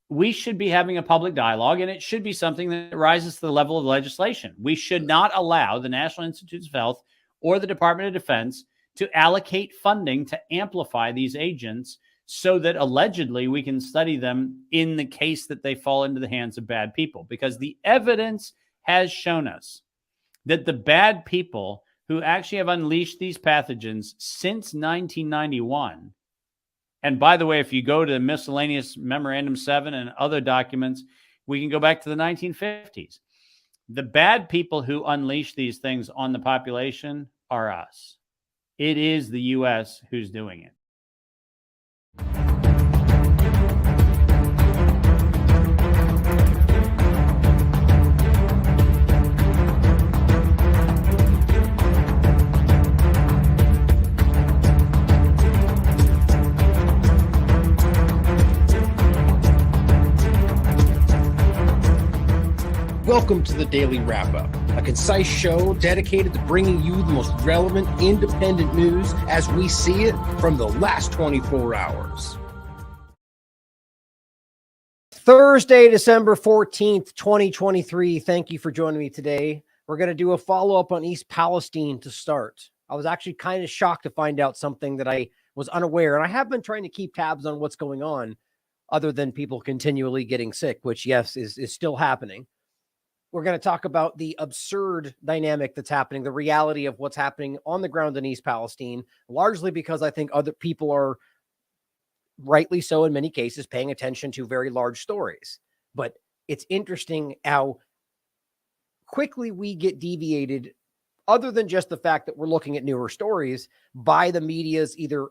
we should be having a public dialogue, and it should be something that rises to the level of legislation. We should not allow the National Institutes of Health or the Department of Defense to allocate funding to amplify these agents so that allegedly we can study them in the case that they fall into the hands of bad people. Because the evidence has shown us that the bad people who actually have unleashed these pathogens since 1991, and by the way, if you go to miscellaneous Memorandum 7 and other documents, we can go back to the 1950s. The bad people who unleash these things on the population are us. It is the U.S. who's doing it. Welcome to the Daily Wrap-Up, a concise show dedicated to bringing you the most relevant, independent news as we see it from the last 24 hours. Thursday, December 14th, 2023. Thank you for joining me today. We're going to do a follow-up on East Palestine to start. I was actually kind of shocked to find out something that I was unaware, and I have been trying to keep tabs on what's going on other than people continually getting sick, which, yes, is still happening. We're going to talk about the absurd dynamic that's happening, the reality of what's happening on the ground in East Palestine, largely because I think other people are, rightly so in many cases, paying attention to very large stories. But it's interesting how quickly we get deviated, other than just the fact that we're looking at newer stories, by the media's either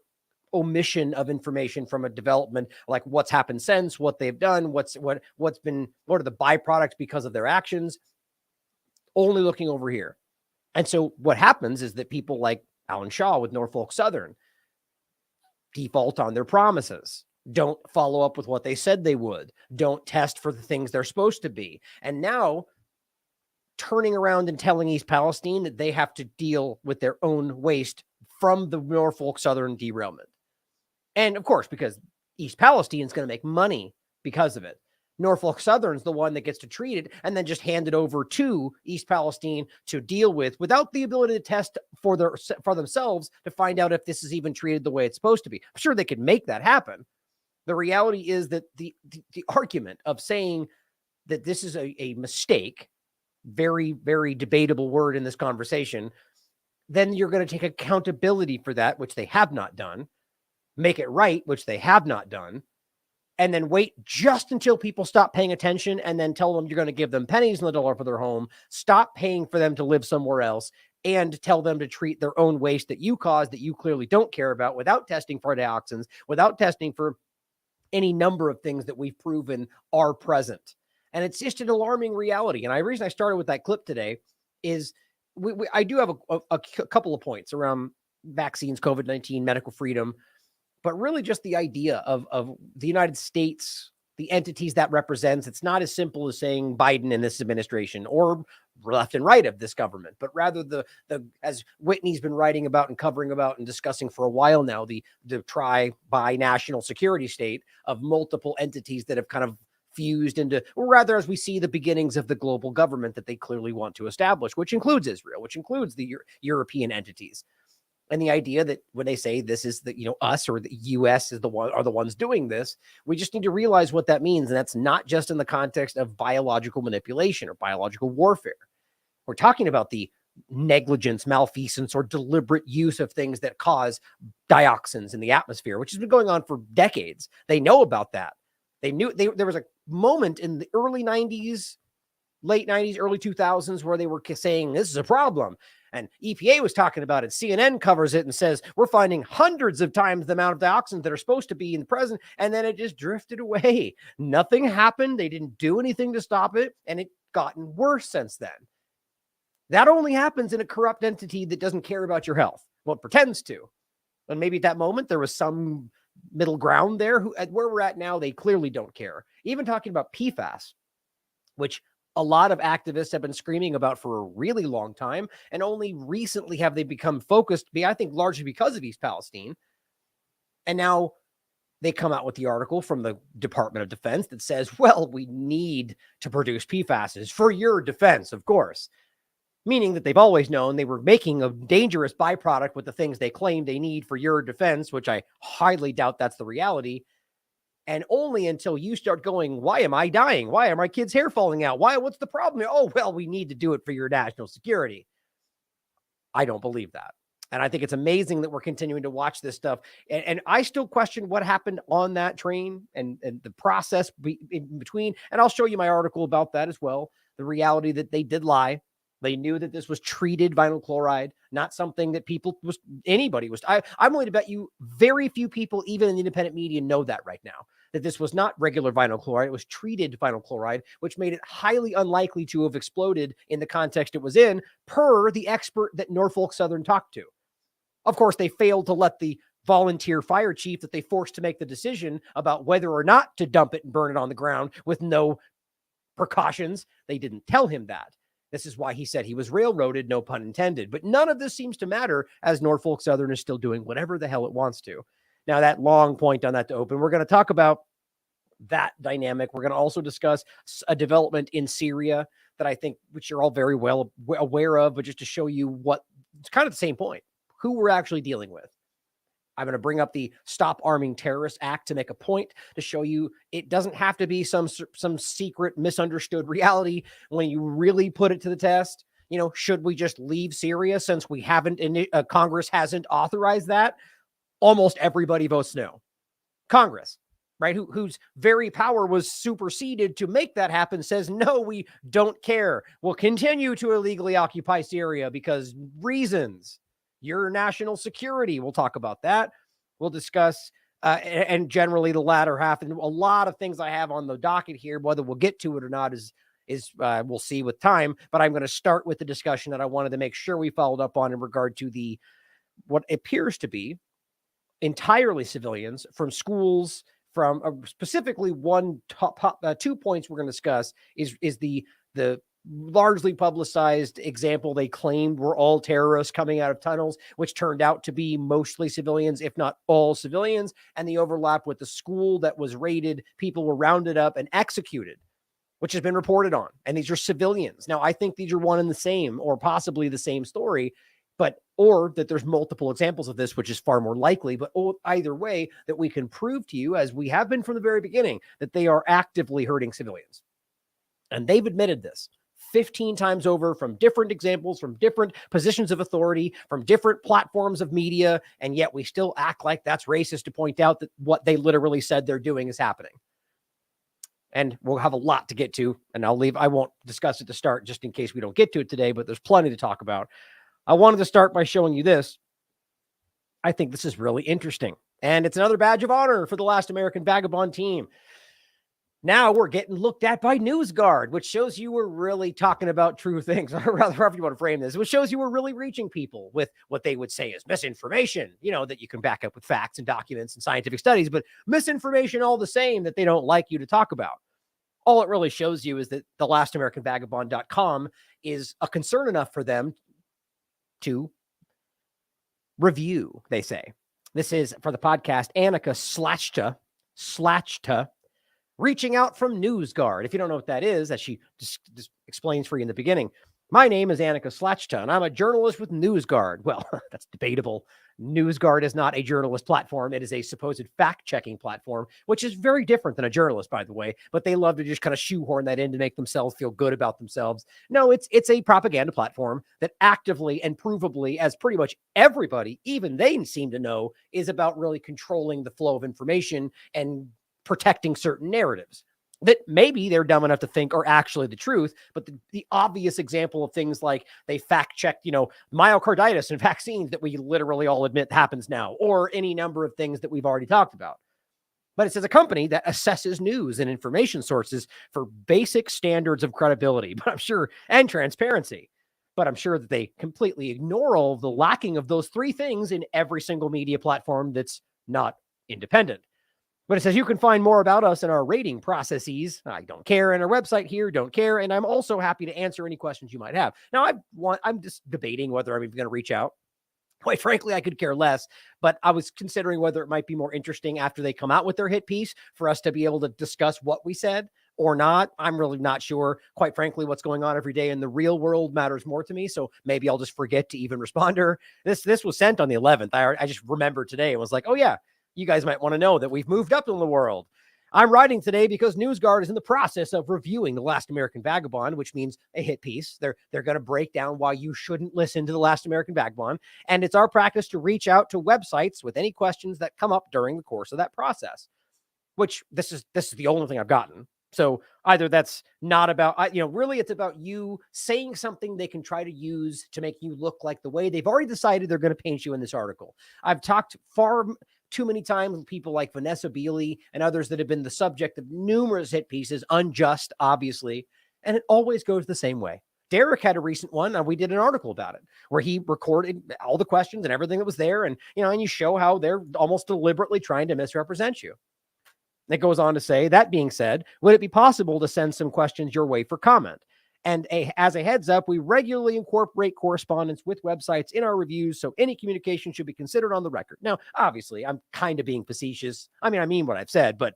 omission of information from a development, like what's happened since, what they've done, what are the byproducts because of their actions, only looking over here. And so what happens is that people like Alan Shaw with Norfolk Southern default on their promises, don't follow up with what they said they would, don't test for the things they're supposed to be. And now turning around and telling East Palestine that they have to deal with their own waste from the Norfolk Southern derailment. And of course, because East Palestine is going to make money because of it. Norfolk Southern's the one that gets to treat it and then just hand it over to East Palestine to deal with without the ability to test for themselves to find out if this is even treated the way it's supposed to be. I'm sure they could make that happen. The reality is that the argument of saying that this is a mistake, very, very debatable word in this conversation, then you're going to take accountability for that, which they have not done. Make it right, which they have not done, and then wait just until people stop paying attention and then tell them you're going to give them pennies on the dollar for their home, stop paying for them to live somewhere else, and tell them to treat their own waste that you caused that you clearly don't care about without testing for dioxins, without testing for any number of things that we've proven are present. And it's just an alarming reality. And the reason I started with that clip today is I do have a couple of points around vaccines, COVID-19, medical freedom, but really just the idea of the United States, the entities that represents. It's not as simple as saying Biden and this administration or left and right of this government, but rather the as Whitney's been writing about and covering about and discussing for a while now, the tri-national security state of multiple entities that have kind of fused into, or rather, as we see the beginnings of the global government that they clearly want to establish, which includes Israel, which includes the European entities. And the idea that when they say this is the, us or the U.S. are the ones doing this, we just need to realize what that means. And that's not just in the context of biological manipulation or biological warfare. We're talking about the negligence, malfeasance, or deliberate use of things that cause dioxins in the atmosphere, which has been going on for decades. They know about that. They knew there was a moment in the early 90s, late 90s, early 2000s where they were saying this is a problem. And EPA was talking about it. CNN covers it and says, we're finding hundreds of times the amount of dioxins that are supposed to be in the present. And then it just drifted away. Nothing happened. They didn't do anything to stop it. And it's gotten worse since then. That only happens in a corrupt entity that doesn't care about your health. Well, it pretends to. And maybe at that moment, there was some middle ground there. At where we're at now, they clearly don't care. Even talking about PFAS, which a lot of activists have been screaming about for a really long time, and only recently have they become focused, I think largely because of East Palestine. And now they come out with the article from the Department of Defense that says, well, we need to produce PFASs for your defense, of course. Meaning that they've always known they were making a dangerous byproduct with the things they claim they need for your defense, which I highly doubt that's the reality. And only until you start going, why am I dying? Why are my kids' hair falling out? What's the problem? Oh, well, we need to do it for your national security. I don't believe that. And I think it's amazing that we're continuing to watch this stuff. And I still question what happened on that train and the process in between. And I'll show you my article about that as well. The reality that they did lie. They knew that this was treated vinyl chloride, not something that anybody was. I'm willing to bet you very few people, even in the independent media, know that right now, that this was not regular vinyl chloride. It was treated vinyl chloride, which made it highly unlikely to have exploded in the context it was in, per the expert that Norfolk Southern talked to. Of course, they failed to let the volunteer fire chief that they forced to make the decision about whether or not to dump it and burn it on the ground with no precautions. They didn't tell him that. This is why he said he was railroaded, no pun intended. But none of this seems to matter, as Norfolk Southern is still doing whatever the hell it wants to. Now, that long point on that to open, we're going to talk about that dynamic. We're going to also discuss a development in Syria that I think, which you're all very well aware of, but just to show you what, it's kind of the same point, who we're actually dealing with. I'm going to bring up the Stop Arming Terrorists Act to make a point to show you it doesn't have to be some secret misunderstood reality when you really put it to the test. You know, should we just leave Syria since we haven't, Congress hasn't authorized that? Almost everybody votes no. Congress, right, whose very power was superseded to make that happen, says, no, we don't care. We'll continue to illegally occupy Syria because reasons. Your national security. We'll talk about that. We'll discuss, and generally the latter half, and a lot of things I have on the docket here, whether we'll get to it or not is we'll see with time. But I'm going to start with the discussion that I wanted to make sure we followed up on in regard to what appears to be entirely civilians from schools, from specifically one top 2 points we're going to discuss is the largely publicized example they claimed were all terrorists coming out of tunnels, which turned out to be mostly civilians, if not all civilians, and the overlap with the school that was raided. People were rounded up and executed, which has been reported on. And these are civilians. Now, I think these are one and the same, or possibly the same story, or that there's multiple examples of this, which is far more likely. But either way, that we can prove to you, as we have been from the very beginning, that they are actively hurting civilians. And they've admitted this 15 times over from different examples, from different positions of authority, from different platforms of media, and yet we still act like that's racist to point out that what they literally said they're doing is happening. And we'll have a lot to get to, and I won't discuss it to start just in case we don't get to it today, but there's plenty to talk about. I wanted to start by showing you this. I think this is really interesting, and it's another badge of honor for the last American Vagabond team. Now we're getting looked at by NewsGuard, which shows you we're really talking about true things, or rather, however you want to frame this, which shows you we're really reaching people with what they would say is misinformation, that you can back up with facts and documents and scientific studies, but misinformation all the same that they don't like you to talk about. All it really shows you is that the lastamericanvagabond.com is a concern enough for them to review, they say. This is for the podcast, Annika Slachta, reaching out from NewsGuard. If you don't know what that is, as she just explains for you in the beginning, my name is Annika Slachta, and I'm a journalist with NewsGuard. Well, that's debatable. NewsGuard is not a journalist platform. It is a supposed fact-checking platform, which is very different than a journalist, by the way, but they love to just kind of shoehorn that in to make themselves feel good about themselves. No, it's a propaganda platform that actively and provably, as pretty much everybody, even they seem to know, is about really controlling the flow of information and protecting certain narratives that maybe they're dumb enough to think are actually the truth. But the obvious example of things like they fact checked, myocarditis and vaccines that we literally all admit happens now, or any number of things that we've already talked about. But it's as a company that assesses news and information sources for basic standards of credibility, and transparency. But I'm sure that they completely ignore all of the lacking of those three things in every single media platform that's not independent. But it says you can find more about us in our rating processes. I don't care. And our website here, don't care. And I'm also happy to answer any questions you might have. Now, I'm just debating whether I'm even going to reach out. Quite frankly, I could care less, but I was considering whether it might be more interesting after they come out with their hit piece for us to be able to discuss what we said or not. I'm really not sure. Quite frankly, what's going on every day in the real world matters more to me. So maybe I'll just forget to even respond to her. This was sent on the 11th. I just remembered today and was like, oh yeah, you guys might want to know that we've moved up in the world. I'm writing today because NewsGuard is in the process of reviewing The Last American Vagabond, which means a hit piece. They're going to break down why you shouldn't listen to The Last American Vagabond. And it's our practice to reach out to websites with any questions that come up during the course of that process, which this is the only thing I've gotten. So either that's not about, really it's about you saying something they can try to use to make you look like the way they've already decided they're going to paint you in this article. I've talked far too many times with people like Vanessa Beeley and others that have been the subject of numerous hit pieces, unjust, obviously, and it always goes the same way. Derek had a recent one, and we did an article about it, where he recorded all the questions and everything that was there, and you show how they're almost deliberately trying to misrepresent you. It goes on to say, that being said, would it be possible to send some questions your way for comment? And as a heads up, we regularly incorporate correspondence with websites in our reviews, so any communication should be considered on the record. Now, obviously, I'm kind of being facetious. I mean what I've said, but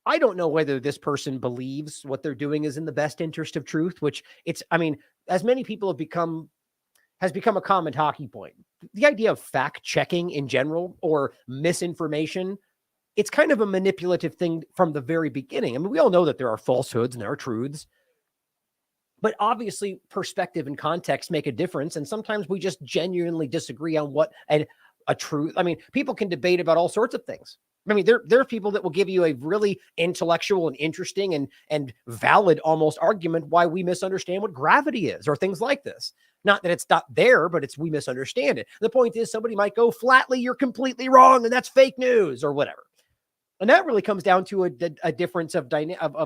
I don't know whether this person believes what they're doing is in the best interest of truth, which as many people has become a common talking point. The idea of fact checking in general or misinformation, it's kind of a manipulative thing from the very beginning. I mean, we all know that there are falsehoods and there are truths, but obviously perspective and context make a difference. And sometimes we just genuinely disagree on what a truth. I mean, people can debate about all sorts of things. I mean, there are people that will give you a really intellectual and interesting and valid almost argument why we misunderstand what gravity is or things like this. Not that it's not there, but we misunderstand it. The point is somebody might go flatly, you're completely wrong and that's fake news or whatever. And that really comes down to a difference of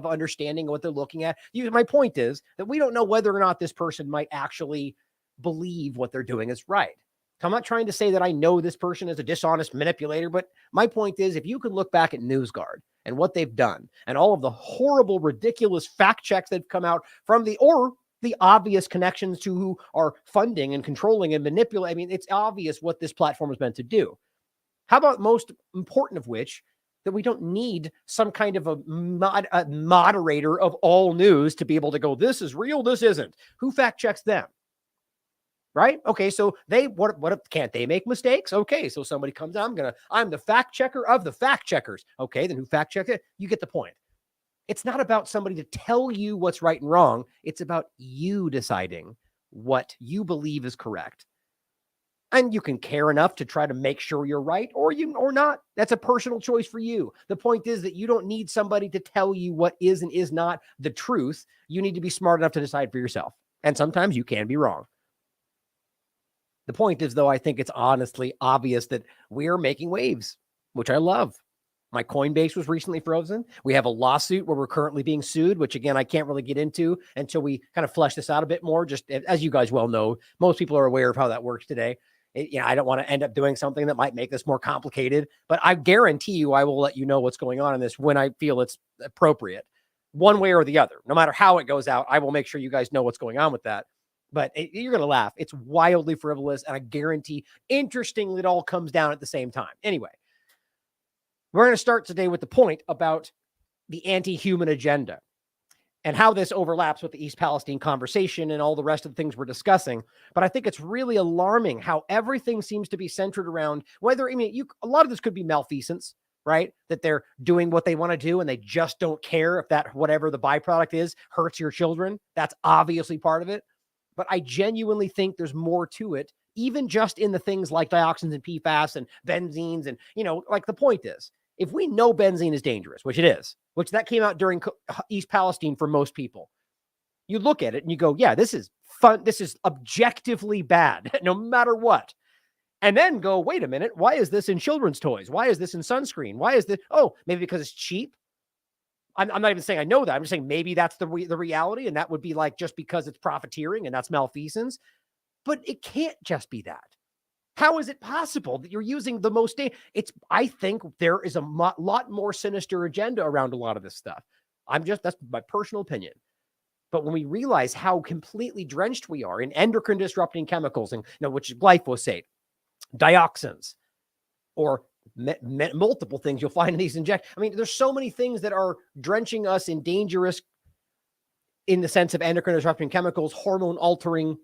understanding what they're looking at. My point is that we don't know whether or not this person might actually believe what they're doing is right. I'm not trying to say that I know this person is a dishonest manipulator, but my point is if you can look back at NewsGuard and what they've done and all of the horrible, ridiculous fact checks that have come out from the obvious connections to who are funding and controlling and manipulating. I mean, it's obvious what this platform is meant to do. How about most important of which, that we don't need some kind of a moderator of all news to be able to go, this is real, this isn't. Who fact checks them? Right? Okay, so what if can't they make mistakes? Okay, so somebody comes out, I'm the fact checker of the fact checkers. Okay, then who fact checked it? You get the point. It's not about somebody to tell you what's right and wrong. It's about you deciding what you believe is correct. And you can care enough to try to make sure you're right or not. That's a personal choice for you. The point is that you don't need somebody to tell you what is and is not the truth. You need to be smart enough to decide for yourself. And sometimes you can be wrong. The point is, though, I think it's honestly obvious that we are making waves, which I love. My Coinbase was recently frozen. We have a lawsuit where we're currently being sued, which again, I can't really get into until we kind of flesh this out a bit more. Just as you guys well know, most people are aware of how that works today. I don't want to end up doing something that might make this more complicated, but I guarantee you, I will let you know what's going on in this when I feel it's appropriate, one way or the other. No matter how it goes out, I will make sure you guys know what's going on with that. But you're going to laugh. It's wildly frivolous, and I guarantee, interestingly, it all comes down at the same time. Anyway, we're going to start today with the point about the anti-human agenda and how this overlaps with the East Palestine conversation and all the rest of the things we're discussing. But I think it's really alarming how everything seems to be centered around a lot of this could be malfeasance, right? That they're doing what they want to do and they just don't care if that, whatever the byproduct is, hurts your children. That's obviously part of it. But I genuinely think there's more to it, even just in the things like dioxins and PFAS and benzenes. And, like the point is, if we know benzene is dangerous, which it is, which that came out during East Palestine for most people, you look at it and you go, yeah, this is fun. This is objectively bad, no matter what. And then go, wait a minute, why is this in children's toys? Why is this in sunscreen? Why is this? Oh, maybe because it's cheap. I'm not even saying I know that. I'm just saying maybe that's the reality. And that would be like just because it's profiteering and that's malfeasance. But it can't just be that. How is it possible that you're using the most? I think there is a lot more sinister agenda around a lot of this stuff. That's my personal opinion. But when we realize how completely drenched we are in endocrine disrupting chemicals, and which is glyphosate, dioxins, or multiple things you'll find in these there's so many things that are drenching us in dangerous, in the sense of endocrine disrupting chemicals, hormone altering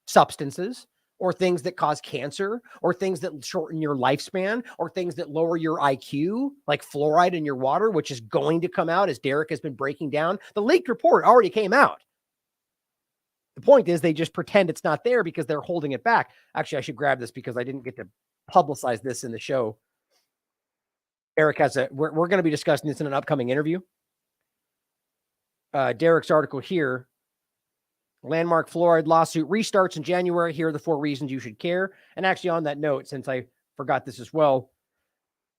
substances, or things that cause cancer, or things that shorten your lifespan, or things that lower your IQ, like fluoride in your water, which is going to come out, as Derek has been breaking down. The leaked report already came out. The point is they just pretend it's not there because they're holding it back. Actually, I should grab this because I didn't get to publicize this in the show. Derek has we're going to be discussing this in an upcoming interview. Derek's article here. Landmark fluoride lawsuit restarts in January. Here are the 4 reasons you should care. And actually, on that note, since I forgot this as well,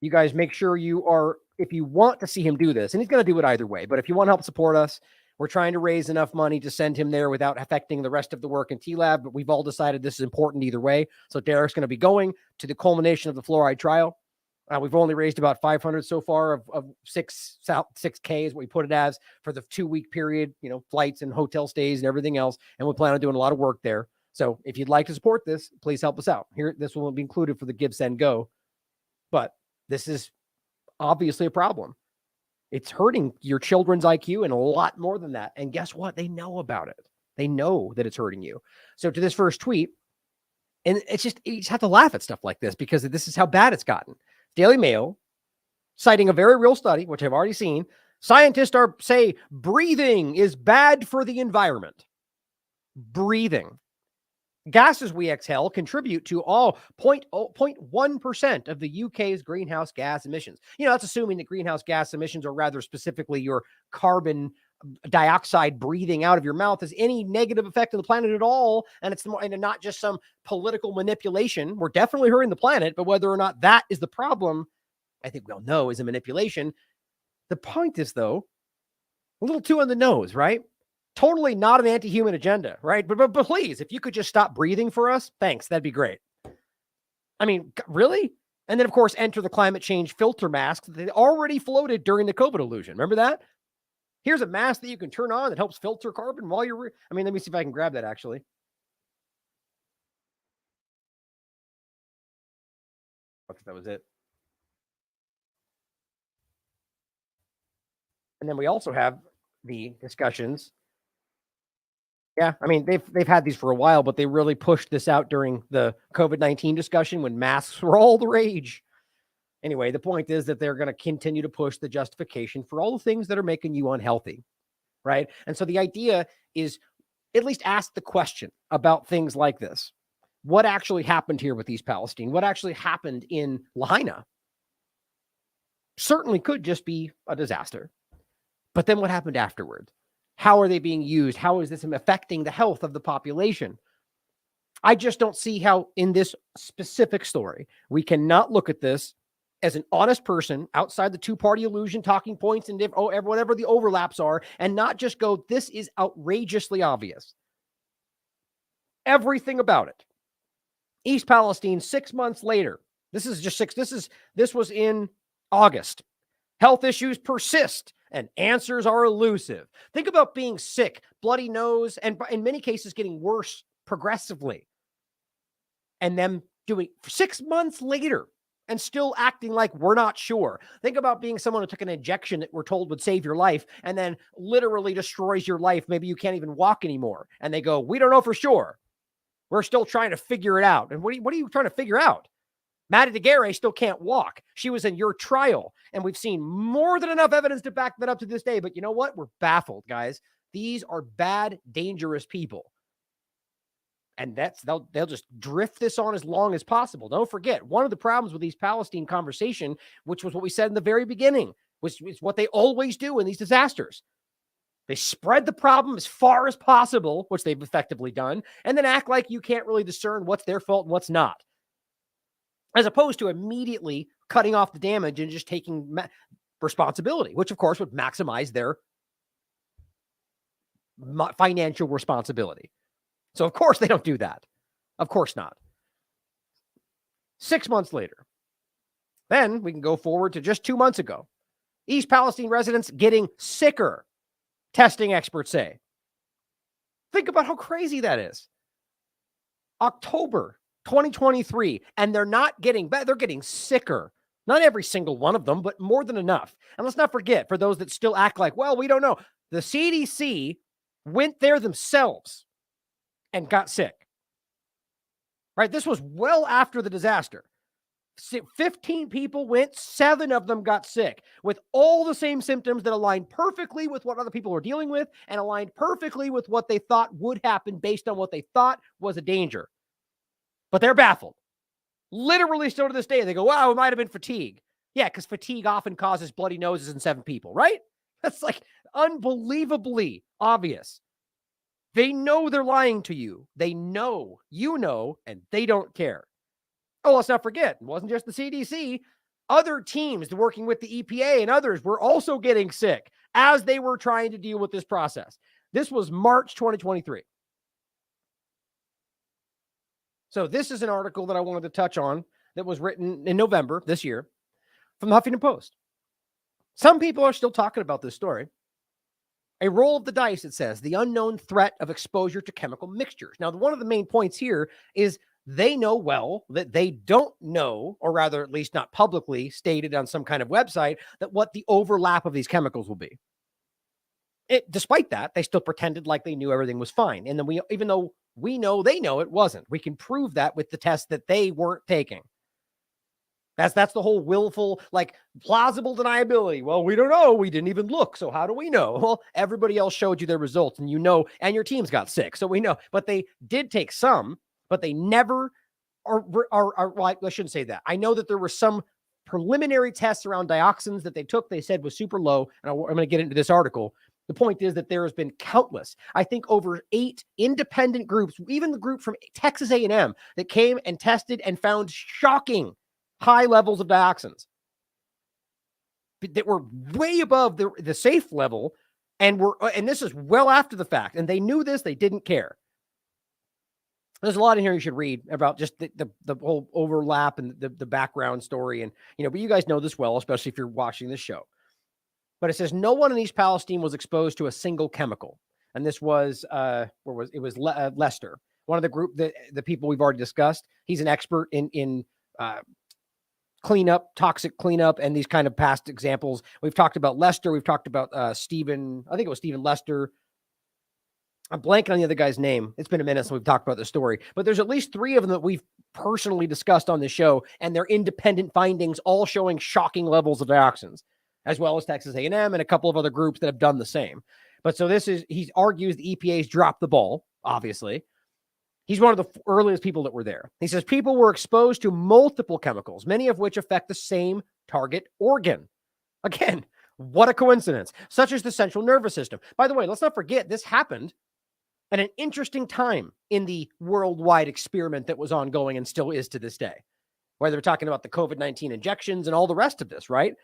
you guys make sure you are, if you want to see him do this, and he's going to do it either way, but if you want to help support us, we're trying to raise enough money to send him there without affecting the rest of the work in TLAV, but we've all decided this is important either way. So Derek's going to be going to the culmination of the fluoride trial. We've only raised about 500 so far of 6K is what we put it as for the 2-week period, flights and hotel stays and everything else. And we plan on doing a lot of work there. So if you'd like to support this, please help us out. Here, this will be included for the Give, Send, Go. But this is obviously a problem. It's hurting your children's IQ and a lot more than that. And guess what? They know about it. They know that it's hurting you. So to this first tweet, and you just have to laugh at stuff like this because this is how bad it's gotten. Daily Mail, citing a very real study, which I've already seen, scientists say breathing is bad for the environment. Breathing. Gases we exhale contribute to all 0.1% of the UK's greenhouse gas emissions. That's assuming that greenhouse gas emissions, or rather specifically your carbon dioxide breathing out of your mouth, has any negative effect on the planet at all. And it's not just some political manipulation. We're definitely hurting the planet, but whether or not that is the problem, I think we all know is a manipulation. The point is, though, a little too on the nose, right? Totally not an anti-human agenda, right? But please, if you could just stop breathing for us, thanks. That'd be great. Really? And then, of course, enter the climate change filter masks that already floated during the COVID illusion. Remember that? Here's a mask that you can turn on that helps filter carbon while you're... let me see if I can grab that, actually. Okay, that was it. And then we also have the discussions. Yeah, they've had these for a while, but they really pushed this out during the COVID-19 discussion when masks were all the rage. Anyway, the point is that they're going to continue to push the justification for all the things that are making you unhealthy, right? And so the idea is at least ask the question about things like this. What actually happened here with East Palestine? What actually happened in Lahaina? Certainly could just be a disaster. But then what happened afterwards? How are they being used? How is this affecting the health of the population? I just don't see how in this specific story, we cannot look at this as an honest person outside the two-party illusion talking points and whatever the overlaps are, and not just go, this is outrageously obvious. Everything about it. East Palestine, 6 months later. This was in August. Health issues persist and answers are elusive. Think about being sick, bloody nose, and in many cases getting worse progressively. And them doing 6 months later and still acting like we're not sure. Think about being someone who took an injection that we're told would save your life and then literally destroys your life. Maybe you can't even walk anymore. And they go, we don't know for sure. We're still trying to figure it out. And what are you trying to figure out? Maddie Daguerre still can't walk. She was in your trial. And we've seen more than enough evidence to back that up to this day. But you know what? We're baffled, guys. These are bad, dangerous people. And they'll just drift this on as long as possible. Don't forget, one of the problems with East Palestine conversation, which was what we said in the very beginning, which is what they always do in these disasters. They spread the problem as far as possible, which they've effectively done, and then act like you can't really discern what's their fault and what's not. As opposed to immediately cutting off the damage and just taking responsibility, which of course would maximize their financial responsibility. So, of course, they don't do that. Of course not. 6 months later. Then we can go forward to just 2 months ago. East Palestine residents getting sicker, testing experts say. Think about how crazy that is. October 2023, and they're not getting better. They're getting sicker. Not every single one of them, but more than enough. And let's not forget, for those that still act like, well, we don't know, the CDC went there themselves and got sick. Right? This was well after the disaster. 15 people went, 7 of them got sick with all the same symptoms that aligned perfectly with what other people were dealing with and aligned perfectly with what they thought would happen based on what they thought was a danger. But they're baffled. Literally still to this day, they go, wow, it might have been fatigue. Yeah, because fatigue often causes bloody noses in 7 people, right? That's like unbelievably obvious. They know they're lying to you. They know, you know, and they don't care. Oh, let's not forget, it wasn't just the CDC. Other teams working with the EPA and others were also getting sick as they were trying to deal with this process. This was March 2023. So this is an article that I wanted to touch on that was written in November this year from the Huffington Post. Some people are still talking about this story. A roll of the dice, it says, the unknown threat of exposure to chemical mixtures. Now, one of the main points here is they know well that they don't know, or rather, at least not publicly stated on some kind of website, that what the overlap of these chemicals will be. Despite that, they still pretended like they knew everything was fine. And then even though we know they know it wasn't, we can prove that with the test that they weren't taking. That's the whole willful, like plausible deniability. Well, we don't know. We didn't even look. So how do we know? Well, everybody else showed you their results and you know, and your teams got sick. So we know, but they did take some, but they never are well, I shouldn't say that. I know that there were some preliminary tests around dioxins that they took, they said was super low. And I'm going to get into this article. The point is that there has been countless, I think over 8 independent groups, even the group from Texas A&M that came and tested and found shocking high levels of dioxins that were way above the safe level, and this is well after the fact, and they knew this, they didn't care. There's a lot in here you should read about just the whole overlap and the background story, and but you guys know this well, especially if you're watching this show. But it says no one in East Palestine was exposed to a single chemical, and this was Lester, one of the group, the people we've already discussed. He's an expert in cleanup, toxic cleanup, and these kind of past examples. We've talked about Lester. We've talked about Stephen. I think it was Stephen Lester. I'm blanking on the other guy's name. It's been a minute since we've talked about the story, but there's at least 3 of them that we've personally discussed on the show, and their independent findings all showing shocking levels of dioxins, as well as Texas A&M and a couple of other groups that have done the same. But so he argues the EPA's dropped the ball, obviously. He's one of the earliest people that were there. He says people were exposed to multiple chemicals, many of which affect the same target organ. Again, what a coincidence, such as the central nervous system. By the way, let's not forget this happened at an interesting time in the worldwide experiment that was ongoing and still is to this day, where they're talking about the COVID-19 injections and all the rest of this, right?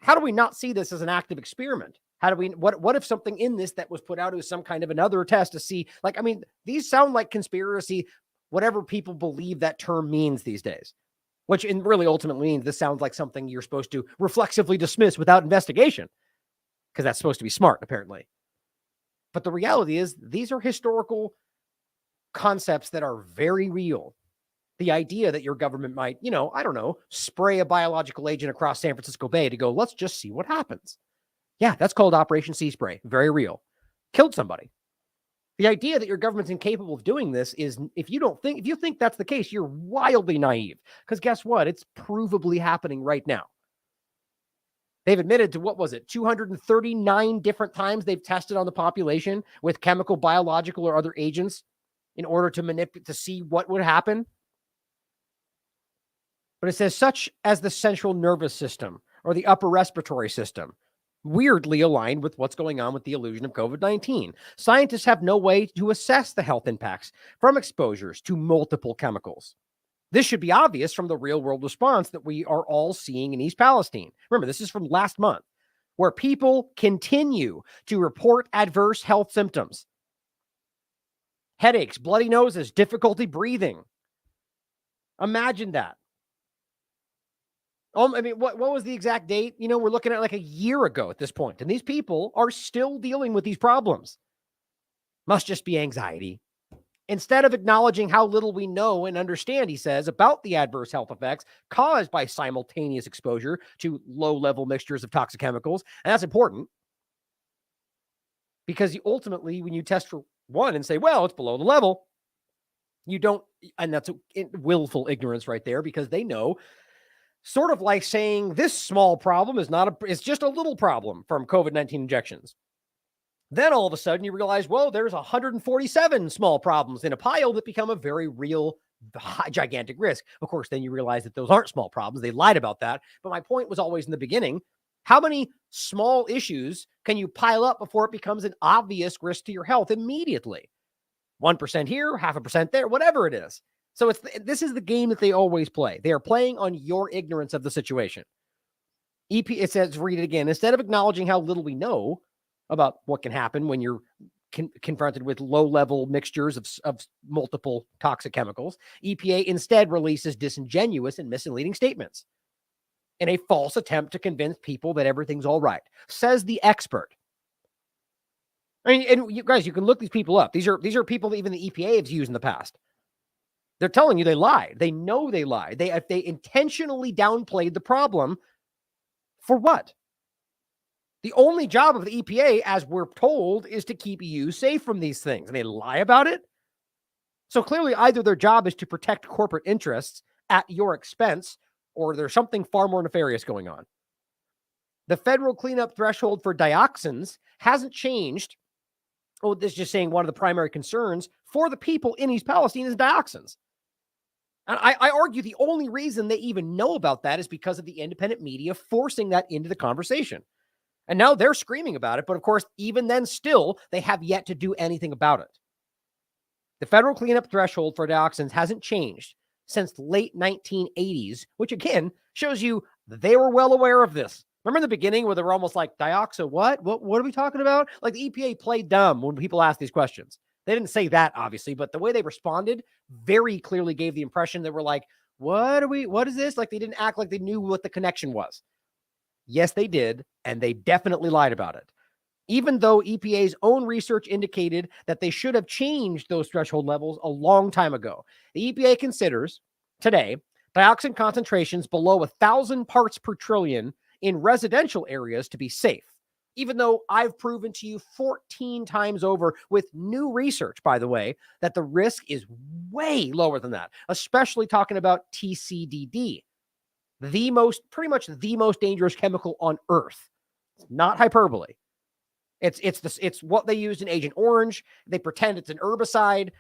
How do we not see this as an active experiment? How do we, what if something in this that was put out as some kind of another test to see, these sound like conspiracy, whatever people believe that term means these days, which really ultimately means this sounds like something you're supposed to reflexively dismiss without investigation, because that's supposed to be smart, apparently. But the reality is these are historical concepts that are very real. The idea that your government might, I don't know, spray a biological agent across San Francisco Bay to go, let's just see what happens. Yeah, that's called Operation Sea Spray. Very real. Killed somebody. The idea that your government's incapable of doing this is, if you think that's the case, you're wildly naive. Because guess what? It's provably happening right now. They've admitted to, 239 different times they've tested on the population with chemical, biological, or other agents in order to manipulate, to see what would happen. But it says such as the central nervous system or the upper respiratory system, weirdly aligned with what's going on with the illusion of COVID-19. Scientists have no way to assess the health impacts from exposures to multiple chemicals. This should be obvious from the real-world response that we are all seeing in East Palestine. Remember, this is from last month, where people continue to report adverse health symptoms. Headaches, bloody noses, difficulty breathing. Imagine that. What was the exact date? We're looking at like a year ago at this point, and these people are still dealing with these problems. Must just be anxiety. Instead of acknowledging how little we know and understand, he says, about the adverse health effects caused by simultaneous exposure to low-level mixtures of toxic chemicals. And that's important because ultimately, when you test for one and say, well, it's below the level, you don't, and that's willful ignorance right there, because they know, sort of like saying this small problem is it's just a little problem from COVID-19 injections. Then all of a sudden you realize, well, there's 147 small problems in a pile that become a very real, gigantic risk. Of course, then you realize that those aren't small problems. They lied about that. But my point was always in the beginning, how many small issues can you pile up before it becomes an obvious risk to your health immediately? 1% here, 0.5% there, whatever it is. So this is the game that they always play. They are playing on your ignorance of the situation. It says, read it again. Instead of acknowledging how little we know about what can happen when you're confronted with low-level mixtures of multiple toxic chemicals, EPA instead releases disingenuous and misleading statements in a false attempt to convince people that everything's all right, says the expert. I mean, and you guys, you can look these people up. These are people that even the EPA has used in the past. They're telling you they lied. They know they lied. They intentionally downplayed the problem. For what? The only job of the EPA, as we're told, is to keep you safe from these things. And they lie about it. So clearly, either their job is to protect corporate interests at your expense, or there's something far more nefarious going on. The federal cleanup threshold for dioxins hasn't changed. Oh, this is just saying one of the primary concerns for the people in East Palestine is dioxins. And I argue the only reason they even know about that is because of the independent media forcing that into the conversation. And now they're screaming about it. But of course, even then still, they have yet to do anything about it. The federal cleanup threshold for dioxins hasn't changed since the late 1980s, which again shows you they were well aware of this. Remember in the beginning where they were almost like, dioxin, what are we talking about? Like the EPA played dumb when people asked these questions. They didn't say that, obviously, but the way they responded very clearly gave the impression that we're like, what is this? Like they didn't act like they knew what the connection was. Yes, they did, and they definitely lied about it. Even though EPA's own research indicated that they should have changed those threshold levels a long time ago. The EPA considers today dioxin concentrations below 1,000 parts per trillion in residential areas to be safe. Even though I've proven to you 14 times over with new research, by the way, that the risk is way lower than that, especially talking about TCDD, pretty much the most dangerous chemical on Earth. It's not hyperbole. It's what they used in Agent Orange. They pretend it's an herbicide.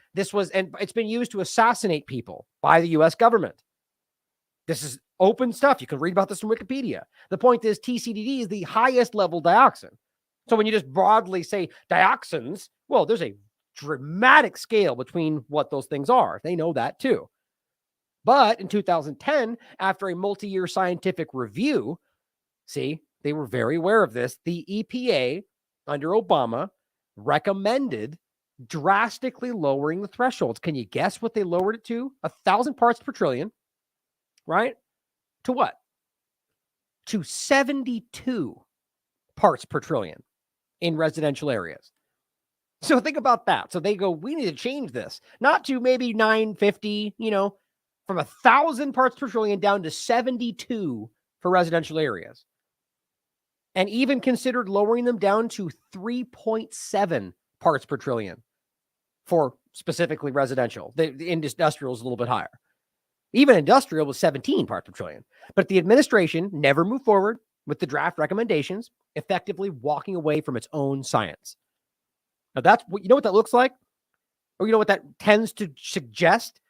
And it's been used to assassinate people by the U.S. government. This is open stuff. You can read about this in Wikipedia. The point is TCDD is the highest level dioxin. So when you just broadly say dioxins, well, there's a dramatic scale between what those things are. They know that too. But in 2010, after a multi-year scientific review, see, they were very aware of this. The EPA under Obama recommended drastically lowering the thresholds. Can you guess what they lowered it to? 1,000 parts per trillion, right? To what? To 72 parts per trillion in residential areas. So think about that. So they go, we need to change this, not to maybe 950, from 1,000 parts per trillion down to 72 for residential areas. And even considered lowering them down to 3.7 parts per trillion for specifically residential. The industrial is a little bit higher. Even industrial was 17 parts per trillion. But the administration never moved forward with the draft recommendations, effectively walking away from its own science. Now that's what, you know what that looks like? Or you know what that tends to suggest?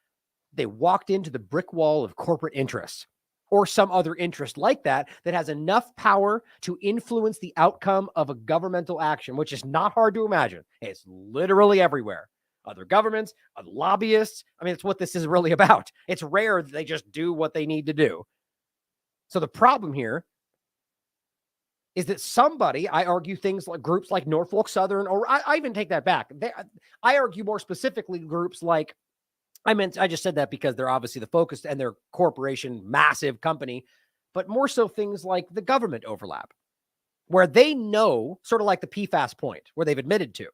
They walked into the brick wall of corporate interests or some other interest like that has enough power to influence the outcome of a governmental action, which is not hard to imagine. It's literally everywhere. Other governments, other lobbyists. I mean, it's what this is really about. It's rare that they just do what they need to do. So the problem here is that somebody, I argue things like groups like Norfolk Southern, or I even take that back. I argue more specifically groups like, I just said that because they're obviously the focus and they're corporation, massive company, but more so things like the government overlap, where they know, sort of like the PFAS point, where they've admitted to,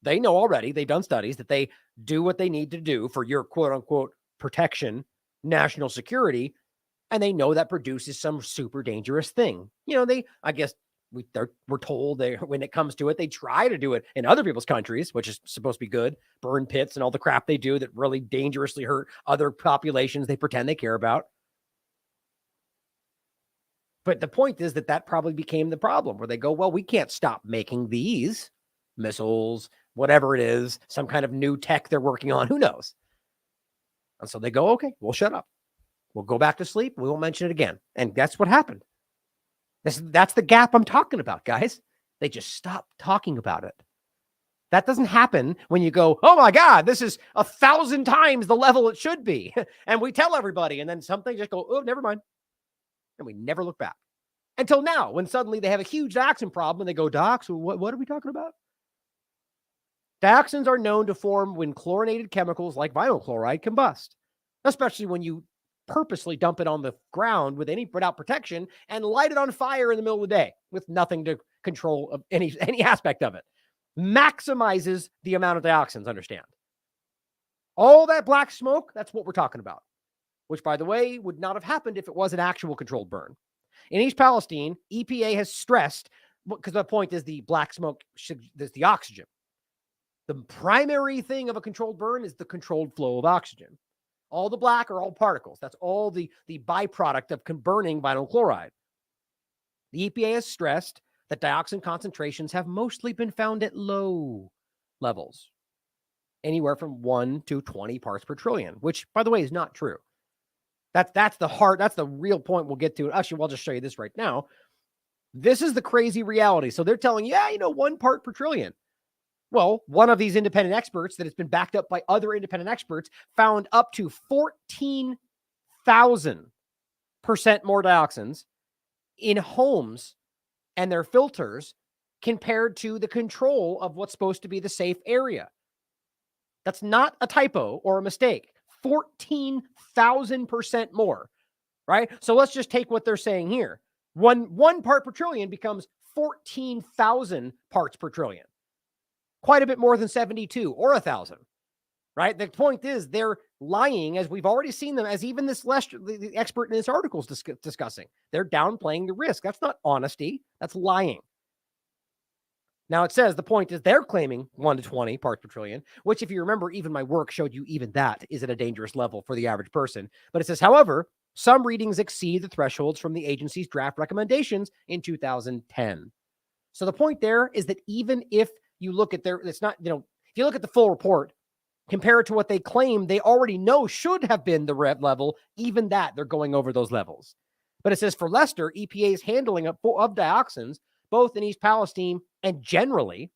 They know already, they've done studies that they do what they need to do for your quote unquote protection, national security. And they know that produces some super dangerous thing. I guess we're told when it comes to it, they try to do it in other people's countries, which is supposed to be good. Burn pits and all the crap they do that really dangerously hurt other populations they pretend they care about. But the point is that probably became the problem, where they go, well, we can't stop making these missiles, whatever it is, some kind of new tech they're working on. Who knows? And so they go, okay, we'll shut up. We'll go back to sleep. We won't mention it again. And that's what happened. That's the gap I'm talking about, guys. They just stopped talking about it. That doesn't happen when you go, oh my God, this is 1,000 times the level it should be. And we tell everybody, and then something just go, oh, never mind. And we never look back until now, when suddenly they have a huge dioxin problem and they go, Doc, so what are we talking about? Dioxins are known to form when chlorinated chemicals like vinyl chloride combust, especially when you purposely dump it on the ground without protection and light it on fire in the middle of the day with nothing to control of any aspect of it. Maximizes the amount of dioxins, understand? All that black smoke, that's what we're talking about, which, by the way, would not have happened if it was an actual controlled burn. In East Palestine, EPA has stressed, because the point is the black smoke, there's the oxygen. The primary thing of a controlled burn is the controlled flow of oxygen. All the black are all particles. That's all the byproduct of burning vinyl chloride. The EPA has stressed that dioxin concentrations have mostly been found at low levels, anywhere from 1 to 20 parts per trillion, which, by the way, is not true. That's the real point we'll get to. Actually, I'll just show you this right now. This is the crazy reality. So they're telling you, 1 part per trillion. Well, one of these independent experts that has been backed up by other independent experts found up to 14,000% more dioxins in homes and their filters compared to the control of what's supposed to be the safe area. That's not a typo or a mistake. 14,000% more, right? So let's just take what they're saying here. One part per trillion becomes 14,000 parts per trillion. Quite a bit more than 72 or 1,000, right? The point is they're lying, as we've already seen them, as even the expert in this article is discussing. They're downplaying the risk. That's not honesty. That's lying. Now it says the point is they're claiming 1 to 20 parts per trillion, which, if you remember, even my work showed you even that is at a dangerous level for the average person. But it says, however, some readings exceed the thresholds from the agency's draft recommendations in 2010. So the point there is that even if you look at if you look at the full report, compare it to what they claim they already know should have been the red level, even that they're going over those levels. But it says for Leicester, EPA's handling of dioxins, both in East Palestine and generally,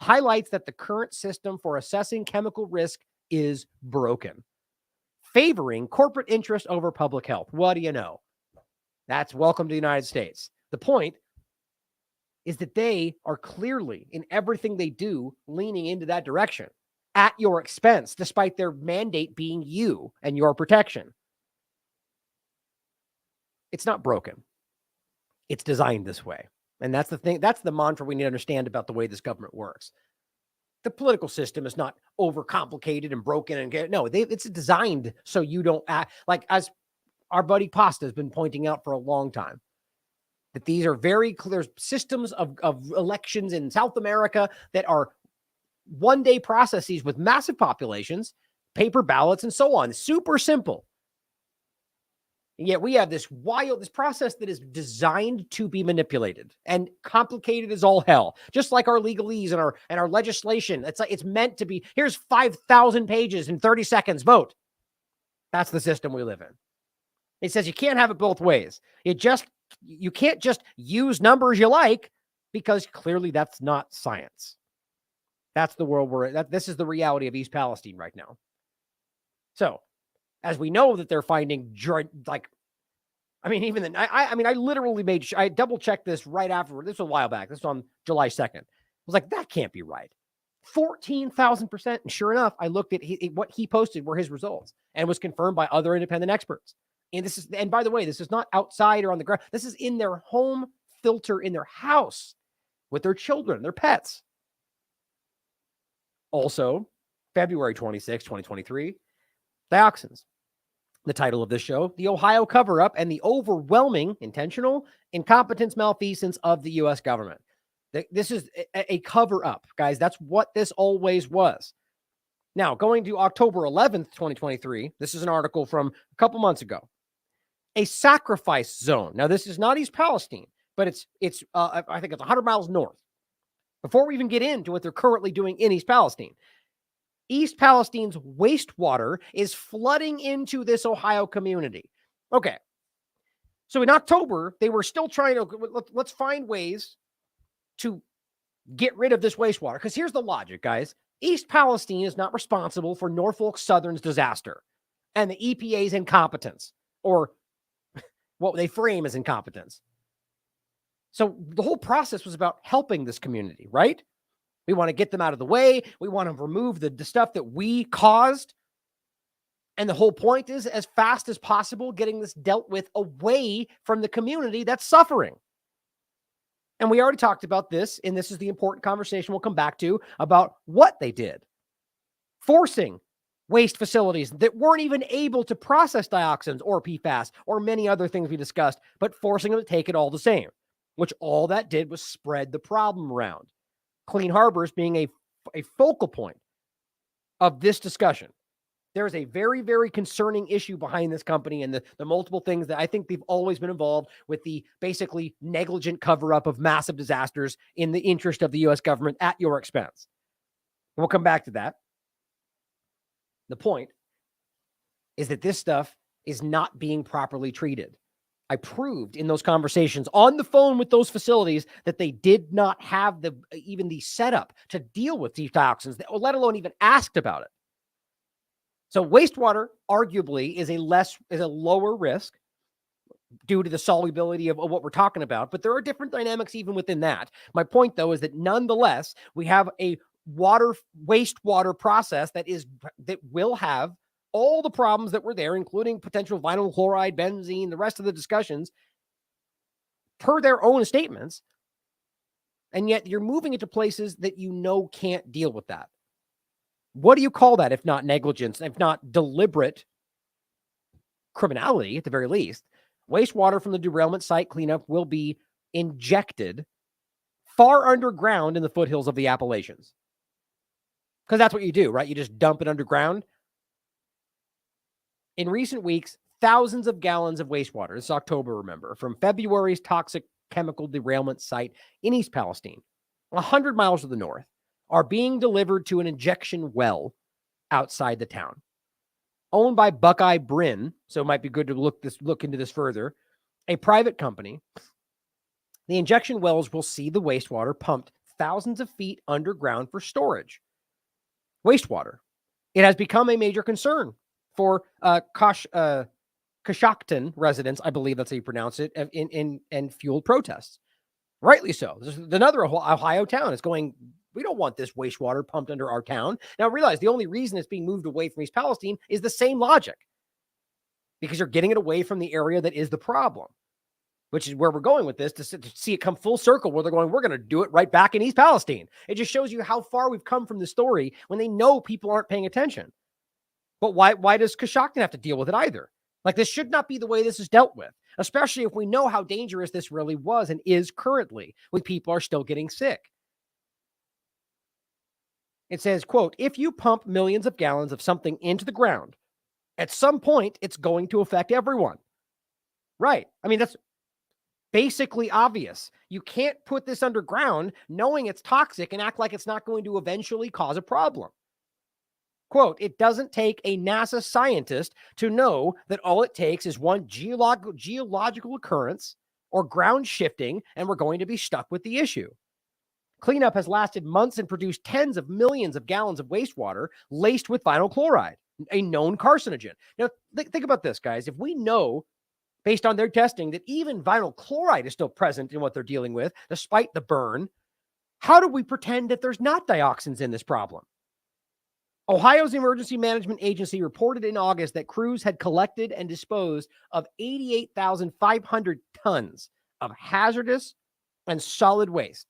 highlights that the current system for assessing chemical risk is broken, favoring corporate interest over public health. What do you know? That's welcome to the United States. The point is that they are clearly, in everything they do, leaning into that direction at your expense, despite their mandate being you and your protection. It's not broken. It's designed this way. And that's the thing. That's the mantra we need to understand about the way this government works. The political system is not overcomplicated and broken. It's designed so you don't act like, as our buddy Pasta has been pointing out for a long time, that these are very clear systems of elections in South America that are one-day processes with massive populations, paper ballots, and so on. Super simple. And yet we have this process that is designed to be manipulated and complicated as all hell. Just like our legalese and our legislation. It's meant to be, here's 5,000 pages in 30 seconds, vote. That's the system we live in. It says you can't have it both ways. You can't just use numbers you like, because clearly that's not science. That's the world this is the reality of East Palestine right now. So, as we know that they're finding, I literally I double checked this right after. This was a while back. This was on July 2nd. I was like, that can't be right. 14,000%. And sure enough, I looked at what he posted were his results, and was confirmed by other independent experts. And by the way, this is not outside or on the ground. This is in their home filter in their house with their children, their pets. Also, February 26, 2023, dioxins. The title of this show, The Ohio Cover-Up and the Overwhelming Intentional Incompetence Malfeasance of the U.S. Government. This is a cover-up, guys. That's what this always was. Now, going to October 11th, 2023, this is an article from a couple months ago. A sacrifice zone. Now, this is not East Palestine, but it's I think it's 100 miles north. Before we even get into what they're currently doing in East Palestine, East Palestine's wastewater is flooding into this Ohio community. Okay. So in October, they were still trying to, let's find ways to get rid of this wastewater. Because here's the logic, guys. East Palestine is not responsible for Norfolk Southern's disaster and the EPA's incompetence, or what they frame as incompetence. So the whole process was about helping this community, right? We want to get them out of the way. We want to remove the stuff that we caused. And the whole point is, as fast as possible, getting this dealt with away from the community that's suffering. And we already talked about this, and this is the important conversation we'll come back to about what they did. Forcing waste facilities that weren't even able to process dioxins or PFAS or many other things we discussed, but forcing them to take it all the same, which all that did was spread the problem around. Clean Harbors being a focal point of this discussion. There is a very, very concerning issue behind this company and the multiple things that I think they've always been involved with, the basically negligent cover-up of massive disasters in the interest of the U.S. government at your expense. We'll come back to that. The point is that this stuff is not being properly treated. I proved in those conversations on the phone with those facilities that they did not have even the setup to deal with these dioxins, let alone even asked about it. So wastewater arguably is a lower risk due to the solubility of what we're talking about, but there are different dynamics even within that. My point, though, is that nonetheless, we have a wastewater process that will have all the problems that were there, including potential vinyl chloride, benzene, the rest of the discussions, per their own statements. And yet you're moving it to places that can't deal with that. What do you call that if not negligence, if not deliberate criminality at the very least? Wastewater from the derailment site cleanup will be injected far underground in the foothills of the Appalachians. Because that's what you do, right? You just dump it underground. In recent weeks, thousands of gallons of wastewater, this is October, remember, from February's toxic chemical derailment site in East Palestine, 100 miles to the north, are being delivered to an injection well outside the town. Owned by Buckeye Bryn, so it might be good to look into this further, a private company. The injection wells will see the wastewater pumped thousands of feet underground for storage. Wastewater. It has become a major concern for Coshocton residents, I believe that's how you pronounce it, in fueled protests. Rightly so. There's another Ohio town is going, we don't want this wastewater pumped under our town. Now realize the only reason it's being moved away from East Palestine is the same logic, because you're getting it away from the area that is the problem, which is where we're going with this, to see it come full circle, where they're going, we're going to do it right back in East Palestine. It just shows you how far we've come from the story when they know people aren't paying attention. But why does Coshocton have to deal with it either? Like, this should not be the way this is dealt with, especially if we know how dangerous this really was and is currently, when people are still getting sick. It says, quote, if you pump millions of gallons of something into the ground, at some point, it's going to affect everyone. Right. I mean, that's basically obvious. You can't put this underground knowing it's toxic and act like it's not going to eventually cause a problem. Quote, it doesn't take a NASA scientist to know that all it takes is one geological occurrence or ground shifting, and we're going to be stuck with the issue. Cleanup has lasted months and produced tens of millions of gallons of wastewater laced with vinyl chloride, a known carcinogen. Now, think about this, guys. If we know, based on their testing, that even vinyl chloride is still present in what they're dealing with, despite the burn, how do we pretend that there's not dioxins in this problem? Ohio's Emergency Management Agency reported in August that crews had collected and disposed of 88,500 tons of hazardous and solid waste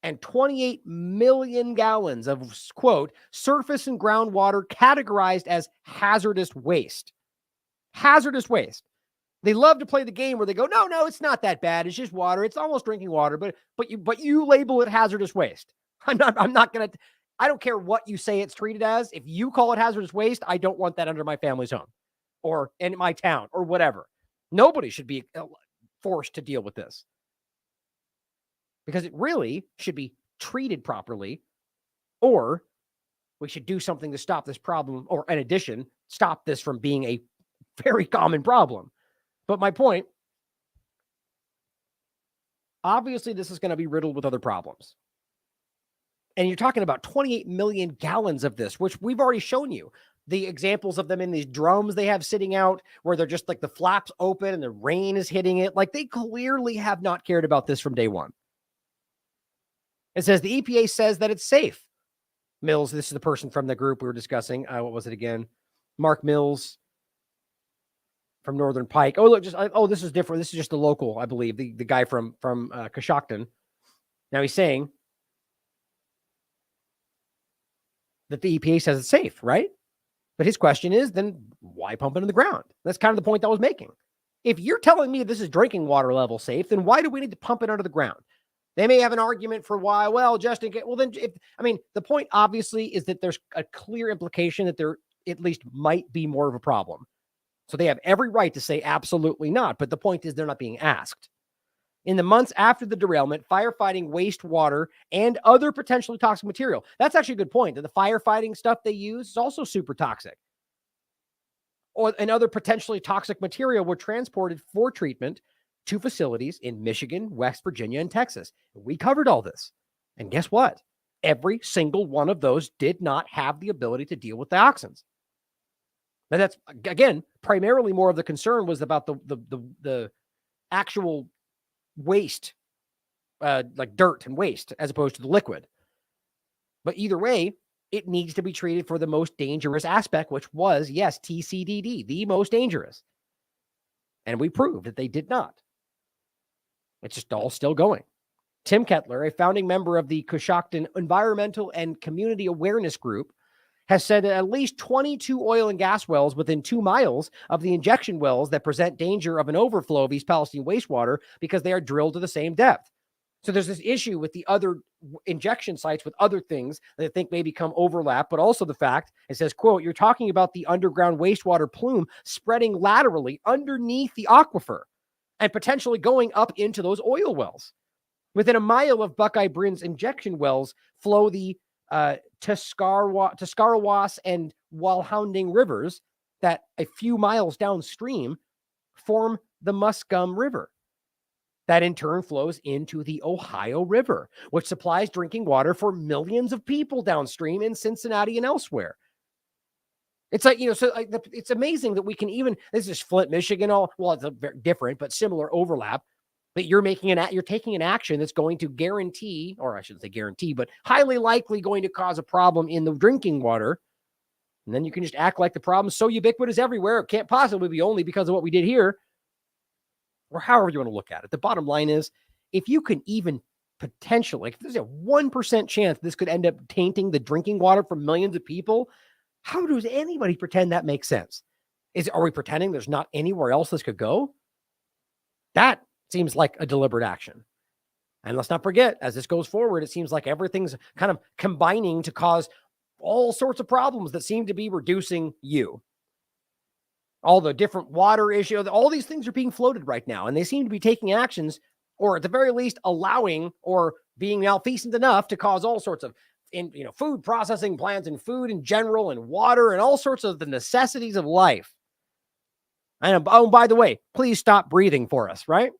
and 28 million gallons of, quote, surface and groundwater categorized as hazardous waste. Hazardous waste. They love to play the game where they go, no, it's not that bad. It's just water. It's almost drinking water, but you label it hazardous waste. I don't care what you say it's treated as. If you call it hazardous waste, I don't want that under my family's home or in my town or whatever. Nobody should be forced to deal with this because it really should be treated properly, or we should do something to stop this problem, or in addition, stop this from being a very common problem. But my point, obviously, this is going to be riddled with other problems. And you're talking about 28 million gallons of this, which we've already shown you. The examples of them in these drums they have sitting out where they're just like the flaps open and the rain is hitting it. Like they clearly have not cared about this from day one. It says the EPA says that it's safe. Mills, this is the person from the group we were discussing. What was it again? Mark Mills from Northern Pike. Oh, look, this is different. This is just the local, I believe, the guy from Coshocton. Now he's saying that the EPA says it's safe, right? But his question is, then why pump it in the ground? That's kind of the point I was making. If you're telling me this is drinking water level safe, then why do we need to pump it under the ground? They may have an argument for why, well, just in case. Well, then, the point obviously is that there's a clear implication that there at least might be more of a problem. So they have every right to say absolutely not. But the point is they're not being asked. In the months after the derailment, firefighting wastewater and other potentially toxic material. That's actually a good point. The firefighting stuff they use is also super toxic. And other potentially toxic material were transported for treatment to facilities in Michigan, West Virginia, and Texas. We covered all this. And guess what? Every single one of those did not have the ability to deal with dioxins. Now that's, again, primarily more of the concern was about the actual waste, like dirt and waste, as opposed to the liquid. But either way, it needs to be treated for the most dangerous aspect, which was, yes, TCDD, the most dangerous. And we proved that they did not. It's just all still going. Tim Kettler, a founding member of the Coshocton Environmental and Community Awareness Group, has said that at least 22 oil and gas wells within 2 miles of the injection wells that present danger of an overflow of East Palestine wastewater because they are drilled to the same depth. So there's this issue with the other injection sites with other things that I think may become overlap, but also the fact, it says, quote, you're talking about the underground wastewater plume spreading laterally underneath the aquifer and potentially going up into those oil wells. Within a mile of Buckeye Brin's injection wells flow the Tuscarawas and Walhounding rivers that a few miles downstream form the Muscum River. That in turn flows into the Ohio River, which supplies drinking water for millions of people downstream in Cincinnati and elsewhere. It's like, it's amazing that we can even, this is Flint, Michigan, it's a very different, but similar overlap. That you're taking an action that's going to guarantee, or I shouldn't say guarantee, but highly likely going to cause a problem in the drinking water. And then you can just act like the problem's so ubiquitous everywhere. It can't possibly be only because of what we did here, or however you want to look at it. The bottom line is, if you can even potentially, if there's a 1% chance this could end up tainting the drinking water for millions of people, how does anybody pretend that makes sense? Are we pretending there's not anywhere else this could go? That seems like a deliberate action. And let's not forget, as this goes forward, it seems like everything's kind of combining to cause all sorts of problems that seem to be reducing you. All the different water issues, all these things are being floated right now, and they seem to be taking actions, or at the very least allowing or being malfeasant enough to cause all sorts of food processing plants and food in general and water and all sorts of the necessities of life. And by the way, please stop breathing for us, right?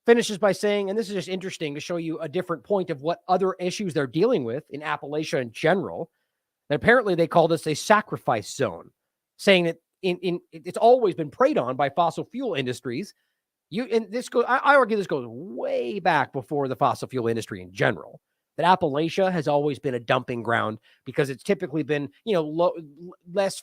Finishes by saying, and this is just interesting to show you a different point of what other issues they're dealing with in Appalachia in general. And apparently they call this a sacrifice zone, saying that it's always been preyed on by fossil fuel industries. I argue this goes way back before the fossil fuel industry in general. That Appalachia has always been a dumping ground because it's typically been, less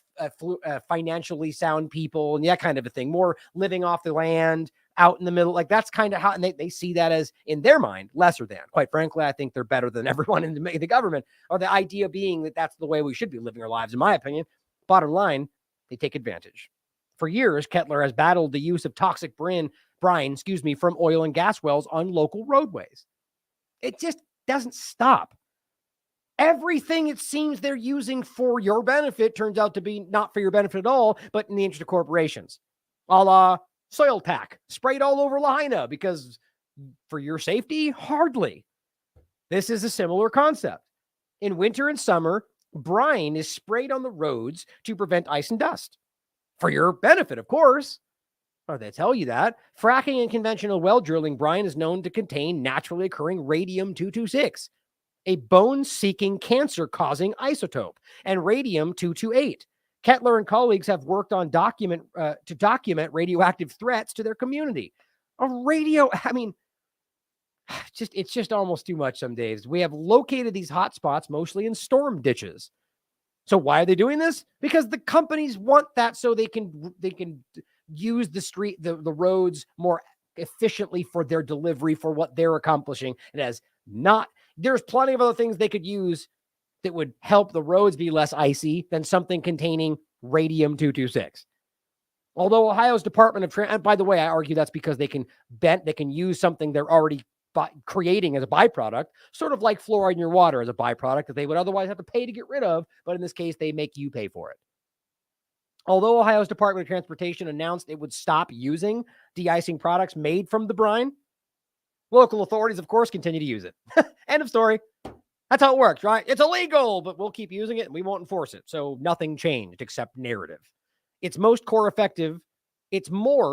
financially sound people and that kind of a thing, more living off the land, out in the middle. Like that's kind of how, and they see that as, in their mind, lesser than. Quite frankly, I think they're better than everyone in the government, or the idea being that that's the way we should be living our lives, in my opinion. Bottom line, they take advantage. For years, Kettler has battled the use of toxic brine, from oil and gas wells on local roadways. It just doesn't stop. Everything it seems they're using for your benefit turns out to be not for your benefit at all, but in the interest of corporations. A la soil tack, sprayed all over Lahaina, because for your safety, hardly. This is a similar concept. In winter and summer, brine is sprayed on the roads to prevent ice and dust. For your benefit, of course. Or they tell you that. Fracking and conventional well drilling brine is known to contain naturally occurring radium-226, a bone-seeking, cancer-causing isotope, and radium-228. Kettler and colleagues have worked on to document radioactive threats to their community. It's just almost too much some days. We have located these hot spots mostly in storm ditches. So why are they doing this? Because the companies want that, so they can use the roads more efficiently for their delivery, for what they're accomplishing. There's plenty of other things they could use that would help the roads be less icy than something containing radium-226. Although Ohio's Department of and by the way, I argue that's because they can use something they're already creating as a byproduct, sort of like fluoride in your water as a byproduct that they would otherwise have to pay to get rid of, but in this case, they make you pay for it. Although Ohio's Department of Transportation announced it would stop using de-icing products made from the brine, local authorities, of course, continue to use it. End of story. That's how it works, right? It's illegal, but we'll keep using it and we won't enforce it. So nothing changed except narrative. It's more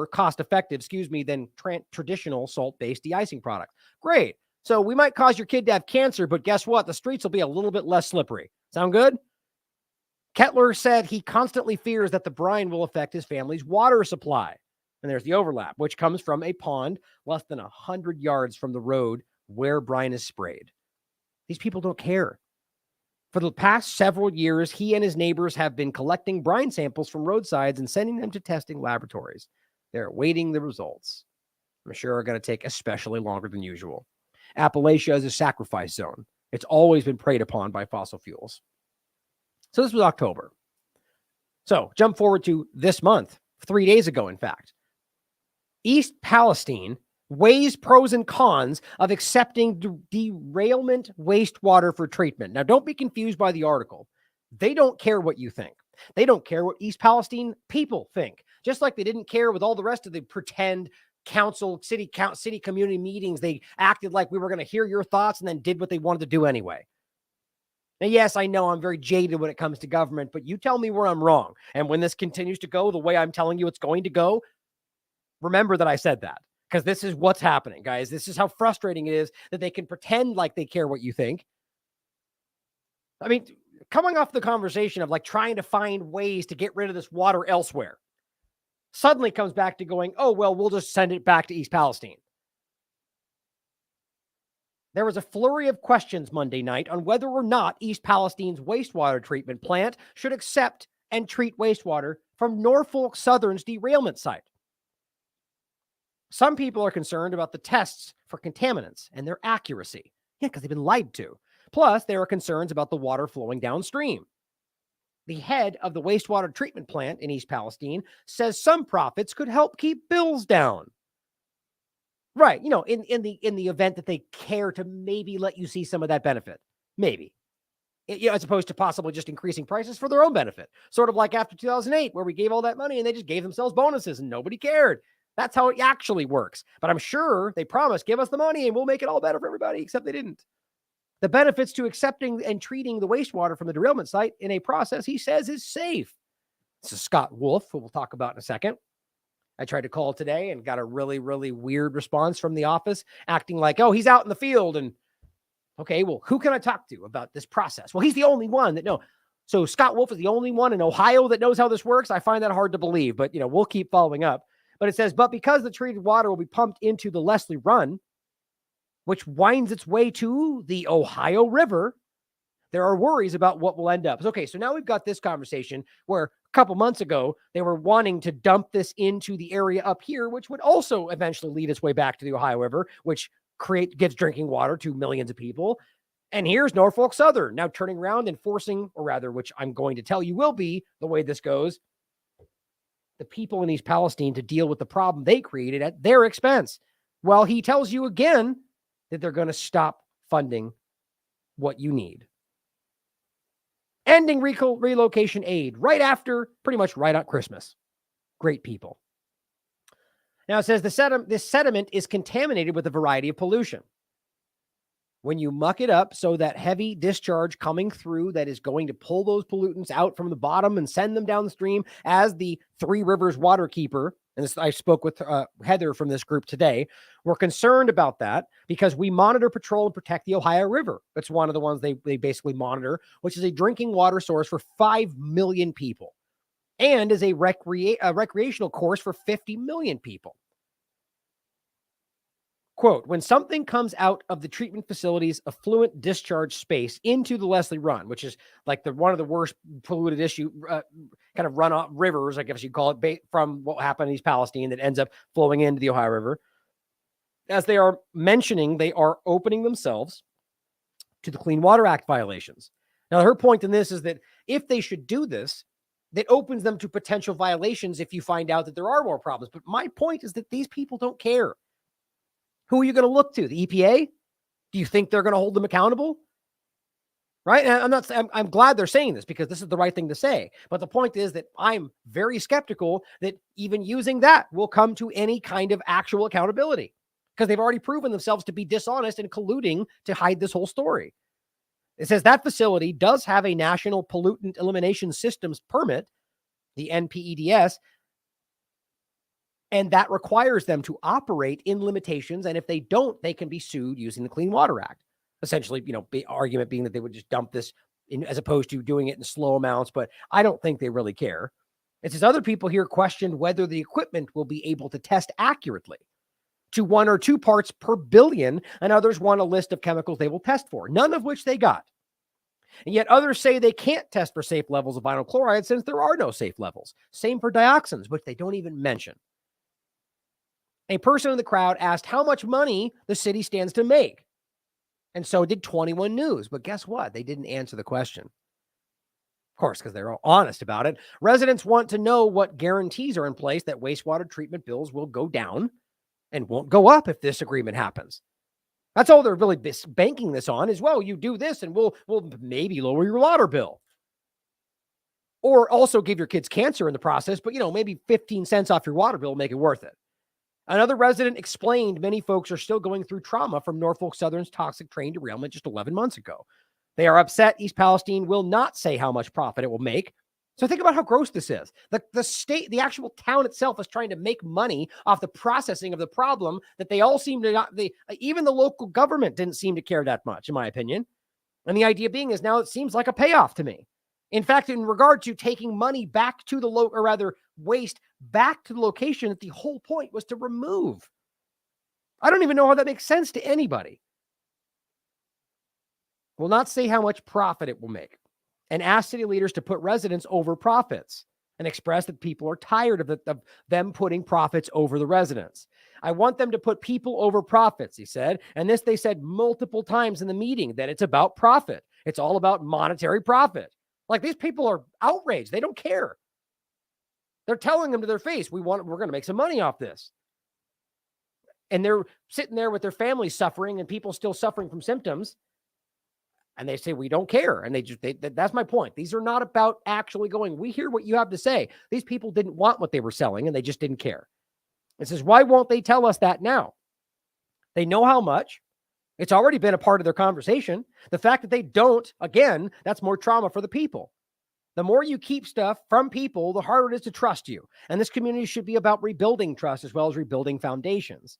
cost effective, than traditional salt-based de-icing products. Great. So we might cause your kid to have cancer, but guess what? The streets will be a little bit less slippery. Sound good? Kettler said he constantly fears that the brine will affect his family's water supply. And there's the overlap, which comes from a pond less than 100 yards from the road where brine is sprayed. These people don't care. For the past several years, he and his neighbors have been collecting brine samples from roadsides and sending them to testing laboratories. They're awaiting the results. I'm sure are going to take especially longer than usual. Appalachia is a sacrifice zone. It's always been preyed upon by fossil fuels. So this was October. So jump forward to this month, 3 days ago, in fact. East Palestine weighs pros and cons of accepting derailment wastewater for treatment. Now, don't be confused by the article. They don't care what you think. They don't care what East Palestine people think. Just like they didn't care with all the rest of the pretend city community meetings. They acted like we were going to hear your thoughts and then did what they wanted to do anyway. Now, yes, I know I'm very jaded when it comes to government, but you tell me where I'm wrong. And when this continues to go the way I'm telling you it's going to go, remember that I said that. Because this is what's happening, guys. This is how frustrating it is that they can pretend like they care what you think. I mean, coming off the conversation of like trying to find ways to get rid of this water elsewhere, suddenly comes back to going, oh, well, we'll just send it back to East Palestine. There was a flurry of questions Monday night on whether or not East Palestine's wastewater treatment plant should accept and treat wastewater from Norfolk Southern's derailment site. Some people are concerned about the tests for contaminants and their accuracy. Yeah, because they've been lied to. Plus, there are concerns about the water flowing downstream. The head of the wastewater treatment plant in East Palestine says some profits could help keep bills down. Right, in the event that they care to maybe let you see some of that benefit. Maybe. As opposed to possibly just increasing prices for their own benefit. Sort of like after 2008, where we gave all that money and they just gave themselves bonuses and nobody cared. That's how it actually works. But I'm sure they promised, give us the money and we'll make it all better for everybody, except they didn't. The benefits to accepting and treating the wastewater from the derailment site in a process he says is safe. This is Scott Wolf, who we'll talk about in a second. I tried to call today and got a really, really weird response from the office, acting like, oh, he's out in the field. And okay, well, who can I talk to about this process? Well, he's the only one that knows. So Scott Wolf is the only one in Ohio that knows how this works. I find that hard to believe, but we'll keep following up. But it says, but because the treated water will be pumped into the Leslie Run, which winds its way to the Ohio River, there are worries about what will end up. Okay, so now we've got this conversation where couple months ago, they were wanting to dump this into the area up here, which would also eventually lead its way back to the Ohio River, which gives drinking water to millions of people. And here's Norfolk Southern now turning around and forcing, or rather, which I'm going to tell you will be the way this goes, the people in East Palestine to deal with the problem they created at their expense. Well, he tells you again that they're going to stop funding what you need. Ending relocation aid right after, pretty much right at Christmas. Great people. Now it says this sediment is contaminated with a variety of pollution. When you muck it up so that heavy discharge coming through that is going to pull those pollutants out from the bottom and send them down the stream, as the Three Rivers Waterkeeper, and this, I spoke with Heather from this group today, we're concerned about that because we monitor, patrol, and protect the Ohio River. That's one of the ones they basically monitor, which is a drinking water source for 5 million people and is a recreational course for 50 million people. Quote, when something comes out of the treatment facility's effluent discharge space into the Leslie Run, which is like one of the worst polluted kind of runoff rivers, I guess you call it, from what happened in East Palestine that ends up flowing into the Ohio River. As they are mentioning, they are opening themselves to the Clean Water Act violations. Now, her point in this is that if they should do this, that opens them to potential violations if you find out that there are more problems. But my point is that these people don't care. Who are you going to look to? The EPA? Do you think they're going to hold them accountable? Right? And I'm glad they're saying this because this is the right thing to say. But the point is that I'm very skeptical that even using that will come to any kind of actual accountability because they've already proven themselves to be dishonest and colluding to hide this whole story. It says that facility does have a National Pollutant Elimination Systems permit, the NPEDS, and that requires them to operate in limitations. And if they don't, they can be sued using the Clean Water Act. Essentially, the argument being that they would just dump this in, as opposed to doing it in slow amounts. But I don't think they really care. It says other people here questioned whether the equipment will be able to test accurately to 1 or 2 parts per billion. And others want a list of chemicals they will test for, none of which they got. And yet others say they can't test for safe levels of vinyl chloride since there are no safe levels. Same for dioxins, which they don't even mention. A person in the crowd asked how much money the city stands to make. And so did 21 News. But guess what? They didn't answer the question. Of course, because they're all honest about it. Residents want to know what guarantees are in place that wastewater treatment bills will go down and won't go up if this agreement happens. That's all they're really banking this on is, well, you do this and we'll maybe lower your water bill. Or also give your kids cancer in the process, but maybe 15 cents off your water bill will make it worth it. Another resident explained many folks are still going through trauma from Norfolk Southern's toxic train derailment just 11 months ago. They are upset East Palestine will not say how much profit it will make. So think about how gross this is. The state, the actual town itself is trying to make money off the processing of the problem that they all seem to not, even the local government didn't seem to care that much, in my opinion. And the idea being is now it seems like a payoff to me. In fact, in regard to taking money back to the or rather waste back to the location that the whole point was to remove. I don't even know how that makes sense to anybody. Will not say how much profit it will make and ask city leaders to put residents over profits and express that people are tired of them putting profits over the residents. I want them to put people over profits, he said. And this they said multiple times in the meeting that it's about profit. It's all about monetary profit. Like these people are outraged. They don't care. They're telling them to their face, we're going to make some money off this. And they're sitting there with their families suffering and people still suffering from symptoms. And they say, we don't care. And that's my point. These are not about actually going, we hear what you have to say. These people didn't want what they were selling and they just didn't care. It says, why won't they tell us that now? They know how much. It's already been a part of their conversation. The fact that they don't, again, that's more trauma for the people. The more you keep stuff from people, the harder it is to trust you. And this community should be about rebuilding trust as well as rebuilding foundations.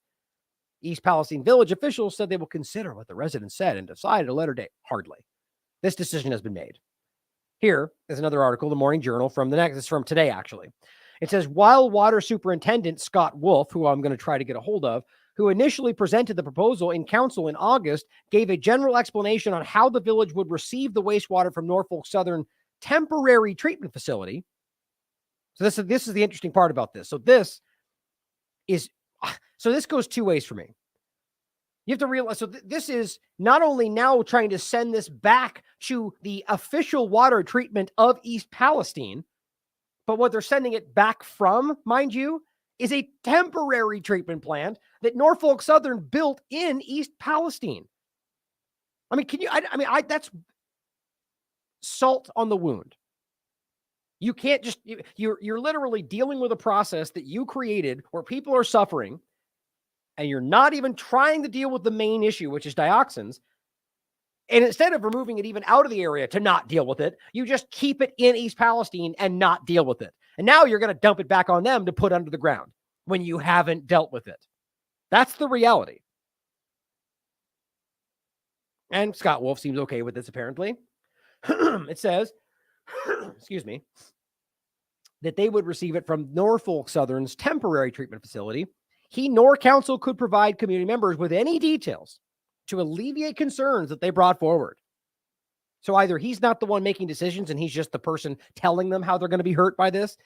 East Palestine Village officials said they will consider what the residents said and decide at a later date. Hardly. This decision has been made. Here is another article, the Morning Journal, this is from today, actually. It says, while Water Superintendent Scott Wolf, who I'm going to try to get a hold of, who initially presented the proposal in council in August, gave a general explanation on how the village would receive the wastewater from Norfolk Southern temporary treatment facility. So this is the interesting part about this. So this goes two ways for me. You have to realize, so this is not only now trying to send this back to the official water treatment of East Palestine, but what they're sending it back from, mind you, is a temporary treatment plant that Norfolk Southern built in East Palestine. I mean, that's salt on the wound. You can't just, you're literally dealing with a process that you created where people are suffering, and you're not even trying to deal with the main issue, which is dioxins. And instead of removing it even out of the area to not deal with it, you just keep it in East Palestine and not deal with it. And now you're going to dump it back on them to put under the ground when you haven't dealt with it. That's the reality. And Scott Wolf seems okay with this, apparently. It says, excuse me, that they would receive it from Norfolk Southern's temporary treatment facility. He nor council could provide community members with any details to alleviate concerns that they brought forward. So either he's not the one making decisions and he's just the person telling them how they're going to be hurt by this,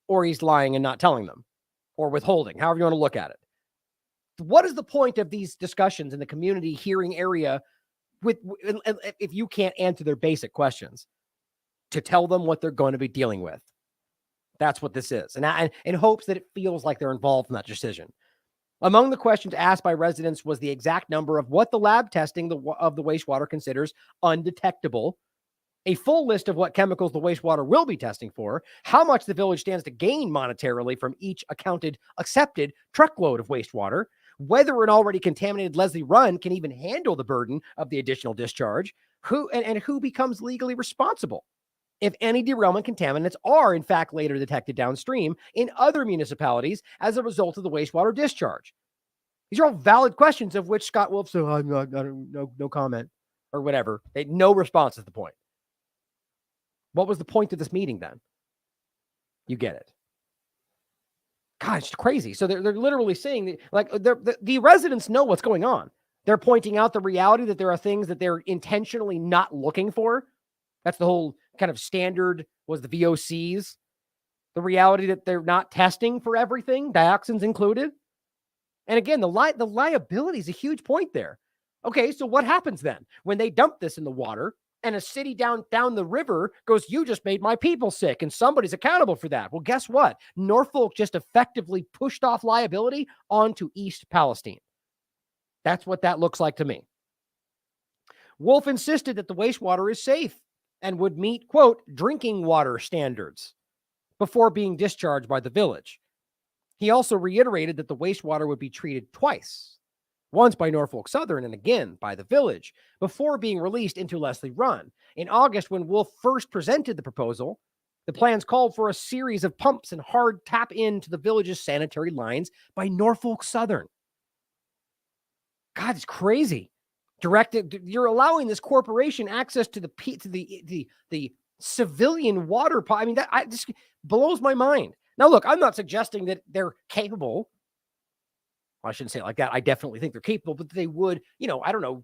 or he's lying and not telling them, or withholding, however you want to look at it. What is the point of these discussions in the community hearing area if you can't answer their basic questions? To tell them what they're going to be dealing with. That's what this is. And in hopes that it feels like they're involved in that decision. Among the questions asked by residents was the exact number of what the lab testing of the wastewater considers undetectable, a full list of what chemicals the wastewater will be testing for, how much the village stands to gain monetarily from each accepted truckload of wastewater, whether an already contaminated Leslie Run can even handle the burden of the additional discharge, who becomes legally responsible if any derailment contaminants are in fact later detected downstream in other municipalities as a result of the wastewater discharge. These are all valid questions, of which Scott Wolf said, no comment, or whatever. No response is the point. What was the point of this meeting then? You get it. God, it's crazy. So they're literally saying, like, the residents know what's going on. They're pointing out the reality that there are things that they're intentionally not looking for. That's the whole kind of standard was the VOCs. The reality that they're not testing for everything, dioxins included. And again, the liability is a huge point there. Okay, so what happens then when they dump this in the water and a city down the river goes, you just made my people sick and somebody's accountable for that? Well, guess what? Norfolk just effectively pushed off liability onto East Palestine. That's what that looks like to me. Wolf insisted that the wastewater is safe and would meet, quote, drinking water standards before being discharged by the village. He also reiterated that the wastewater would be treated twice, once by Norfolk Southern and again by the village, before being released into Leslie Run. In August, when Wolf first presented the proposal, the plans called for a series of pumps and hard tap into the village's sanitary lines by Norfolk Southern. God, it's crazy. You're allowing this corporation access to the civilian water. I mean, that just blows my mind. Now, look, I'm not suggesting that they're capable. Well, I shouldn't say it like that. I definitely think they're capable, but they would, I don't know,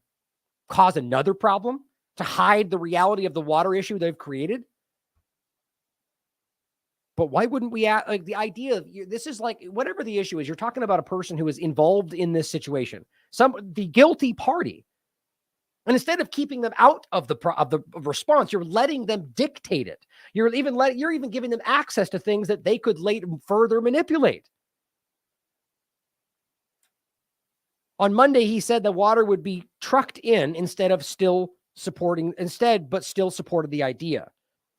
cause another problem to hide the reality of the water issue they've created. But why wouldn't we like the idea of this is like whatever the issue is, you're talking about a person who is involved in this situation, the guilty party. And instead of keeping them out of the response, you're letting them dictate it. You're even giving them access to things that they could later further manipulate. On Monday, he said the water would be trucked in but still supported the idea,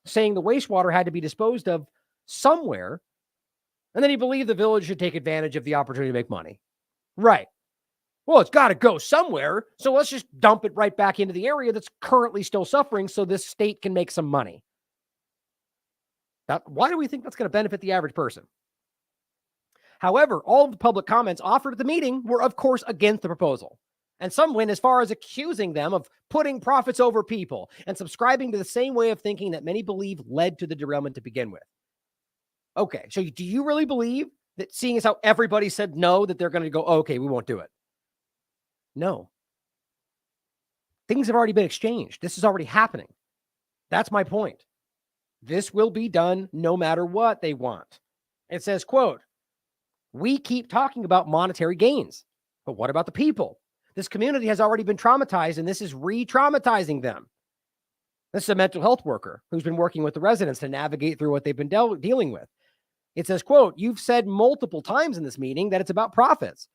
saying the wastewater had to be disposed of somewhere. And then he believed the village should take advantage of the opportunity to make money. Right. Well, it's got to go somewhere, so let's just dump it right back into the area that's currently still suffering so this state can make some money. Why do we think that's going to benefit the average person? However, all of the public comments offered at the meeting were, of course, against the proposal. And some went as far as accusing them of putting profits over people and subscribing to the same way of thinking that many believe led to the derailment to begin with. Okay, so do you really believe that, seeing as how everybody said no, that they're going to go, oh, okay, we won't do it? No. Things have already been exchanged. This is already happening. That's my point. This will be done no matter what they want. It says, quote, we keep talking about monetary gains, but what about the people? This community has already been traumatized, and this is re-traumatizing them. This is a mental health worker who's been working with the residents to navigate through what they've been dealing with. It says, quote, you've said multiple times in this meeting that it's about profits.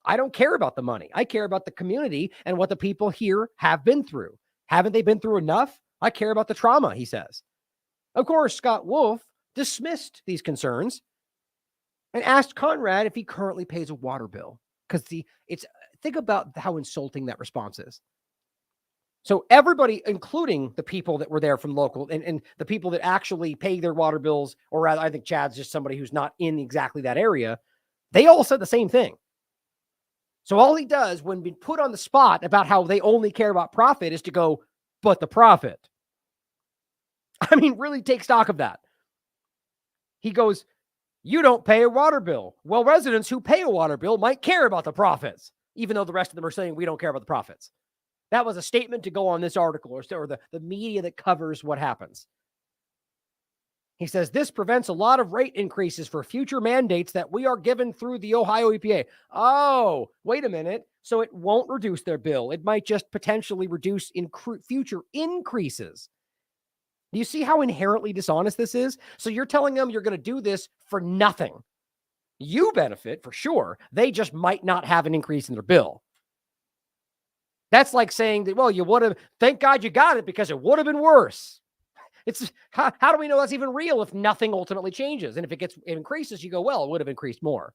I don't care about the money. I care about the community and what the people here have been through. Haven't they been through enough? I care about the trauma, he says. Of course, Scott Wolf dismissed these concerns and asked Conrad if he currently pays a water bill. Because think about how insulting that response is. So everybody, including the people that were there from local and the people that actually pay their water bills, or rather, I think Chad's just somebody who's not in exactly that area, they all said the same thing. So all he does when being put on the spot about how they only care about profit is to go, but the profit. I mean, really take stock of that. He goes, you don't pay a water bill. Well, residents who pay a water bill might care about the profits, even though the rest of them are saying we don't care about the profits. That was a statement to go on this article or the media that covers what happens. He says, this prevents a lot of rate increases for future mandates that we are given through the Ohio EPA. Oh, wait a minute. So it won't reduce their bill. It might just potentially reduce future increases. Do you see how inherently dishonest this is? So you're telling them you're going to do this for nothing. You benefit for sure. They just might not have an increase in their bill. That's like saying that, well, you would have, thank God you got it because it would have been worse. It's how do we know that's even real if nothing ultimately changes? And if it increases, you go, well, it would have increased more.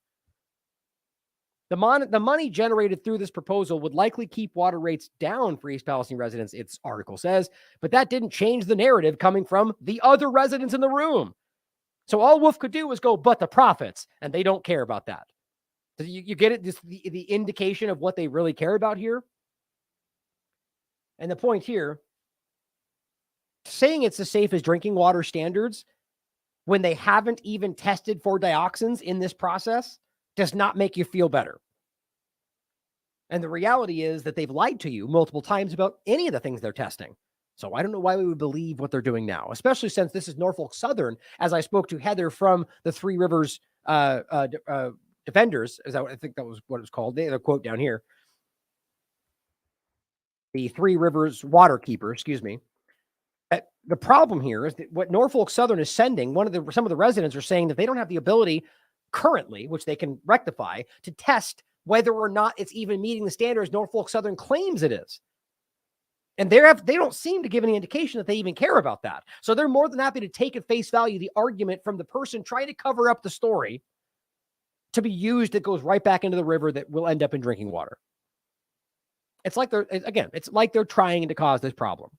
The money generated through this proposal would likely keep water rates down for East Palestine residents, its article says, but that didn't change the narrative coming from the other residents in the room. So all Wolf could do was go, but the profits, and they don't care about that. So you get it? The indication of what they really care about here. And the point here, saying it's as safe as drinking water standards when they haven't even tested for dioxins in this process does not make you feel better. And the reality is that they've lied to you multiple times about any of the things they're testing. So I don't know why we would believe what they're doing now, especially since this is Norfolk Southern, as I spoke to Heather from the Three Rivers Defenders. I think that was what it was called. They had a quote down here. The Three Rivers Waterkeeper, excuse me. The problem here is that what Norfolk Southern is sending, some of the residents are saying that they don't have the ability currently, which they can rectify, to test whether or not it's even meeting the standards Norfolk Southern claims it is. And they don't seem to give any indication that they even care about that. So they're more than happy to take at face value the argument from the person trying to cover up the story to be used that goes right back into the river that will end up in drinking water. It's like they're trying to cause this problem.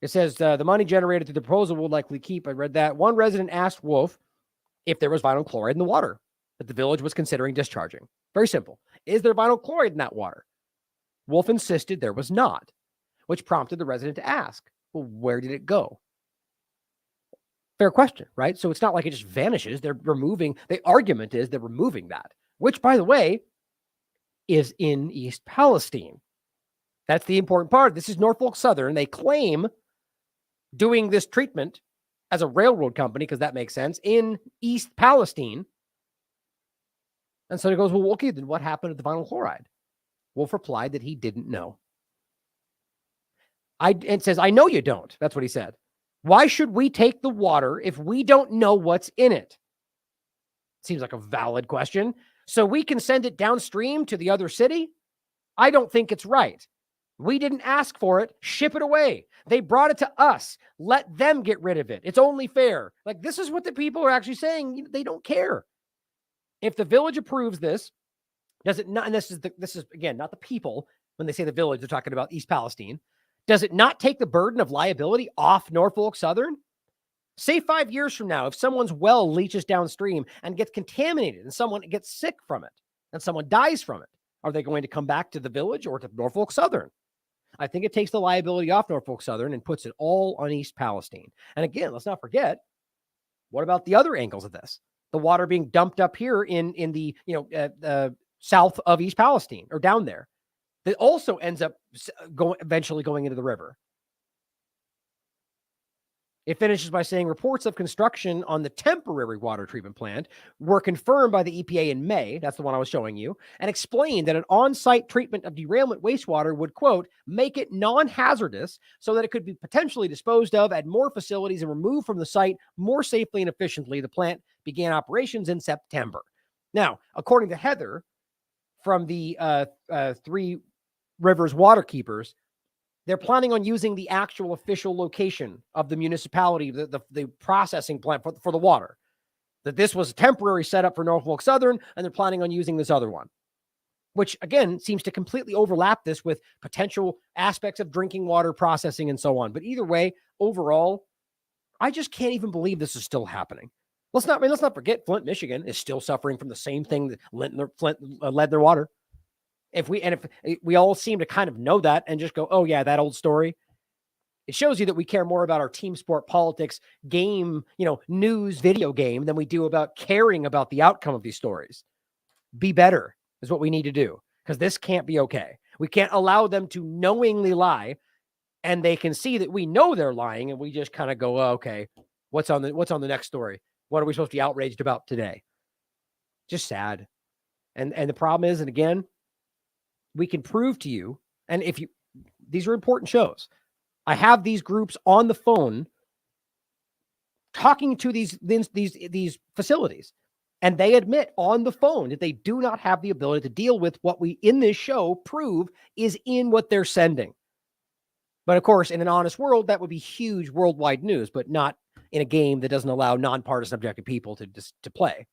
It says the money generated through the proposal will likely keep. I read that. One resident asked Wolf if there was vinyl chloride in the water that the village was considering discharging. Very simple. Is there vinyl chloride in that water? Wolf insisted there was not, which prompted the resident to ask, well, where did it go? Fair question, right? So it's not like it just vanishes. The argument is they're removing that, which, by the way, is in East Palestine. That's the important part. This is Norfolk Southern. They claim doing this treatment as a railroad company, because that makes sense, in East Palestine. And so it goes, well, okay, then what happened to the vinyl chloride? Wolf replied that he didn't know. It says, I know you don't. That's what he said. Why should we take the water if we don't know what's in it? Seems like a valid question. So we can send it downstream to the other city? I don't think it's right. We didn't ask for it. Ship it away. They brought it to us. Let them get rid of it. It's only fair. Like, this is what the people are actually saying. They don't care. If the village approves this, does it not? And this is again, not the people. When they say the village, they're talking about East Palestine. Does it not take the burden of liability off Norfolk Southern? Say 5 years from now, if someone's well leaches downstream and gets contaminated and someone gets sick from it and someone dies from it, are they going to come back to the village or to Norfolk Southern? I think it takes the liability off Norfolk Southern and puts it all on East Palestine. And again, let's not forget, what about the other angles of this? The water being dumped up here in the south of East Palestine, or down there, that also ends up eventually going into the river. It finishes by saying reports of construction on the temporary water treatment plant were confirmed by the EPA in May. That's the one I was showing you, and explained that an on-site treatment of derailment wastewater would, quote, make it non-hazardous so that it could be potentially disposed of at more facilities and removed from the site more safely and efficiently. The plant began operations in September. Now, according to Heather from the Three Rivers Waterkeepers, they're planning on using the actual official location of the municipality, the processing plant for the water. That this was a temporary setup for Norfolk Southern, and they're planning on using this other one, which again seems to completely overlap this with potential aspects of drinking water processing and so on. But either way, overall, I just can't even believe this is still happening. Let's not forget Flint, Michigan is still suffering from the same thing that Flint led their water. If we all seem to kind of know that and just go, oh yeah, that old story, it shows you that we care more about our team sport politics game, news video game than we do about caring about the outcome of these stories. Be better is what we need to do, because this can't be okay. We can't allow them to knowingly lie, and they can see that we know they're lying, and we just kind of go, oh, okay, what's on the next story? What are we supposed to be outraged about today? Just sad. And the problem is, and again, we can prove to you, and these are important shows. I have these groups on the phone talking to these facilities, and they admit on the phone that they do not have the ability to deal with what we in this show prove is in what they're sending. But of course, in an honest world, that would be huge worldwide news, but not in a game that doesn't allow nonpartisan objective people to play.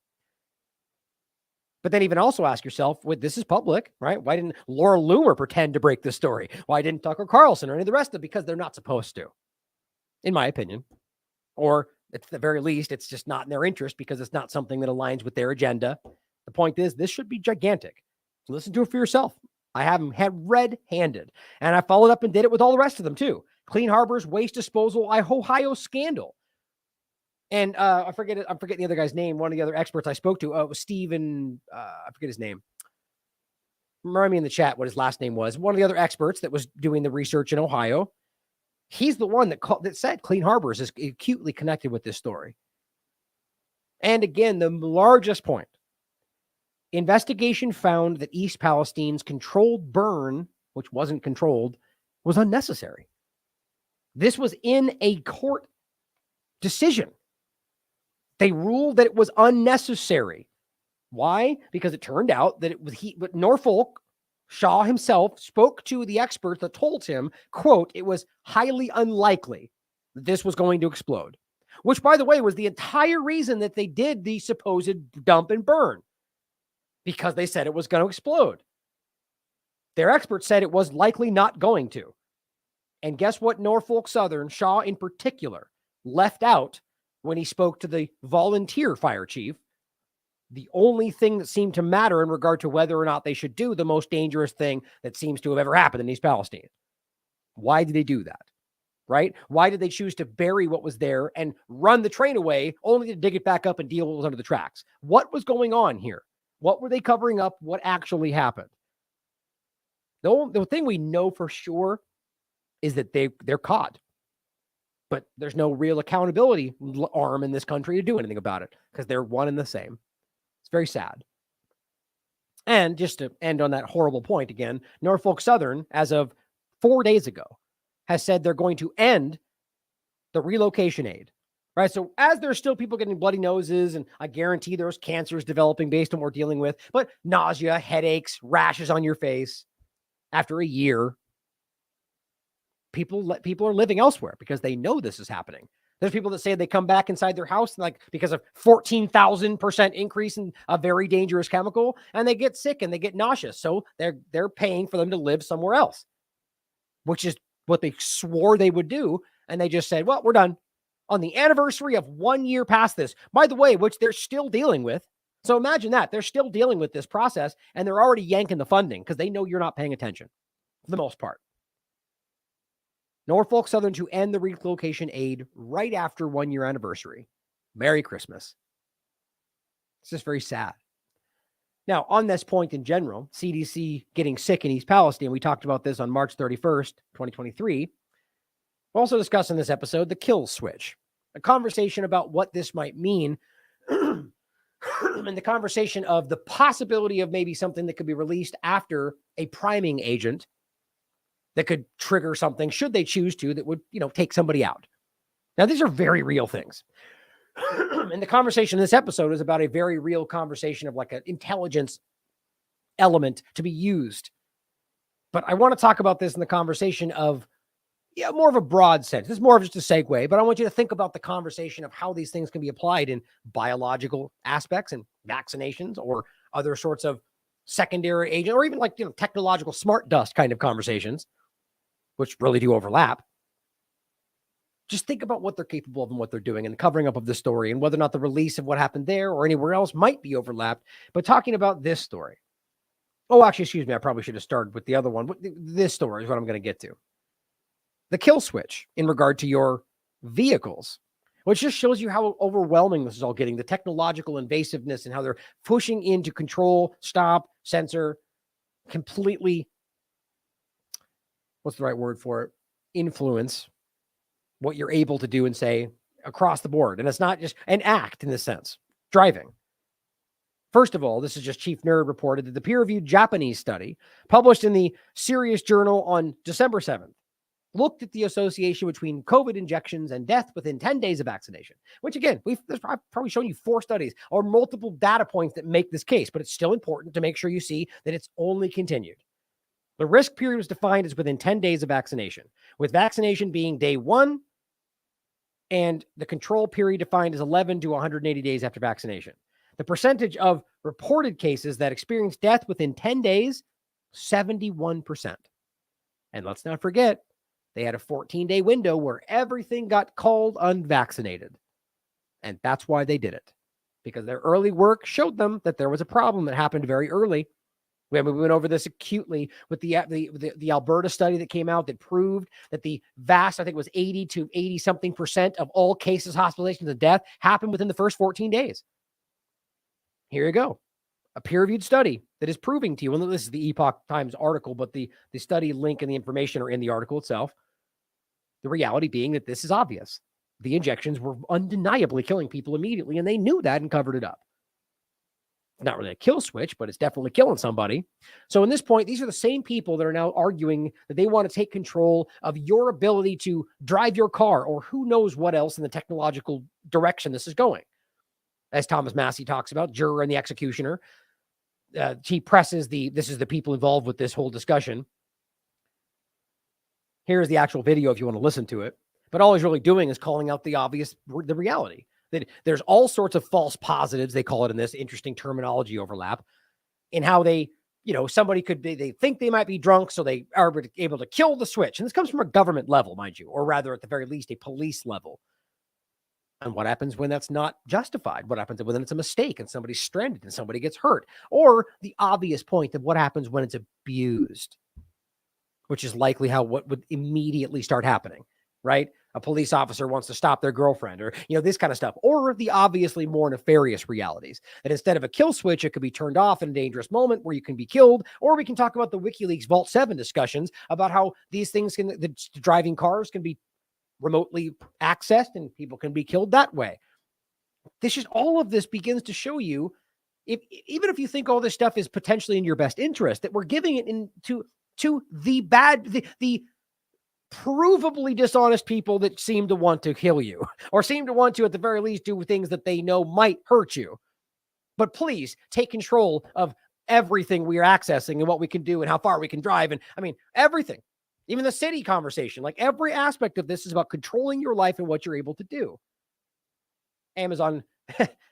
But then even also ask yourself, this is public, right? Why didn't Laura Loomer pretend to break this story? Why didn't Tucker Carlson or any of the rest of it? Because they're not supposed to, in my opinion. Or at the very least, it's just not in their interest because it's not something that aligns with their agenda. The point is, this should be gigantic. So listen to it for yourself. I have them red-handed. And I followed up and did it with all the rest of them too. Clean Harbors Waste Disposal Ohio scandal. And I'm forgetting the other guy's name. One of the other experts I spoke to was Steven. I forget his name. Remind me in the chat what his last name was. One of the other experts that was doing the research in Ohio. He's the one that said Clean Harbors is acutely connected with this story. And again, the largest point. Investigation found that East Palestine's controlled burn, which wasn't controlled, was unnecessary. This was in a court decision. They ruled that it was unnecessary. Why? Because it turned out that but Norfolk Shaw himself spoke to the experts that told him, quote, it was highly unlikely that this was going to explode, which, by the way, was the entire reason that they did the supposed dump and burn, because they said it was going to explode. Their experts said it was likely not going to. And guess what? Norfolk Southern, Shaw in particular, left out when he spoke to the volunteer fire chief. The only thing that seemed to matter in regard to whether or not they should do the most dangerous thing that seems to have ever happened in East Palestine. Why did they do that? Right? Why did they choose to bury what was there and run the train away only to dig it back up and deal with what was under the tracks? What was going on here? What were they covering up? What actually happened? The thing we know for sure is that they're caught. But there's no real accountability arm in this country to do anything about it because they're one and the same. It's very sad. And just to end on that horrible point again, Norfolk Southern, as of 4 days ago, has said they're going to end the relocation aid. Right. So as there's still people getting bloody noses, and I guarantee there's cancers developing based on what we're dealing with, but nausea, headaches, rashes on your face after a year. People are living elsewhere because they know this is happening. There's people that say they come back inside their house because of 14,000% increase in a very dangerous chemical, and they get sick and they get nauseous. So they're paying for them to live somewhere else, which is what they swore they would do. And they just said, well, we're done on the anniversary of 1 year past this, by the way, which they're still dealing with. So imagine that they're still dealing with this process and they're already yanking the funding because they know you're not paying attention for the most part. Norfolk Southern to end the relocation aid right after 1 year anniversary. Merry Christmas. It's just very sad. Now, on this point in general, CDC getting sick in East Palestine, we talked about this on March 31st, 2023. We're also discussing this episode, the kill switch. a conversation about what this might mean, and the conversation of the possibility of maybe something that could be released after a priming agent that could trigger something, should they choose to, that would, take somebody out. Now, these are very real things. And the conversation in this episode is about a very real conversation of like an intelligence element to be used. But I want to talk about this in the conversation of more of a broad sense. This is more of just a segue, but I want you to think about the conversation of how these things can be applied in biological aspects and vaccinations or other sorts of secondary agent, or even like, technological smart dust kind of conversations, which really do overlap. Just think about what they're capable of and what they're doing and the covering up of the story and whether or not the release of what happened there or anywhere else might be overlapped. But talking about this story. Oh, actually, excuse me. I probably should have started with the other one. This story is what I'm going to get to. The kill switch in regard to your vehicles, which just shows you how overwhelming this is all getting, the technological invasiveness and how they're pushing in to control, stop, censor, completely, what's the right word for it? Influence what you're able to do and say across the board. And it's not just an act in this sense, driving. First of all, this is just Chief Nerd reported that the peer-reviewed Japanese study published in the Serious Journal on December 7th looked at the association between COVID injections and death within 10 days of vaccination, which again, I've probably shown you 4 studies or multiple data points that make this case, but it's still important to make sure you see that it's only continued. The risk period was defined as within 10 days of vaccination, with vaccination being day 1 and the control period defined as 11 to 180 days after vaccination. The percentage of reported cases that experienced death within 10 days, 71%. And let's not forget, they had a 14-day window where everything got called unvaccinated. And that's why they did it. Because their early work showed them that there was a problem that happened very early. We went over this acutely with the Alberta study that came out that proved that the vast, I think it was 80 to 80-something% of all cases, hospitalizations, and death happened within the first 14 days. Here you go. A peer-reviewed study that is proving to you, and this is the Epoch Times article, but the study link and the information are in the article itself. The reality being that this is obvious. The injections were undeniably killing people immediately, and they knew that and covered it up. Not really a kill switch, but it's definitely killing somebody. So in this point, these are the same people that are now arguing that they want to take control of your ability to drive your car, or who knows what else in the technological direction this is going. As Thomas Massey talks about, juror and the executioner, he presses this is the people involved with this whole discussion. Here's the actual video if you want to listen to it. But all he's really doing is calling out the obvious, the reality. That there's all sorts of false positives, they call it in this interesting terminology overlap, in how they, somebody could be, they think they might be drunk, so they are able to kill the switch. And this comes from a government level, mind you, or rather at the very least, a police level. And what happens when that's not justified? What happens when it's a mistake and somebody's stranded and somebody gets hurt? Or the obvious point of what happens when it's abused, which is likely what would immediately start happening, right? A police officer wants to stop their girlfriend, or, this kind of stuff. Or the obviously more nefarious realities that instead of a kill switch, it could be turned off in a dangerous moment where you can be killed. Or we can talk about the WikiLeaks Vault 7 discussions about how these things the driving cars can be remotely accessed and people can be killed that way. All of this begins to show you, even if you think all this stuff is potentially in your best interest, that we're giving it to the provably dishonest people that seem to want to kill you, or seem to want to, at the very least, do things that they know might hurt you. But please take control of everything we are accessing and what we can do and how far we can drive. And everything, even the city conversation, like every aspect of this is about controlling your life and what you're able to do. Amazon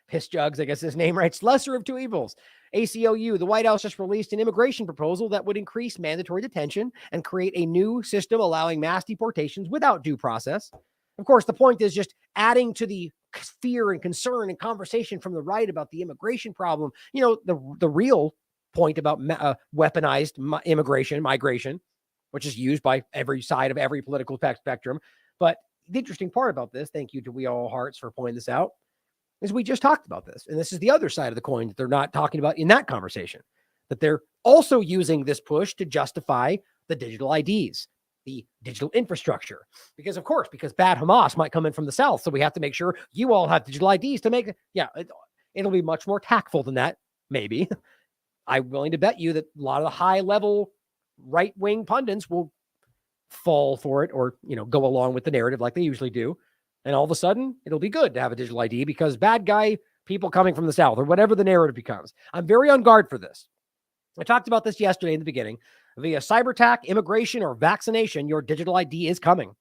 Piss Jugs, I guess his name, writes, lesser of two evils. ACLU, the White House just released an immigration proposal that would increase mandatory detention and create a new system allowing mass deportations without due process. Of course, the point is just adding to the fear and concern and conversation from the right about the immigration problem. The real point about weaponized migration, which is used by every side of every political spectrum. But the interesting part about this, thank you to We All Hearts for pointing this out, is we just talked about this. And this is the other side of the coin that they're not talking about in that conversation, that they're also using this push to justify the digital IDs the digital infrastructure. Because of course, because bad Hamas might come in from the south. So we have to make sure you all have digital IDs to make it. Yeah, it'll be much more tactful than that. Maybe. I'm willing to bet you that a lot of the high level right-wing pundits will fall for it or, go along with the narrative like they usually do. And all of a sudden it'll be good to have a digital ID because bad guy people coming from the south or whatever the narrative becomes. I'm very on guard for this. I talked about this yesterday in the beginning. Via cyber attack, immigration, or vaccination, your digital ID is coming.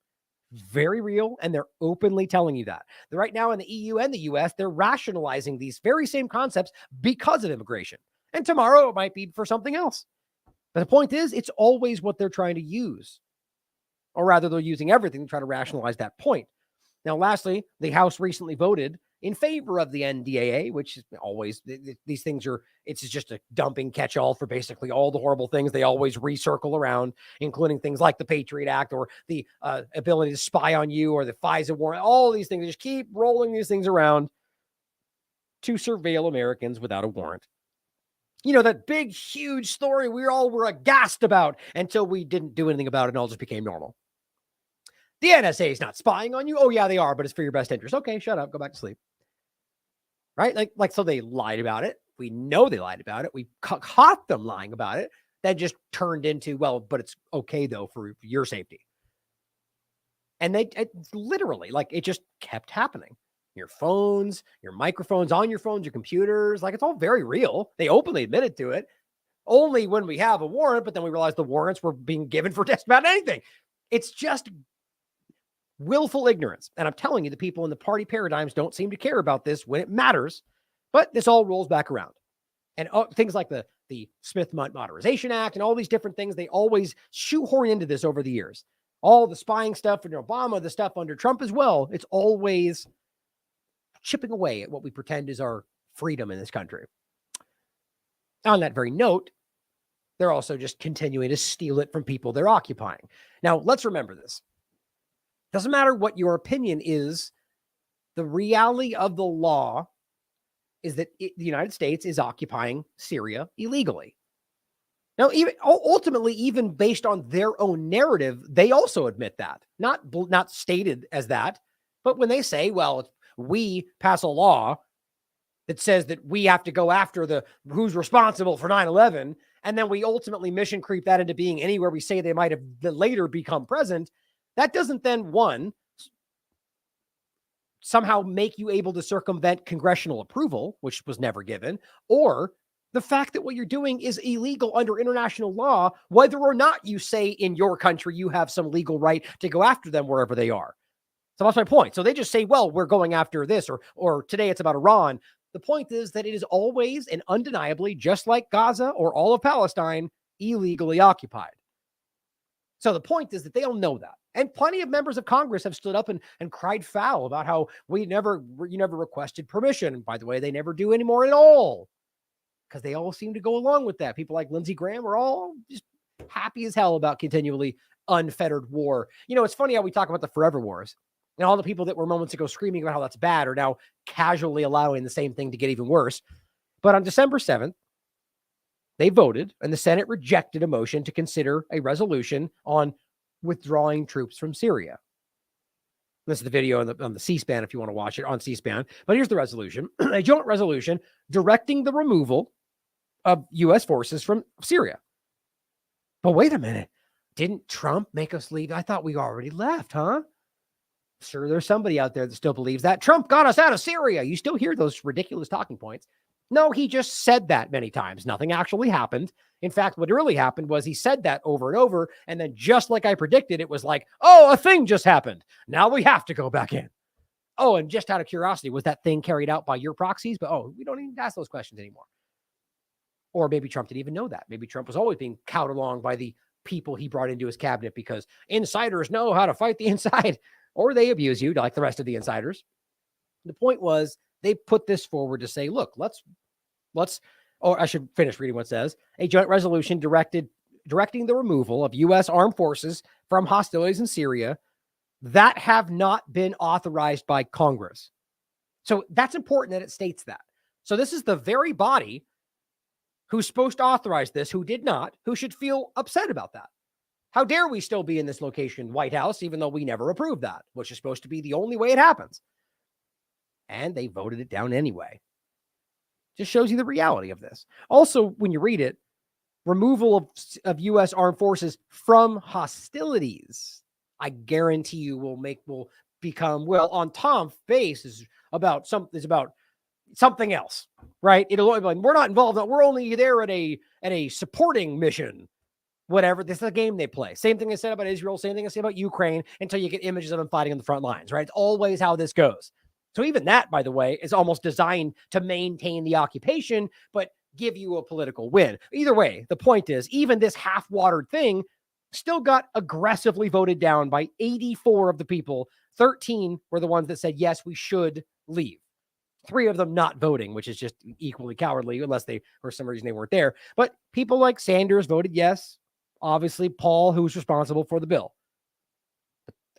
Very real, and they're openly telling you that. Right now in the EU and the US, they're rationalizing these very same concepts because of immigration. And tomorrow it might be for something else. But the point is, it's always what they're trying to use. Or rather, they're using everything to try to rationalize that point. Now, lastly, the House recently voted in favor of the NDAA, which is always, these things are, it's just a dumping catch-all for basically all the horrible things they always recircle around, including things like the Patriot Act or the ability to spy on you or the FISA warrant. All these things, they just keep rolling these things around to surveil Americans without a warrant. That big, huge story we all were aghast about until we didn't do anything about it and all just became normal. The NSA is not spying on you. Oh, yeah, they are, but it's for your best interest. Okay, shut up. Go back to sleep. Right? So they lied about it. We know they lied about it. We caught them lying about it. That just turned into, well, but it's okay, though, for your safety. And it's literally, it just kept happening. Your phones, your microphones on your phones, your computers, it's all very real. They openly admitted to it. Only when we have a warrant, but then we realized the warrants were being given for just about anything. It's just willful ignorance. And I'm telling you, the people in the party paradigms don't seem to care about this when it matters, but this all rolls back around. And things like the Smith Modernization Act and all these different things, they always shoehorn into this over the years. All the spying stuff under Obama, the stuff under Trump as well. It's always chipping away at what we pretend is our freedom in this country. On that very note, they're also just continuing to steal it from people they're occupying. Now, let's remember this. Doesn't matter what your opinion is, the reality of the law is that the United States is occupying Syria illegally. Now, ultimately, even based on their own narrative, they also admit that. Not stated as that, but when they say, well, we pass a law that says that we have to go after who's responsible for 9/11, and then we ultimately mission creep that into being anywhere we say they might have later become present, that doesn't then, one, somehow make you able to circumvent congressional approval, which was never given, or the fact that what you're doing is illegal under international law, whether or not you say in your country you have some legal right to go after them wherever they are. So that's my point. So they just say, well, we're going after this, or today it's about Iran. The point is that it is always and undeniably, just like Gaza or all of Palestine, illegally occupied. So the point is that they don't know that. And plenty of members of Congress have stood up and cried foul about how you never requested permission. And by the way, they never do anymore at all, because they all seem to go along with that. People like Lindsey Graham are all just happy as hell about continually unfettered war. It's funny how we talk about the forever wars. And all the people that were moments ago screaming about how that's bad are now casually allowing the same thing to get even worse. But on December 7th, they voted and the Senate rejected a motion to consider a resolution on withdrawing troops from Syria. This is the video on the C-SPAN if you want to watch it on C-SPAN. But here's the resolution. A joint resolution directing the removal of U.S. forces from Syria. But wait a minute. Didn't Trump make us leave? I thought we already left, huh? Sure, there's somebody out there that still believes that. Trump got us out of Syria. You still hear those ridiculous talking points. No, he just said that many times. Nothing actually happened. In fact, what really happened was he said that over and over. And then just like I predicted, it was like, oh, a thing just happened. Now we have to go back in. Oh, and just out of curiosity, was that thing carried out by your proxies? But we don't even ask those questions anymore. Or maybe Trump didn't even know that. Maybe Trump was always being cowed along by the people he brought into his cabinet because insiders know how to fight the inside. Or they abuse you like the rest of the insiders. The point was they put this forward to say, look, let's, or I should finish reading what it says. A joint resolution directing the removal of U.S. armed forces from hostilities in Syria that have not been authorized by Congress. So that's important that it states that. So this is the very body who's supposed to authorize this, who did not, who should feel upset about that. How dare we still be in this location, White House, even though we never approved that, which is supposed to be the only way it happens. And they voted it down anyway. Just shows you the reality of this. Also, when you read it, removal of U.S. armed forces from hostilities, I guarantee you will become, well, on Tom's base is about something else, right? It'll be like, we're not involved. We're only there at a supporting mission. Whatever. This is a game they play. Same thing I said about Israel. Same thing I say about Ukraine until you get images of them fighting on the front lines, right? It's always how this goes. So even that, by the way, is almost designed to maintain the occupation, but give you a political win. Either way, the point is, even this half-watered thing still got aggressively voted down by 84 of the people. 13 were the ones that said, yes, we should leave. 3 of them not voting, which is just equally cowardly, unless they, for some reason, they weren't there. But people like Sanders voted yes. Obviously, Paul, who's responsible for the bill.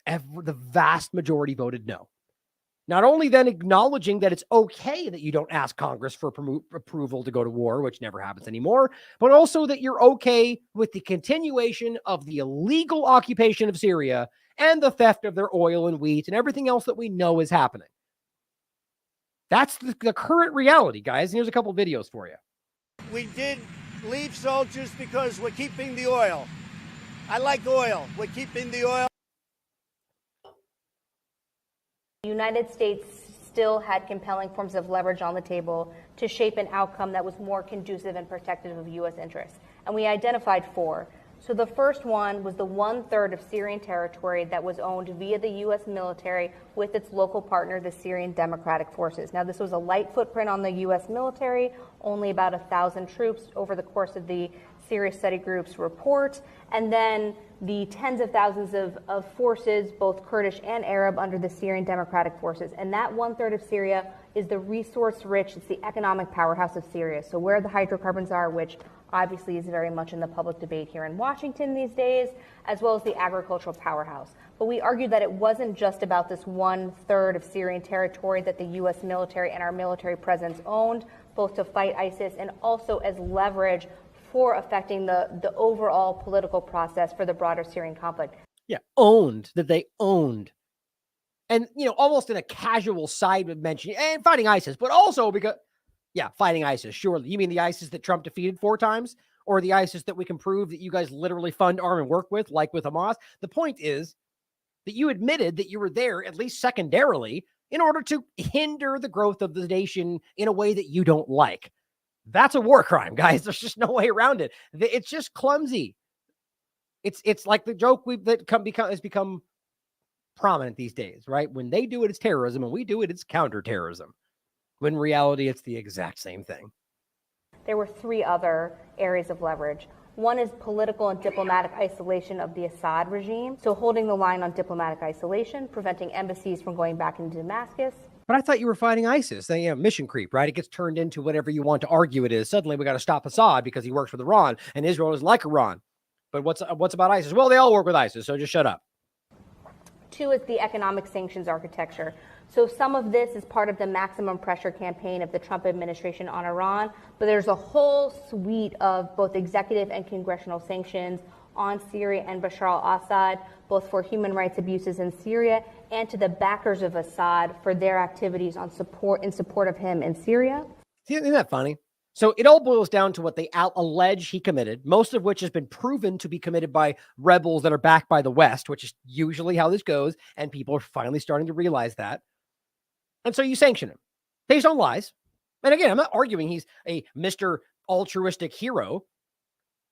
The vast majority voted no. Not only then acknowledging that it's okay that you don't ask Congress for approval to go to war, which never happens anymore, but also that you're okay with the continuation of the illegal occupation of Syria and the theft of their oil and wheat and everything else that we know is happening. That's the current reality, guys. And here's a couple of videos for you. We did leave soldiers because we're keeping the oil. I like oil. We're keeping the oil. The United States still had compelling forms of leverage on the table to shape an outcome that was more conducive and protective of U.S. interests. And we identified 4. So the first one was the 1/3 of Syrian territory that was owned via the U.S. military with its local partner, the Syrian Democratic Forces. Now, this was a light footprint on the U.S. military, only about 1,000 troops over the course of the Syria Study Group's report, and then the tens of thousands of forces, both Kurdish and Arab, under the Syrian Democratic Forces. And that 1/3 of Syria is the resource-rich, it's the economic powerhouse of Syria. So where the hydrocarbons are, which obviously is very much in the public debate here in Washington these days, as well as the agricultural powerhouse. But we argued that it wasn't just about this 1/3 of Syrian territory that the U.S. military and our military presence owned, both to fight ISIS and also as leverage for affecting the overall political process for the broader Syrian conflict. Yeah, owned, that they owned. And, almost in a casual side of mentioning, and fighting ISIS, but also because, fighting ISIS, surely. You mean the ISIS that Trump defeated 4 times? Or the ISIS that we can prove that you guys literally fund, arm, and work with, like with Hamas? The point is that you admitted that you were there, at least secondarily, in order to hinder the growth of the nation in a way that you don't like. That's a war crime, guys. There's just no way around it. It's just clumsy. It's like the joke has become prominent these days, right? When they do it, it's terrorism, and we do it, it's counterterrorism. When in reality, it's the exact same thing. There were 3 other areas of leverage. One is political and diplomatic isolation of the Assad regime. So holding the line on diplomatic isolation, preventing embassies from going back into Damascus. But I thought you were fighting ISIS. Then, mission creep, right? It gets turned into whatever you want to argue it is. Suddenly we got to stop Assad because he works with Iran, and Israel is like Iran. But what's about ISIS? Well, they all work with ISIS, so just shut up. 2 is the economic sanctions architecture. So some of this is part of the maximum pressure campaign of the Trump administration on Iran, but there's a whole suite of both executive and congressional sanctions on Syria and Bashar al-Assad, both for human rights abuses in Syria and to the backers of Assad for their activities in support of him in Syria. Isn't that funny? So it all boils down to what they allege he committed, most of which has been proven to be committed by rebels that are backed by the West, which is usually how this goes, and people are finally starting to realize that. And so you sanction him based on lies. And again, I'm not arguing he's a Mr. altruistic hero,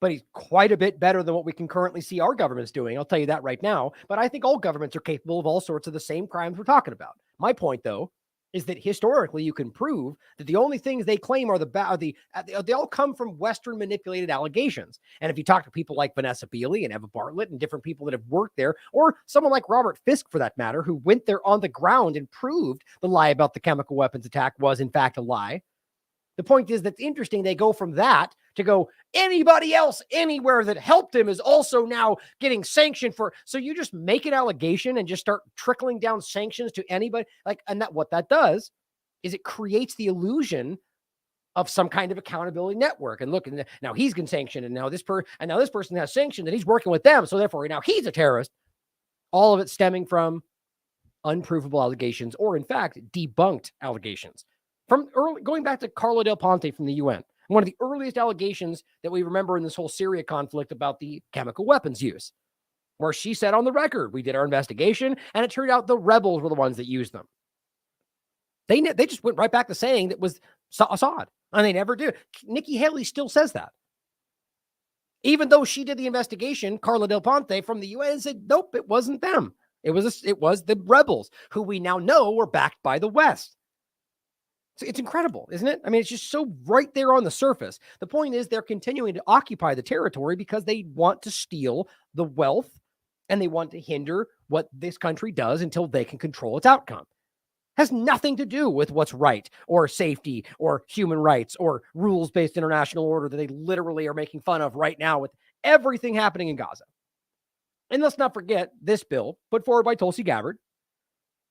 but he's quite a bit better than what we can currently see our government's doing. I'll tell you that right now. But I think all governments are capable of all sorts of the same crimes we're talking about. My point, though, is that historically you can prove that the only things they claim are they all come from Western manipulated allegations. And if you talk to people like Vanessa Beeley and Eva Bartlett and different people that have worked there, or someone like Robert Fisk, for that matter, who went there on the ground and proved the lie about the chemical weapons attack was in fact a lie. The point is that's interesting. They go from that to go, anybody else anywhere that helped him is also now getting sanctioned for. So you just make an allegation and just start trickling down sanctions to anybody. And what that does is it creates the illusion of some kind of accountability network. And look, and now he's been sanctioned, and now this person has sanctioned, and he's working with them, so therefore now he's a terrorist. All of it stemming from unprovable allegations, or in fact, debunked allegations from going back to Carla Del Ponte from the UN. One of the earliest allegations that we remember in this whole Syria conflict about the chemical weapons use, where she said on the record, we did our investigation, and it turned out the rebels were the ones that used them. They just went right back to saying that was Assad, and they never did. Nikki Haley still says that. Even though she did the investigation, Carla Del Ponte from the UN said, nope, it wasn't them. It was the rebels, who we now know were backed by the West. So it's incredible, isn't it? I mean, it's just so right there on the surface. The point is they're continuing to occupy the territory because they want to steal the wealth, and they want to hinder what this country does until they can control its outcome. Has nothing to do with what's right or safety or human rights or rules-based international order that they literally are making fun of right now with everything happening in Gaza. And let's not forget this bill put forward by Tulsi Gabbard,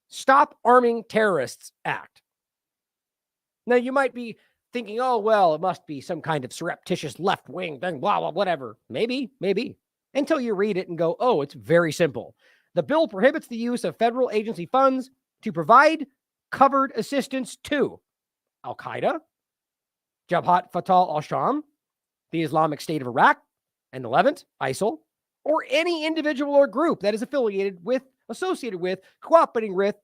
Stop Arming Terrorists Act. Now, you might be thinking, oh, well, it must be some kind of surreptitious left-wing thing, blah, blah, whatever. Maybe. Until you read it and go, oh, it's very simple. The bill prohibits the use of federal agency funds to provide covered assistance to Al-Qaeda, Jabhat Fatah al-Sham, the Islamic State of Iraq, and the Levant, ISIL, or any individual or group that is associated with, cooperating with,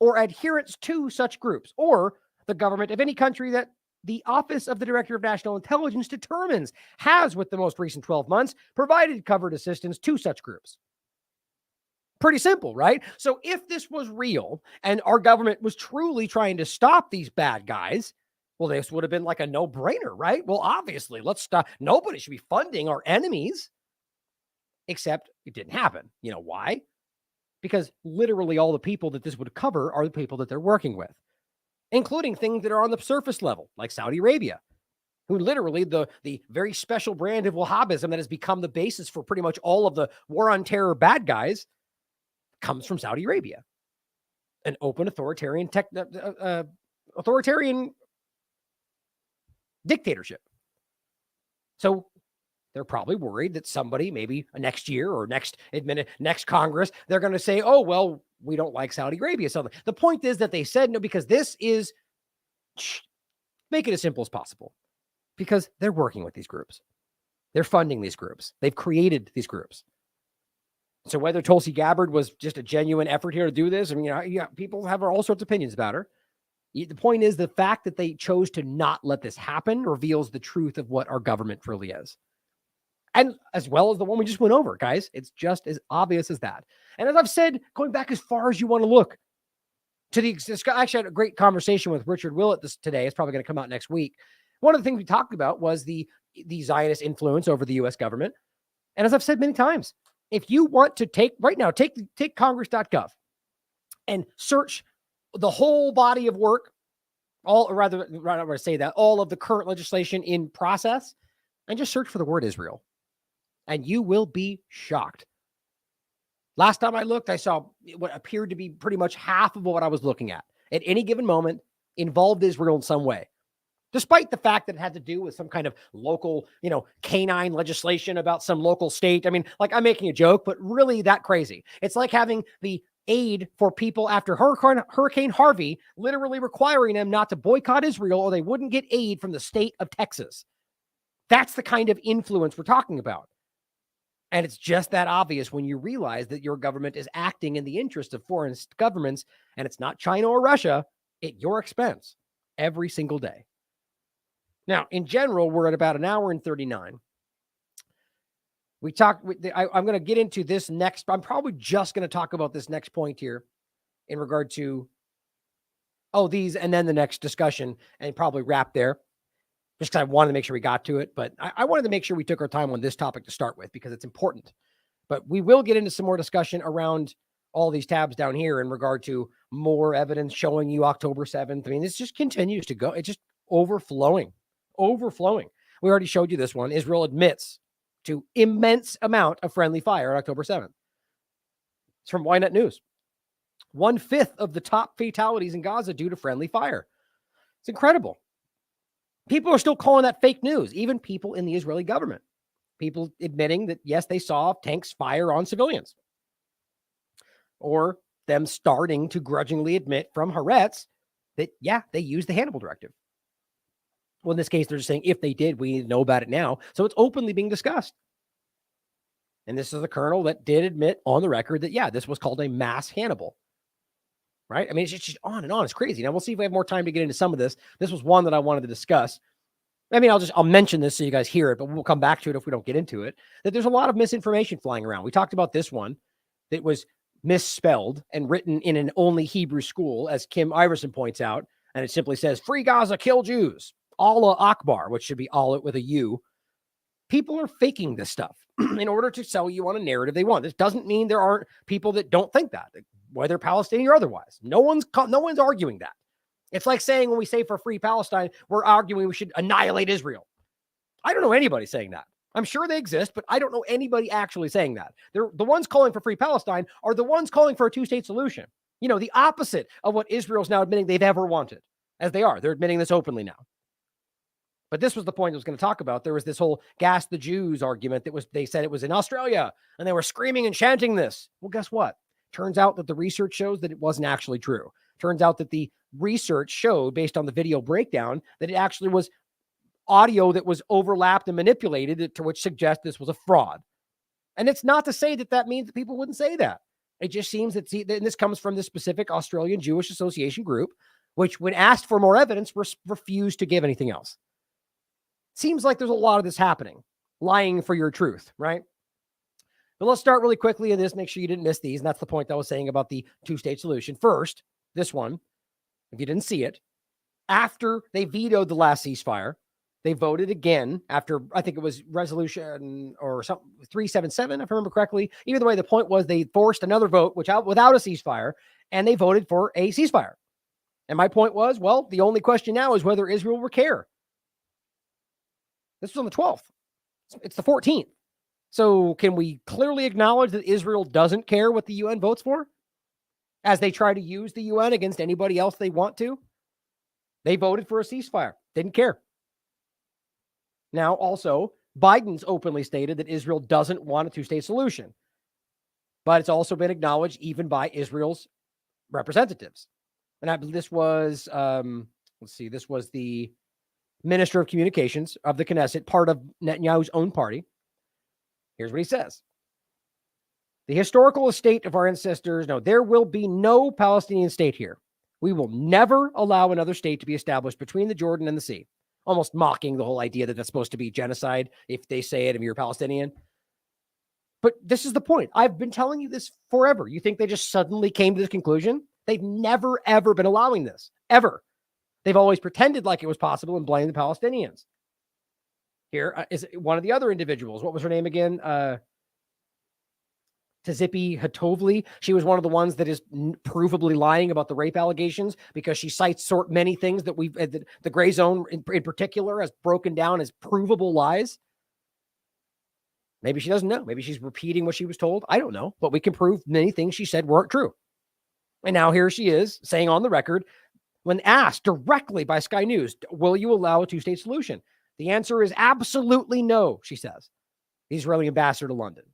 or adherents to such groups, or the government of any country that the Office of the Director of National Intelligence determines has, with the most recent 12 months, provided covered assistance to such groups. Pretty simple, right? So if this was real and our government was truly trying to stop these bad guys, well, this would have been like a no-brainer, right? Well, obviously, let's stop. Nobody should be funding our enemies, except it didn't happen. You know why? Because literally all the people that this would cover are the people that they're working with, including things that are on the surface level, like Saudi Arabia, who literally the very special brand of Wahhabism that has become the basis for pretty much all of the war on terror bad guys comes from Saudi Arabia, an open authoritarian dictatorship. So they're probably worried that somebody, maybe next year or next Congress, they're going to say, oh, well, we don't like Saudi Arabia. So the point is that they said no, because this is, make it as simple as possible, because they're working with these groups. They're funding these groups. They've created these groups. So whether Tulsi Gabbard was just a genuine effort here to do this, I mean, people have all sorts of opinions about her. The point is the fact that they chose to not let this happen reveals the truth of what our government really is. And as well as the one we just went over, guys, it's just as obvious as that. And as I've said, going back as far as you want to look to the, actually had a great conversation with Richard Willett today. It's probably going to come out next week. One of the things we talked about was the Zionist influence over the U.S. government. And as I've said many times, if you want to take congress.gov and search the whole body of work, all of the current legislation in process, and just search for the word Israel, and you will be shocked. Last time I looked, I saw what appeared to be pretty much half of what I was looking at any given moment involved Israel in some way. Despite the fact that it had to do with some kind of local, canine legislation about some local state. I mean, like, I'm making a joke, but really that crazy. It's like having the aid for people after Hurricane Harvey, literally requiring them not to boycott Israel or they wouldn't get aid from the state of Texas. That's the kind of influence we're talking about. And it's just that obvious when you realize that your government is acting in the interest of foreign governments, and it's not China or Russia at your expense every single day. Now, in general, we're at about an hour and 39. I'm going to get into this next. I'm probably just going to talk about this next point here in regard to, these, and then the next discussion, and probably wrap there, just because I wanted to make sure we got to it. But I wanted to make sure we took our time on this topic to start with, because it's important. But we will get into some more discussion around all these tabs down here in regard to more evidence showing you October 7th. I mean, this just continues to go. It's just overflowing. We already showed you this one. Israel admits to immense amount of friendly fire on October 7th. It's from Ynet News. 1/5 of the top fatalities in Gaza due to friendly fire. It's incredible. People are still calling that fake news, even people in the Israeli government. People admitting that, yes, they saw tanks fire on civilians. Or them starting to grudgingly admit from Haaretz that, yeah, they used the Hannibal Directive. Well, in this case, they're just saying, if they did, we need to know about it now. So it's openly being discussed. And this is the colonel that did admit on the record that, yeah, this was called a mass Hannibal. Right? I mean, it's just on and on. It's crazy. Now, we'll see if we have more time to get into some of this. This was one that I wanted to discuss. I mean, I'll mention this so you guys hear it, but we'll come back to it if we don't get into it, that there's a lot of misinformation flying around. We talked about this one that was misspelled and written in an only Hebrew school, as Kim Iverson points out, and it simply says, "Free Gaza, kill Jews." Allah Akbar, which should be Allah with a U. People are faking this stuff in order to sell you on a narrative they want. This doesn't mean there aren't people that don't think that, whether Palestinian or otherwise. No one's arguing that. It's like saying when we say for free Palestine, we're arguing we should annihilate Israel. I don't know anybody saying that. I'm sure they exist, but I don't know anybody actually saying that. The ones calling for free Palestine are the ones calling for a two-state solution. You know, the opposite of what Israel's now admitting they've ever wanted, as they are. They're admitting this openly now. But this was the point I was going to talk about. There was this whole gas the Jews argument they said it was in Australia, and they were screaming and chanting this. Well, guess what? Turns out that the research shows that it wasn't actually true. Turns out that the research showed, based on the video breakdown, that it actually was audio that was overlapped and manipulated, to which suggests this was a fraud. And it's not to say that that means that people wouldn't say that. It just seems that, and this comes from the specific Australian Jewish Association group, which, when asked for more evidence, refused to give anything else. Seems like there's a lot of this happening, lying for your truth, right? But let's start really quickly in this, make sure you didn't miss these. And that's the point I was saying about the two-state solution. First, this one, if you didn't see it, after they vetoed the last ceasefire, they voted again after, I think it was resolution or something, 377, if I remember correctly. Either way, the point was they forced another vote without a ceasefire, and they voted for a ceasefire. And my point was, well, the only question now is whether Israel will care. This was on the 12th. It's the 14th. So can we clearly acknowledge that Israel doesn't care what the UN votes for, as they try to use the UN against anybody else they want to? They voted for a ceasefire. Didn't care. Now, also, Biden's openly stated that Israel doesn't want a two-state solution. But it's also been acknowledged even by Israel's representatives. And this was, this was the Minister of Communications of the Knesset, part of Netanyahu's own party. Here's what he says. The historical estate of our ancestors, no, there will be no Palestinian state here. We will never allow another state to be established between the Jordan and the sea. Almost mocking the whole idea that that's supposed to be genocide if they say it and you're Palestinian. But this is the point. I've been telling you this forever. You think they just suddenly came to this conclusion? They've never, ever been allowing this, ever. They've always pretended like it was possible and blamed the Palestinians. Here is one of the other individuals. What was her name again? Tzipi Hatovli. She was one of the ones that is provably lying about the rape allegations, because she cites many things that the gray zone in particular has broken down as provable lies. Maybe she doesn't know. Maybe she's repeating what she was told. I don't know, but we can prove many things she said weren't true. And now here she is saying on the record, when asked directly by Sky News, will you allow a two-state solution? The answer is absolutely no, she says. The Israeli ambassador to London.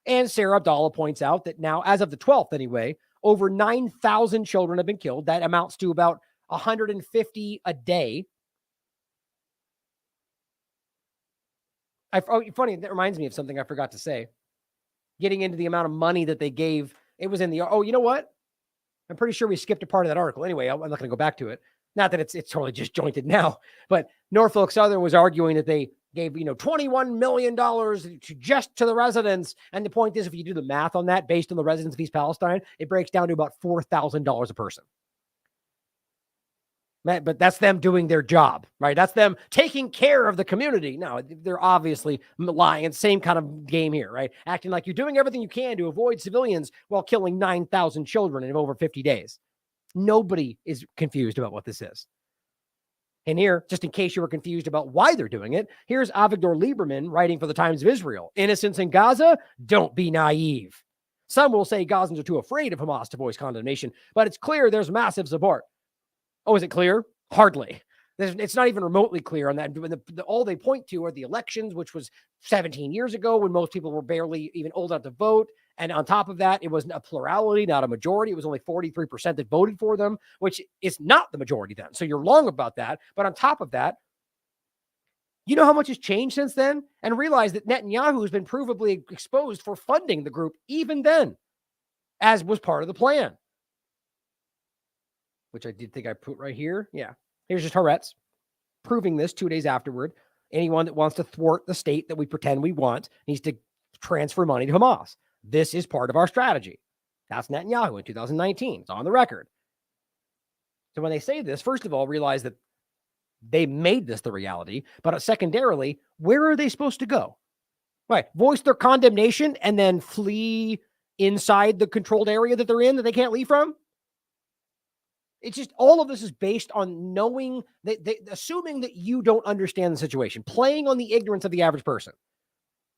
And Sarah Abdallah points out that now, as of the 12th anyway, over 9,000 children have been killed. That amounts to about 150 a day. Funny, that reminds me of something I forgot to say. Getting into the amount of money that they gave. It was in the, you know what? I'm pretty sure we skipped a part of that article. Anyway, I'm not going to go back to it. Not that it's totally disjointed now, but Norfolk Southern was arguing that they gave, $21 million to the residents. And the point is, if you do the math on that based on the residents of East Palestine, it breaks down to about $4,000 a person. But that's them doing their job, right? That's them taking care of the community. No, they're obviously lying. Same kind of game here, right? Acting like you're doing everything you can to avoid civilians while killing 9,000 children in over 50 days. Nobody is confused about what this is. And here, just in case you were confused about why they're doing it, here's Avigdor Lieberman writing for the Times of Israel. Innocents in Gaza? Don't be naive. Some will say Gazans are too afraid of Hamas to voice condemnation, but it's clear there's massive support. Oh, is it clear? Hardly. It's not even remotely clear on that. All they point to are the elections, which was 17 years ago when most people were barely even old enough to vote. And on top of that, it was a plurality, not a majority. It was only 43% that voted for them, which is not the majority then. So you're wrong about that. But on top of that, you know how much has changed since then? And realize that Netanyahu has been provably exposed for funding the group even then, as was part of the plan. Which I did think I put right here. Yeah. Here's just Haaretz proving this 2 days afterward. Anyone that wants to thwart the state that we pretend we want needs to transfer money to Hamas. This is part of our strategy. That's Netanyahu in 2019. It's on the record. So when they say this, first of all, realize that they made this the reality. But secondarily, where are they supposed to go? Right. Voice their condemnation and then flee inside the controlled area that they're in that they can't leave from? It's just all of this is based on knowing that assuming that you don't understand the situation, playing on the ignorance of the average person.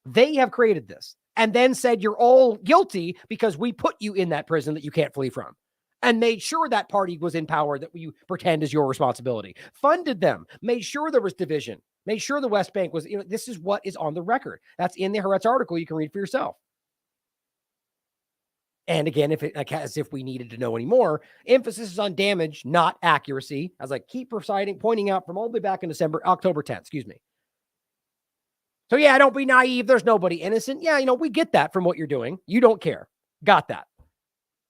They have created this and then said you're all guilty because we put you in that prison that you can't flee from, and made sure that party was in power that you pretend is your responsibility, funded them, made sure there was division, made sure the West Bank was, this is what is on the record. That's in the Haaretz article. You can read for yourself. And again, as if we needed to know any more, emphasis is on damage, not accuracy, as I keep pointing out from all the way back in October 10th, excuse me. So yeah, don't be naive. There's nobody innocent. Yeah, we get that from what you're doing. You don't care. Got that.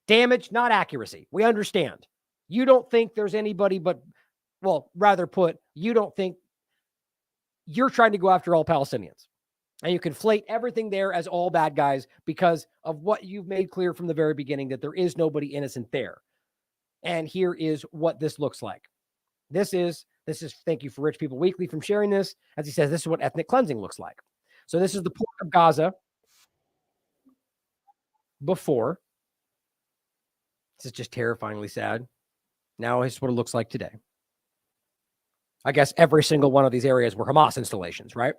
Damage, not accuracy. We understand. You don't think there's anybody you don't think you're trying to go after all Palestinians. And you conflate everything there as all bad guys because of what you've made clear from the very beginning, that there is nobody innocent there. And here is what this looks like. This is, thank you for Rich People Weekly from sharing this. As he says, this is what ethnic cleansing looks like. So this is the port of Gaza before. This is just terrifyingly sad. Now it's what it looks like today. I guess every single one of these areas were Hamas installations, right?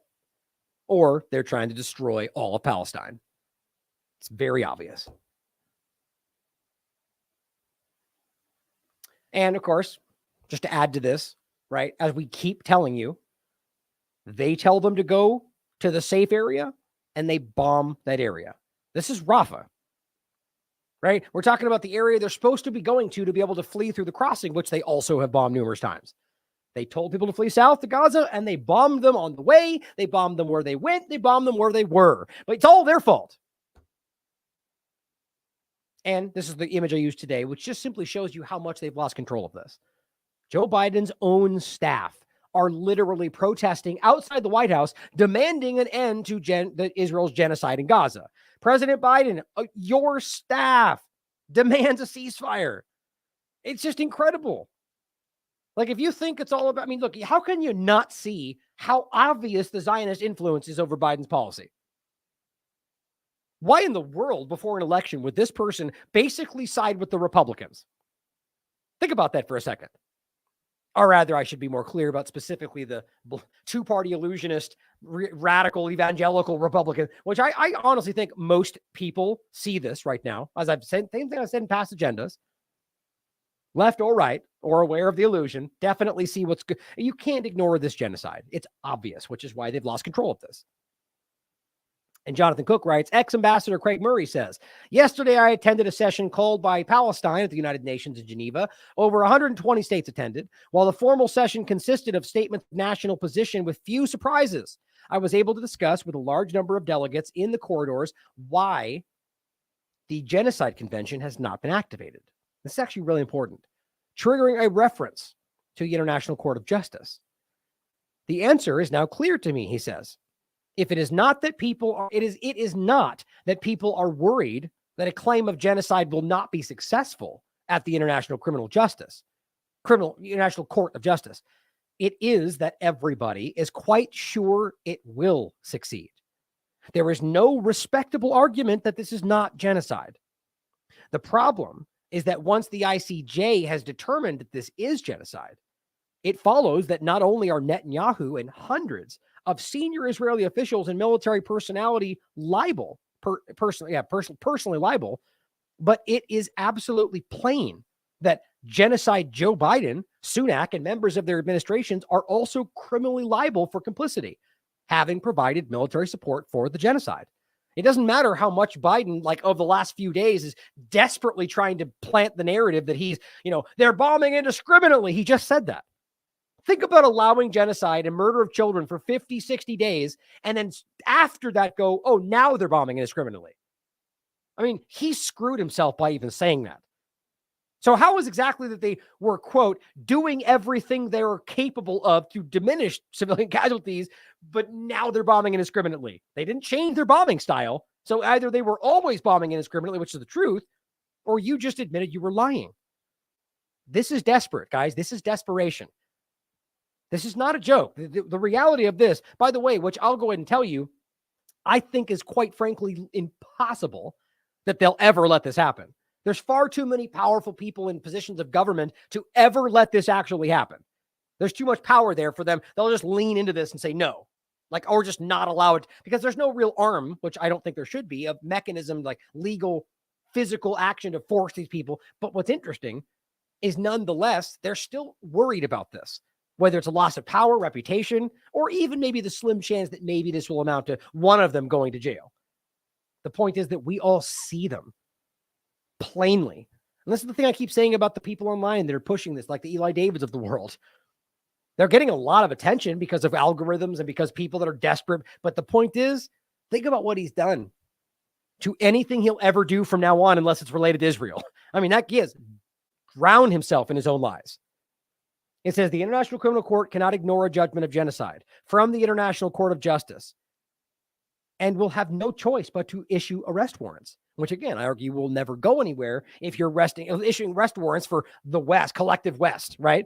Or they're trying to destroy all of Palestine. It's very obvious. And of course, just to add to this, right, as we keep telling you, they tell them to go to the safe area and they bomb that area. This is Rafah, right? We're talking about the area they're supposed to be going to be able to flee through the crossing, which they also have bombed numerous times. They told people to flee south to Gaza, and they bombed them on the way. They bombed them where they went. They bombed them where they were. But it's all their fault. And this is the image I used today, which just simply shows you how much they've lost control of this. Joe Biden's own staff are literally protesting outside the White House, demanding an end to Israel's genocide in Gaza. President Biden, your staff demands a ceasefire. It's just incredible. Like, if you think it's all about, look, how can you not see how obvious the Zionist influence is over Biden's policy? Why in the world, before an election, would this person basically side with the Republicans? Think about that for a second. Or rather, I should be more clear about specifically the two-party illusionist, radical, evangelical Republican, which I honestly think most people see this right now. As I've said, same thing I've said in past agendas. Left or right, or aware of the illusion, definitely see what's good. You can't ignore this genocide. It's obvious, which is why they've lost control of this. And Jonathan Cook writes, ex-ambassador Craig Murray says, yesterday I attended a session called by Palestine at the United Nations in Geneva. Over 120 states attended. While the formal session consisted of statements of national position with few surprises, I was able to discuss with a large number of delegates in the corridors why the Genocide Convention has not been activated. This is actually really important, triggering a reference to the International Court of Justice. The answer is now clear to me, he says. If it is not that it is not that people are worried that a claim of genocide will not be successful at the International International Court of Justice. It is that everybody is quite sure it will succeed. There is no respectable argument that this is not genocide. The problem is that once the ICJ has determined that this is genocide, it follows that not only are Netanyahu and hundreds of senior Israeli officials and military personality personally liable, but it is absolutely plain that genocide Joe Biden Sunak and members of their administrations are also criminally liable for complicity, having provided military support for the genocide. It doesn't matter how much Biden, like of the last few days, is desperately trying to plant the narrative that he's, they're bombing indiscriminately. He just said that. Think about allowing genocide and murder of children for 50, 60 days. And then after that go, oh, now they're bombing indiscriminately. I mean, he screwed himself by even saying that. So how is exactly that they were, quote, doing everything they were capable of to diminish civilian casualties, but now they're bombing indiscriminately? They didn't change their bombing style. So either they were always bombing indiscriminately, which is the truth, or you just admitted you were lying. This is desperate, guys. This is desperation. This is not a joke. The reality of this, by the way, which I'll go ahead and tell you, I think is quite frankly impossible that they'll ever let this happen. There's far too many powerful people in positions of government to ever let this actually happen. There's too much power there for them. They'll just lean into this and say no, or just not allow it, because there's no real arm, which I don't think there should be, a mechanism like legal, physical action to force these people. But what's interesting is nonetheless, they're still worried about this, whether it's a loss of power, reputation, or even maybe the slim chance that maybe this will amount to one of them going to jail. The point is that we all see them plainly. And this is the thing I keep saying about the people online that are pushing this, like the Eli Davids of the world. They're getting a lot of attention because of algorithms and because people that are desperate. But the point is, think about what he's done to anything he'll ever do from now on, unless it's related to Israel. I mean, that gives drowned himself in his own lies. It says the International Criminal Court cannot ignore a judgment of genocide from the International Court of Justice and will have no choice but to issue arrest warrants, which again, I argue will never go anywhere if you're issuing arrest warrants for the West, collective West, right?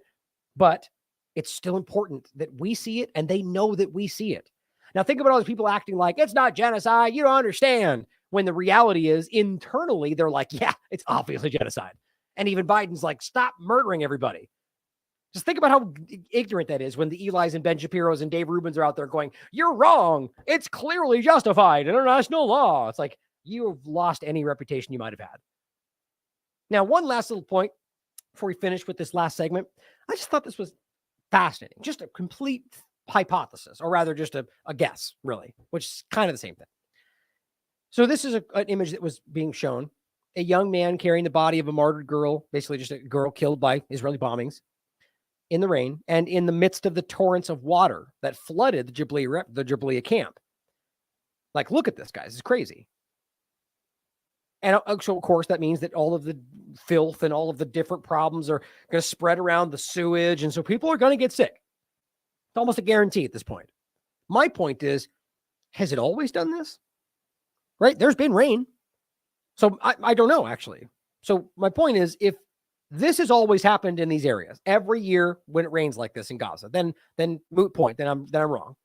But it's still important that we see it and they know that we see it. Now think about all these people acting like it's not genocide. You don't understand, when the reality is internally, they're like, yeah, it's obviously genocide. And even Biden's like, stop murdering everybody. Just think about how ignorant that is when the Eli's and Ben Shapiro's and Dave Rubins are out there going, you're wrong. It's clearly justified. International law. It's like, you have lost any reputation you might have had. Now, one last little point before we finish with this last segment. I just thought this was fascinating. Just a complete hypothesis, or rather just a guess, really, which is kind of the same thing. So this is an image that was being shown. A young man carrying the body of a martyred girl, basically just a girl killed by Israeli bombings, in the rain and in the midst of the torrents of water that flooded the Jabalia camp. Like, look at this, guys. It's crazy. And so, of course, that means that all of the filth and all of the different problems are going to spread around the sewage. And so people are going to get sick. It's almost a guarantee at this point. My point is, has it always done this? Right? There's been rain. So I don't know, actually. So my point is, if this has always happened in these areas every year when it rains like this in Gaza, then moot point, then I'm wrong.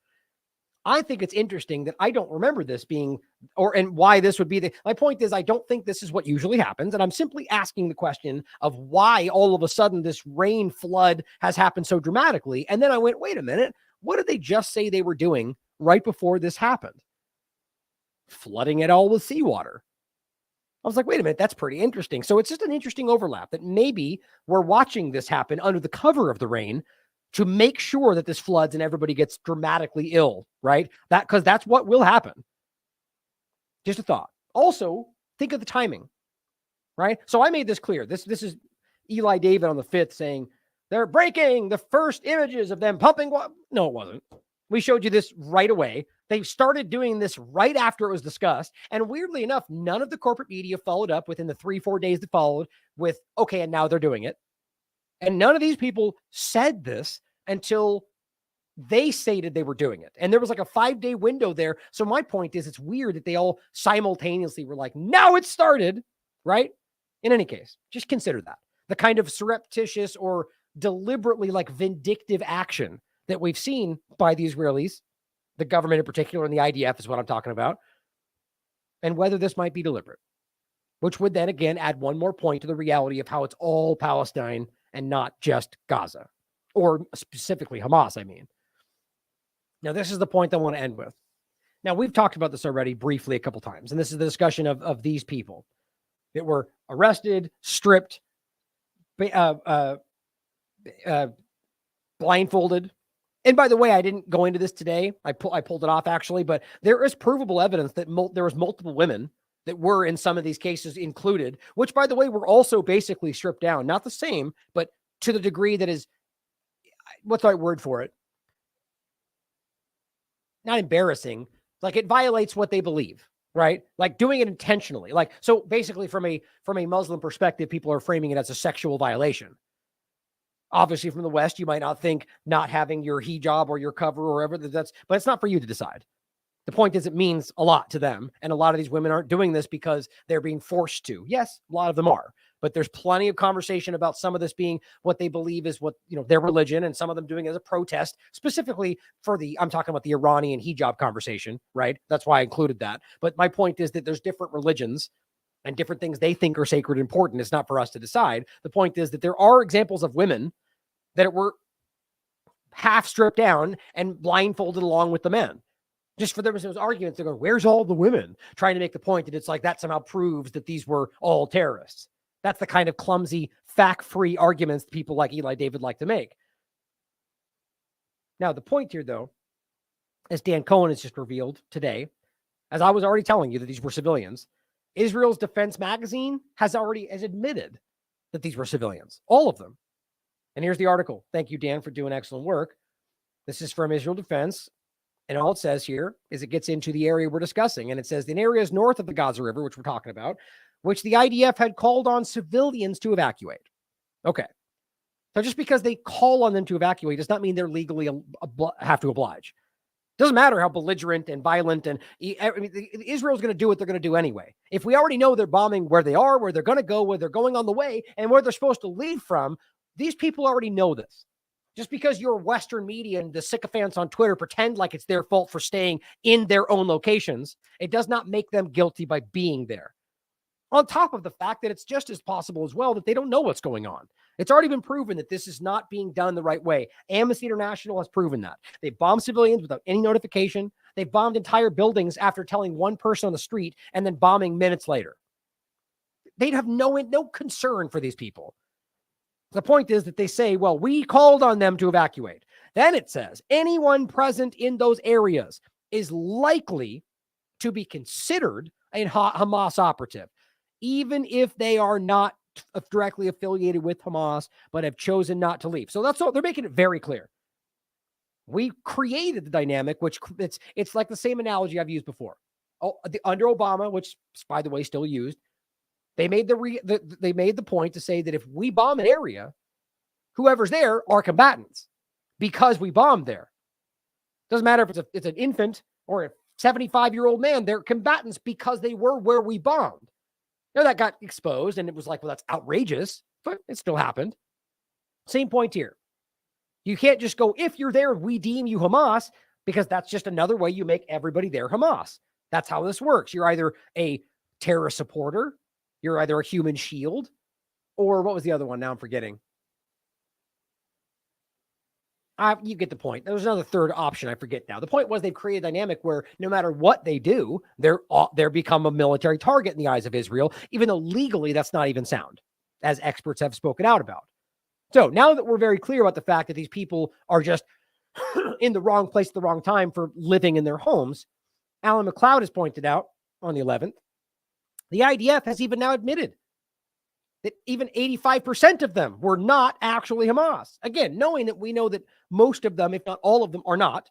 I think it's interesting that I don't remember this being, and why this would be my point is, I don't think this is what usually happens. And I'm simply asking the question of why all of a sudden this rain flood has happened so dramatically. And then I went, wait a minute, what did they just say they were doing right before this happened? Flooding it all with seawater. I was like, wait a minute, that's pretty interesting. So it's just an interesting overlap that maybe we're watching this happen under the cover of the rain to make sure that this floods and everybody gets dramatically ill, right? Because that's what will happen. Just a thought. Also, think of the timing, right? So I made this clear. This is Eli David on the 5th saying, they're breaking the first images of them pumping water. No, it wasn't. We showed you this right away. They started doing this right after it was discussed. And weirdly enough, none of the corporate media followed up within the 3-4 days that followed with, okay, and now they're doing it. And none of these people said this until they stated they were doing it. And there was like a 5-day window there. So my point is, it's weird that they all simultaneously were like, now it started, right? In any case, just consider that. The kind of surreptitious or deliberately like vindictive action that we've seen by the Israelis, the government in particular, and the IDF is what I'm talking about, and whether this might be deliberate, which would then again add one more point to the reality of how it's all Palestine and not just Gaza, or specifically Hamas, I mean. Now, this is the point I want to end with. Now, we've talked about this already briefly a couple times, and this is the discussion of these people that were arrested, stripped, blindfolded. And by the way, I didn't go into this today. I pulled it off actually, but there is provable evidence that there was multiple women that were in some of these cases included, which by the way, were also basically stripped down. Not the same, but to the degree that is, what's the right word for it? Not embarrassing. Like it violates what they believe, right? Like doing it intentionally. Like, so basically from a Muslim perspective, people are framing it as a sexual violation. Obviously from the West, you might not think not having your hijab or your cover or whatever but it's not for you to decide. The point is it means a lot to them. And a lot of these women aren't doing this because they're being forced to. Yes, a lot of them are, but there's plenty of conversation about some of this being what they believe is what, their religion, and some of them doing it as a protest, specifically I'm talking about the Iranian hijab conversation, right? That's why I included that. But my point is that there's different religions and different things they think are sacred and important. It's not for us to decide. The point is that there are examples of women that were half stripped down and blindfolded along with the men. Just for those arguments, they're going, where's all the women? Trying to make the point that it's like that somehow proves that these were all terrorists. That's the kind of clumsy, fact-free arguments that people like Eli David like to make. Now, the point here, though, as Dan Cohen has just revealed today, as I was already telling you that these were civilians, Israel's Defense Magazine has admitted that these were civilians, all of them. And here's the article. Thank you, Dan, for doing excellent work. This is from Israel Defense. And all it says here is it gets into the area we're discussing. And it says in areas north of the Gaza River, which we're talking about, which the IDF had called on civilians to evacuate. Okay. So just because they call on them to evacuate does not mean they're legally have to oblige. Doesn't matter how belligerent and violent and Israel's going to do what they're going to do anyway. If we already know they're bombing where they are, where they're going to go, where they're going on the way, and where they're supposed to leave from, these people already know this. Just because your Western media and the sycophants on Twitter pretend like it's their fault for staying in their own locations, it does not make them guilty by being there. On top of the fact that it's just as possible as well that they don't know what's going on. It's already been proven that this is not being done the right way. Amnesty International has proven that. They bombed civilians without any notification. They bombed entire buildings after telling one person on the street and then bombing minutes later. They'd have no concern for these people. The point is that they say, well, we called on them to evacuate. Then it says anyone present in those areas is likely to be considered a Hamas operative, even if they are not directly affiliated with Hamas, but have chosen not to leave. So that's all. They're making it very clear. We created the dynamic, which it's like the same analogy I've used before. Under Obama, which by the way, still used, they made they made the point to say that if we bomb an area, whoever's there are combatants because we bombed there. Doesn't matter if it's an infant or a 75-year-old man, they're combatants because they were where we bombed. Now that got exposed and it was like, well, that's outrageous, but it still happened. Same point here. You can't just go, if you're there, we deem you Hamas, because that's just another way you make everybody there Hamas. That's how this works. You're either a terrorist supporter, you're either a human shield, or what was the other one? Now I'm forgetting. You get the point. There was another third option. I forget now. The point was they've created a dynamic where no matter what they do, they're become a military target in the eyes of Israel, even though legally that's not even sound, as experts have spoken out about. So now that we're very clear about the fact that these people are just in the wrong place at the wrong time for living in their homes, Alan McLeod has pointed out on the 11th, the IDF has even now admitted that even 85% of them were not actually Hamas. Again, knowing that we know that most of them, if not all of them, are not.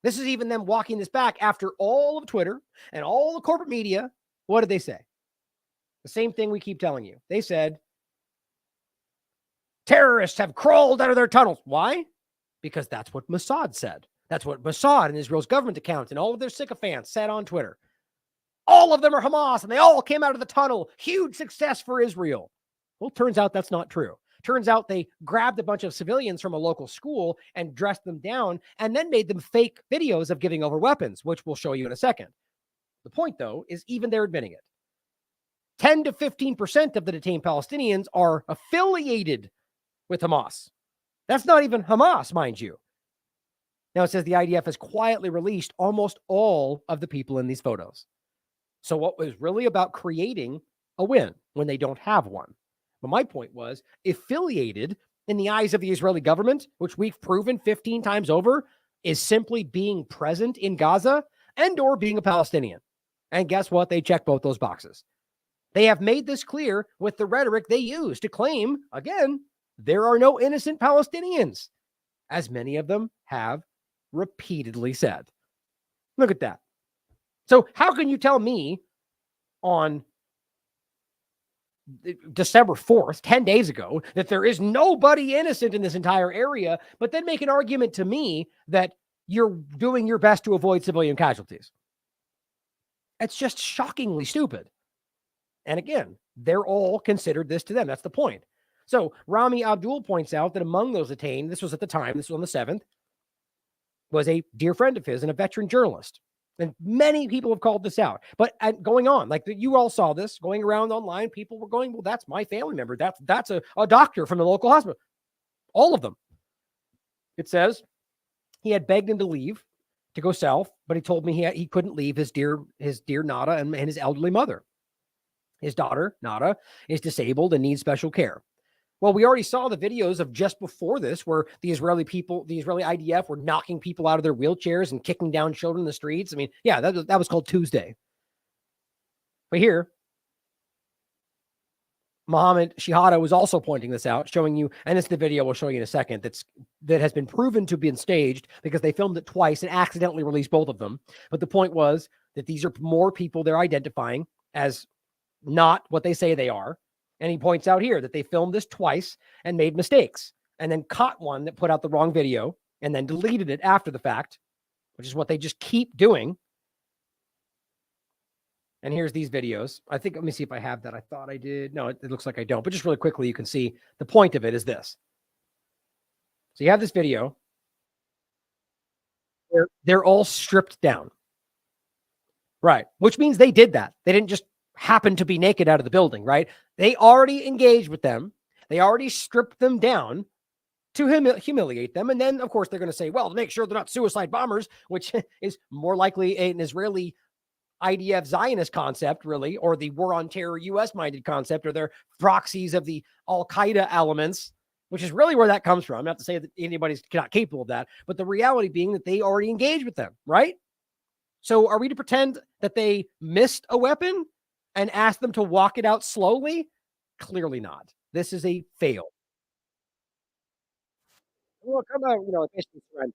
This is even them walking this back after all of Twitter and all the corporate media. What did they say? The same thing we keep telling you. They said, terrorists have crawled out of their tunnels. Why? Because that's what Mossad said. That's what Mossad and Israel's government accounts and all of their sycophants said on Twitter. All of them are Hamas, and they all came out of the tunnel. Huge success for Israel. Well, turns out that's not true. Turns out they grabbed a bunch of civilians from a local school and dressed them down and then made them fake videos of giving over weapons, which we'll show you in a second. The point, though, is even they're admitting it. 10 to 15% of the detained Palestinians are affiliated with Hamas. That's not even Hamas, mind you. Now it says the IDF has quietly released almost all of the people in these photos. So what was really about creating a win when they don't have one? But my point was affiliated in the eyes of the Israeli government, which we've proven 15 times over, is simply being present in Gaza and or being a Palestinian. And guess what? They check both those boxes. They have made this clear with the rhetoric they use to claim, again, there are no innocent Palestinians, as many of them have repeatedly said. Look at that. So how can you tell me on December 4th, 10 days ago, that there is nobody innocent in this entire area, but then make an argument to me that you're doing your best to avoid civilian casualties? It's just shockingly stupid. And again, they're all considered this to them. That's the point. So Rami Abdul points out that among those detained, this was at the time, this was on the 7th, was a dear friend of his and a veteran journalist. And many people have called this out. But going on, like you all saw this going around online, people were going, well, that's my family member. That's a doctor from the local hospital. All of them. It says he had begged him to leave to go south, but he told me he couldn't leave his dear Nada and his elderly mother. His daughter, Nada, is disabled and needs special care. Well, we already saw the videos of just before this where the Israeli IDF were knocking people out of their wheelchairs and kicking down children in the streets. I mean, yeah, that was called Tuesday. But here, Mohammed Shihada was also pointing this out, showing you, and it's the video we'll show you in a second, that has been proven to have been staged because they filmed it twice and accidentally released both of them. But the point was that these are more people they're identifying as not what they say they are. And he points out here that they filmed this twice and made mistakes and then caught one that put out the wrong video and then deleted it after the fact, which is what they just keep doing. And here's these videos. I think, let me see if I have that. I thought I did. No, it looks like I don't. But just really quickly, you can see the point of it is this. So you have this video. They're all stripped down. Right. Which means they did that. They didn't just happen to be naked out of the building, right? They already engaged with them. They already stripped them down to humiliate them. And then, of course, they're going to say, well, to make sure they're not suicide bombers, which is more likely an Israeli IDF Zionist concept, really, or the war on terror U.S.-minded concept, or they're proxies of the Al-Qaeda elements, which is really where that comes from. Not to say that anybody's not capable of that, but the reality being that they already engaged with them, right? So are we to pretend that they missed a weapon and ask them to walk it out slowly? Clearly not. This is a fail. Well, come on, friend.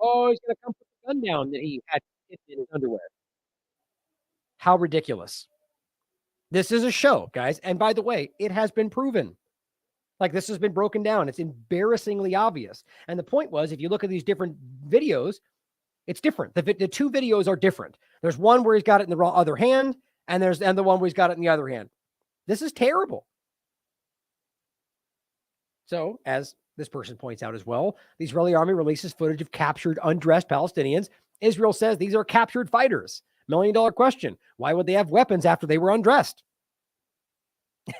Oh, he's going to come put the gun down that he had in his underwear. How ridiculous. This is a show, guys. And by the way, it has been proven. Like, this has been broken down. It's embarrassingly obvious. And the point was, if you look at these different videos, it's different. The two videos are different. There's one where he's got it in the other hand, and there's the one where he's got it in the other hand. This is terrible. So, as this person points out as well, the Israeli army releases footage of captured, undressed Palestinians. Israel says these are captured fighters. $1 million question. Why would they have weapons after they were undressed?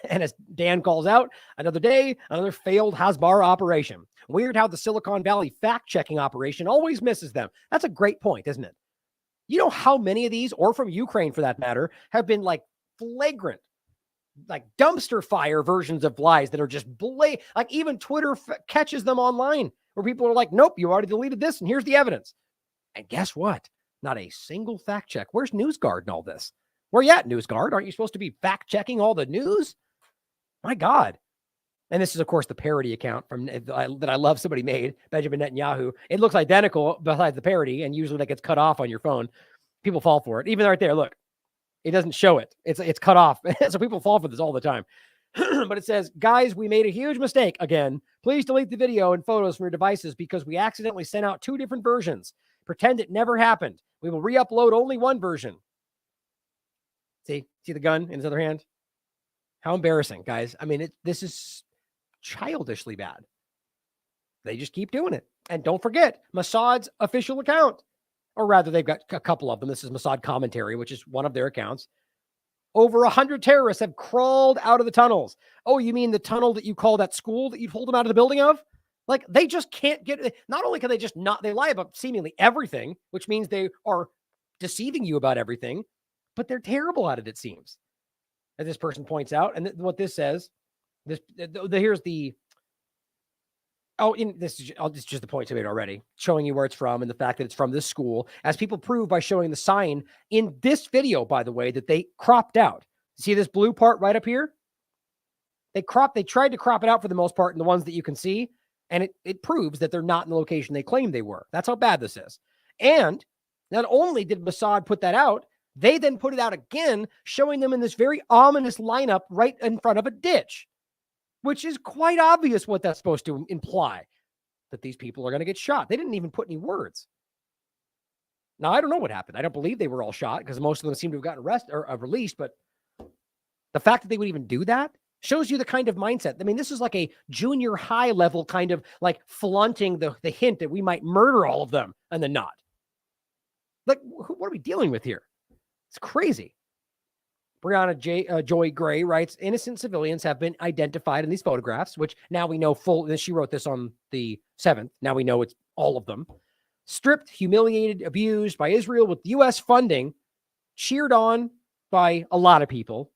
And as Dan calls out, another day, another failed Hasbara operation. Weird how the Silicon Valley fact-checking operation always misses them. That's a great point, isn't it? You know how many of these, or from Ukraine for that matter, have been like flagrant, like dumpster fire versions of lies that are just like even Twitter catches them online where people are like, nope, you already deleted this and here's the evidence. And guess what? Not a single fact check. Where's NewsGuard and all this? Where you at, NewsGuard? Aren't you supposed to be fact checking all the news? My God. And this is, of course, the parody account that I love somebody made, Benjamin Netanyahu. It looks identical besides the parody, and usually that gets cut off on your phone. People fall for it. Even right there, look. It doesn't show it. It's cut off. So people fall for this all the time. But it says, guys, we made a huge mistake again. Please delete the video and photos from your devices because we accidentally sent out 2 different versions. Pretend it never happened. We will re-upload only one version. See the gun in his other hand? How embarrassing, guys. I mean, this is childishly bad. They just keep doing it. And don't forget, Mossad's official account, or rather, they've got a couple of them. This is Mossad Commentary, which is one of their accounts. Over 100 terrorists have crawled out of the tunnels. Oh, you mean the tunnel that you call that school that you pulled them out of the building of? Like, they just can't get, not only can they just not, they lie about seemingly everything, which means they are deceiving you about everything, but they're terrible at it, it seems. As this person points out, and what this says, Here's the. Oh, this is just the points I made already, showing you where it's from and the fact that it's from this school, as people prove by showing the sign in this video, by the way, that they cropped out. See this blue part right up here? They tried to crop it out for the most part in the ones that you can see, and it proves that they're not in the location they claim they were. That's how bad this is. And not only did Mossad put that out, they then put it out again, showing them in this very ominous lineup right in front of a ditch, which is quite obvious what that's supposed to imply, that these people are going to get shot. They didn't even put any words. Now, I don't know what happened. I don't believe they were all shot because most of them seem to have gotten arrested or released, but the fact that they would even do that shows you the kind of mindset. I mean, this is like a junior high level kind of like flaunting the hint that we might murder all of them and then not. Like, what are we dealing with here? It's crazy. Brianna Joy Gray writes, innocent civilians have been identified in these photographs, which now we know she wrote this on the 7th. Now we know it's all of them. Stripped, humiliated, abused by Israel with U.S. funding, cheered on by a lot of people.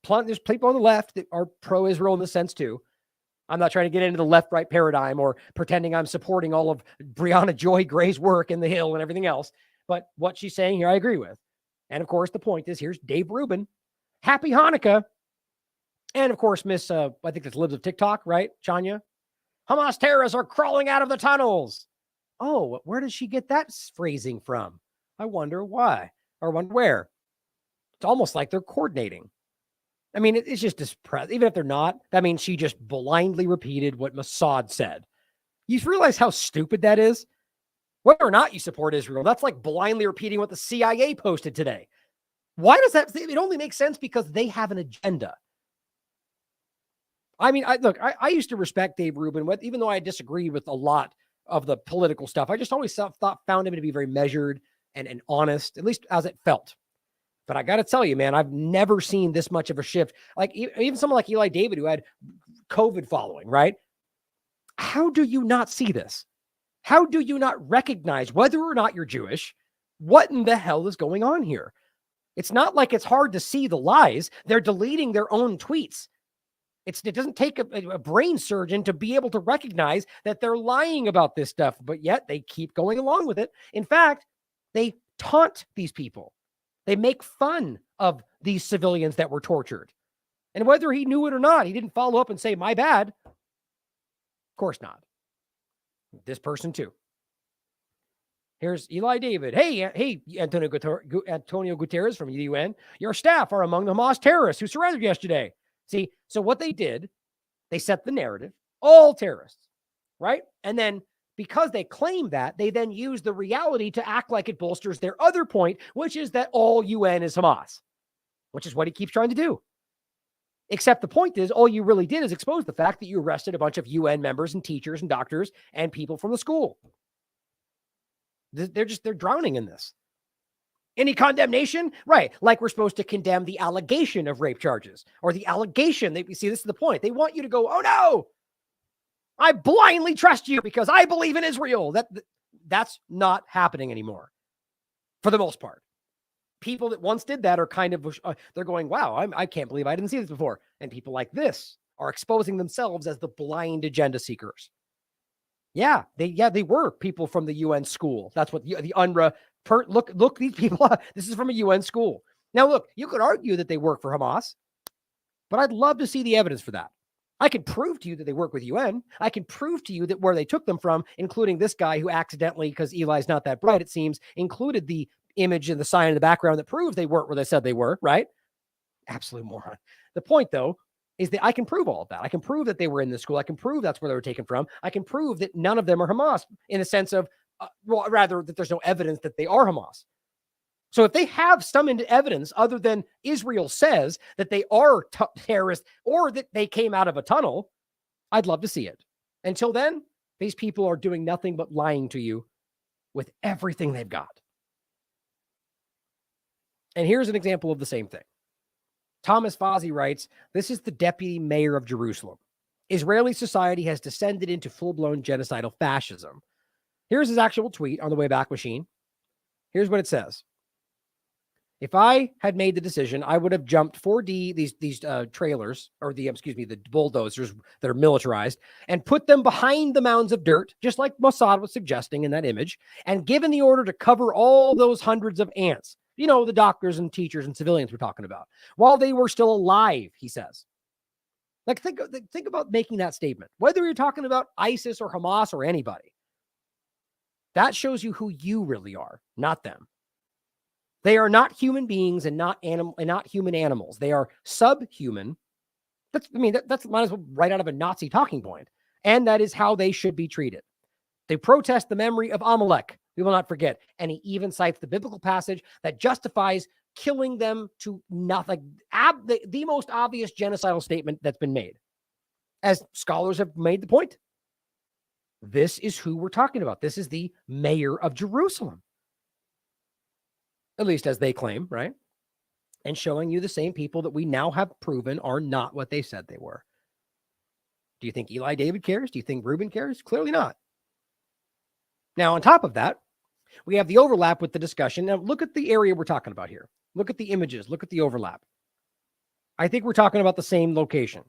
There's people on the left that are pro-Israel in this sense too. I'm not trying to get into the left-right paradigm or pretending I'm supporting all of Brianna Joy Gray's work in the Hill and everything else. But what she's saying here, I agree with. And of course, the point is, here's Dave Rubin. Happy Hanukkah. And of course, Miss, I think it's Libs of TikTok, right, Chanya? Hamas terrorists are crawling out of the tunnels. Oh, where did she get that phrasing from? I wonder why, or wonder where. It's almost like they're coordinating. I mean, it's just even if they're not, that means she just blindly repeated what Mossad said. You realize how stupid that is? Whether or not you support Israel, that's like blindly repeating what the CIA posted today. Why does that? It only makes sense because they have an agenda. I mean, I used to respect Dave Rubin, even though I disagree with a lot of the political stuff. I just always found him to be very measured and honest, at least as it felt. But I got to tell you, man, I've never seen this much of a shift. Like even someone like Eli David, who had COVID following, right? How do you not see this? How do you not recognize, whether or not you're Jewish, what in the hell is going on here? It's not like it's hard to see the lies. They're deleting their own tweets. It doesn't take a brain surgeon to be able to recognize that they're lying about this stuff, but yet they keep going along with it. In fact, they taunt these people. They make fun of these civilians that were tortured. And whether he knew it or not, he didn't follow up and say, my bad. Of course not. This person too. Here's Eli David. Hey, Antonio Guterres from the UN. Your staff are among the Hamas terrorists who surrendered yesterday. See, so what they did, they set the narrative, all terrorists, right? And then because they claim that, they then use the reality to act like it bolsters their other point, which is that all UN is Hamas, which is what he keeps trying to do. Except the point is, all you really did is expose the fact that you arrested a bunch of UN members and teachers and doctors and people from the school. They're drowning in this. Any condemnation? Right. Like we're supposed to condemn the allegation of rape charges or the allegation. See, this is the point. They want you to go, oh no, I blindly trust you because I believe in Israel. That's not happening anymore for the most part. People that once did that are kind of, they're going, wow, I can't believe I didn't see this before. And people like this are exposing themselves as the blind agenda seekers. Yeah, they were people from the UN school. That's what the UNRWA, look, these people, this is from a UN school. Now, look, you could argue that they work for Hamas, but I'd love to see the evidence for that. I can prove to you that they work with UN. I can prove to you that where they took them from, including this guy who accidentally, because Eli's not that bright, it seems, included the image and the sign in the background that proves they weren't where they said they were, right? Absolute moron. The point, though, is that I can prove all of that. I can prove that they were in the school. I can prove that's where they were taken from. I can prove that none of them are Hamas in the sense of, rather that there's no evidence that they are Hamas. So if they have some evidence other than Israel says that they are terrorists or that they came out of a tunnel, I'd love to see it. Until then, these people are doing nothing but lying to you with everything they've got. And here's an example of the same thing. Thomas Fozzi writes, this is the deputy mayor of Jerusalem. Israeli society has descended into full-blown genocidal fascism. Here's his actual tweet on the Wayback Machine. Here's what it says. If I had made the decision, I would have jumped 4D, these trailers, or the bulldozers that are militarized, and put them behind the mounds of dirt, just like Mossad was suggesting in that image, and given the order to cover all those hundreds of ants, the doctors and teachers and civilians we're talking about, while they were still alive, he says. Like, think about making that statement, whether you're talking about ISIS or Hamas or anybody. That shows you who you really are, not them. They are not human beings and not human animals. They are subhuman. That's might as well right out of a Nazi talking point. And that is how they should be treated. They protest the memory of Amalek. We will not forget. And he even cites the biblical passage that justifies killing them to nothing. The most obvious genocidal statement that's been made. As scholars have made the point. This is who we're talking about. This is the mayor of Jerusalem. At least as they claim, right? And showing you the same people that we now have proven are not what they said they were. Do you think Eli David cares? Do you think Reuben cares? Clearly not. Now, on top of that, we have the overlap with the discussion. Now, look at the area we're talking about here. Look at the images. Look at the overlap. I think we're talking about the same location.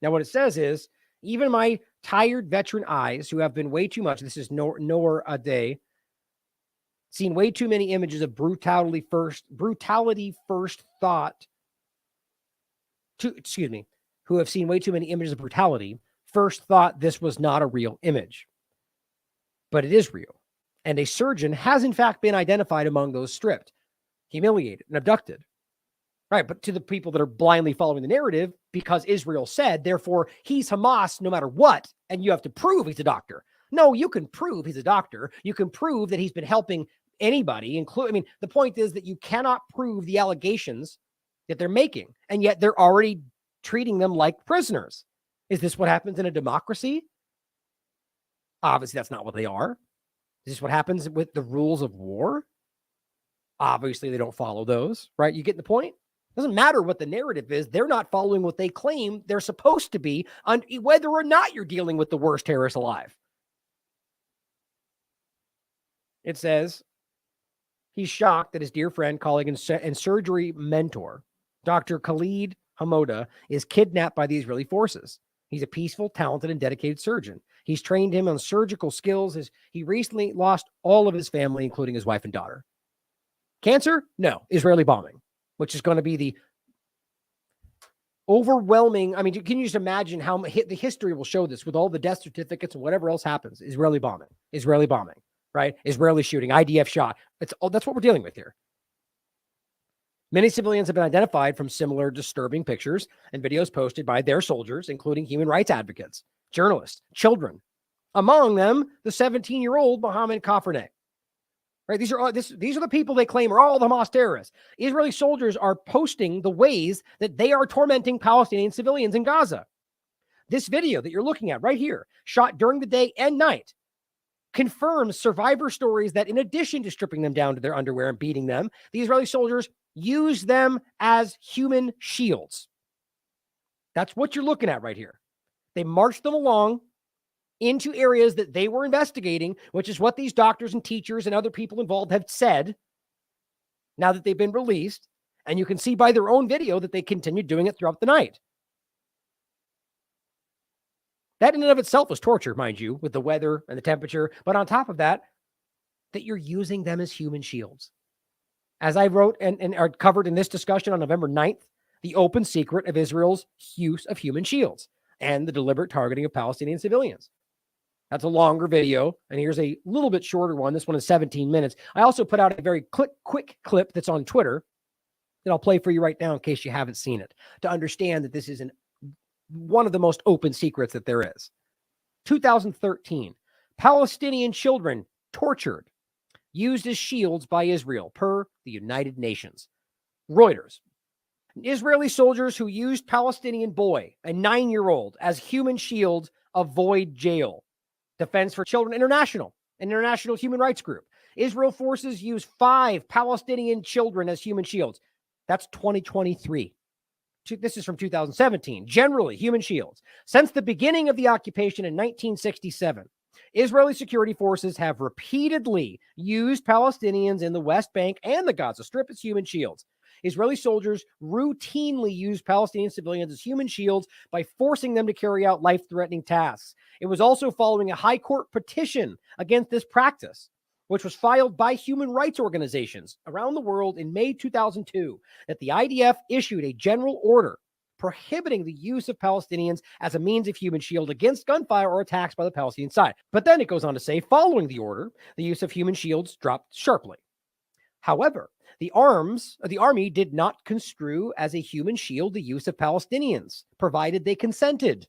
Now, what it says is, even my tired veteran eyes, who have been way too much, this is Noor a day, seen way too many images of brutality first thought to, who have seen way too many images of brutality, first thought this was not a real image. But it is real. And a surgeon has in fact been identified among those stripped, humiliated, and abducted. Right, but to the people that are blindly following the narrative, because Israel said, therefore, he's Hamas no matter what, and you have to prove he's a doctor. No, you can prove he's a doctor. You can prove that he's been helping anybody, including, the point is that you cannot prove the allegations that they're making, and yet they're already treating them like prisoners. Is this what happens in a democracy? Obviously, that's not what they are. Is this what happens with the rules of war? Obviously, they don't follow those, right? You get the point? Doesn't matter what the narrative is. They're not following what they claim they're supposed to be, on whether or not you're dealing with the worst terrorist alive. It says he's shocked that his dear friend, colleague, and surgery mentor, Dr. Khalid Hamoda, is kidnapped by the Israeli forces. He's a peaceful, talented, and dedicated surgeon. He's trained him on surgical skills. He recently lost all of his family, including his wife and daughter. Cancer? No. Israeli bombing, which is going to be the overwhelming. I mean, can you just imagine how the history will show this with all the death certificates and whatever else happens? Israeli bombing, right? Israeli shooting, IDF shot. That's what we're dealing with here. Many civilians have been identified from similar disturbing pictures and videos posted by their soldiers, including human rights advocates, journalists, children. Among them, the 17-year-old Mohammed Kafrene. Right? These are the people they claim are all the Hamas terrorists. Israeli soldiers are posting the ways that they are tormenting Palestinian civilians in Gaza. This video that you're looking at right here, shot during the day and night, confirms survivor stories that in addition to stripping them down to their underwear and beating them, the Israeli soldiers use them as human shields. That's what you're looking at right here. They march them along into areas that they were investigating, which is what these doctors and teachers and other people involved have said now that they've been released. And you can see by their own video that they continued doing it throughout the night. That in and of itself was torture, mind you, with the weather and the temperature. But on top of that, that you're using them as human shields. As I wrote and are covered in this discussion on November 9th, the open secret of Israel's use of human shields and the deliberate targeting of Palestinian civilians. That's a longer video, and here's a little bit shorter one. This one is 17 minutes. I also put out a very quick clip that's on Twitter that I'll play for you right now in case you haven't seen it, to understand that this is one of the most open secrets that there is. 2013, Palestinian children tortured, used as shields by Israel, per the United Nations. Reuters. Israeli soldiers who used Palestinian boy, a 9-year-old, as human shields avoid jail. Defense for Children International, an international human rights group. Israel forces use 5 Palestinian children as human shields. That's 2023. This is from 2017. Generally, human shields. Since the beginning of the occupation in 1967, Israeli security forces have repeatedly used Palestinians in the West Bank and the Gaza Strip as human shields. Israeli soldiers routinely use Palestinian civilians as human shields by forcing them to carry out life-threatening tasks. It was also following a high court petition against this practice, which was filed by human rights organizations around the world in May 2002, that the IDF issued a general order prohibiting the use of Palestinians as a means of human shield against gunfire or attacks by the Palestinian side. But then it goes on to say, following the order, the use of human shields dropped sharply. However, the army did not construe as a human shield the use of Palestinians, provided they consented.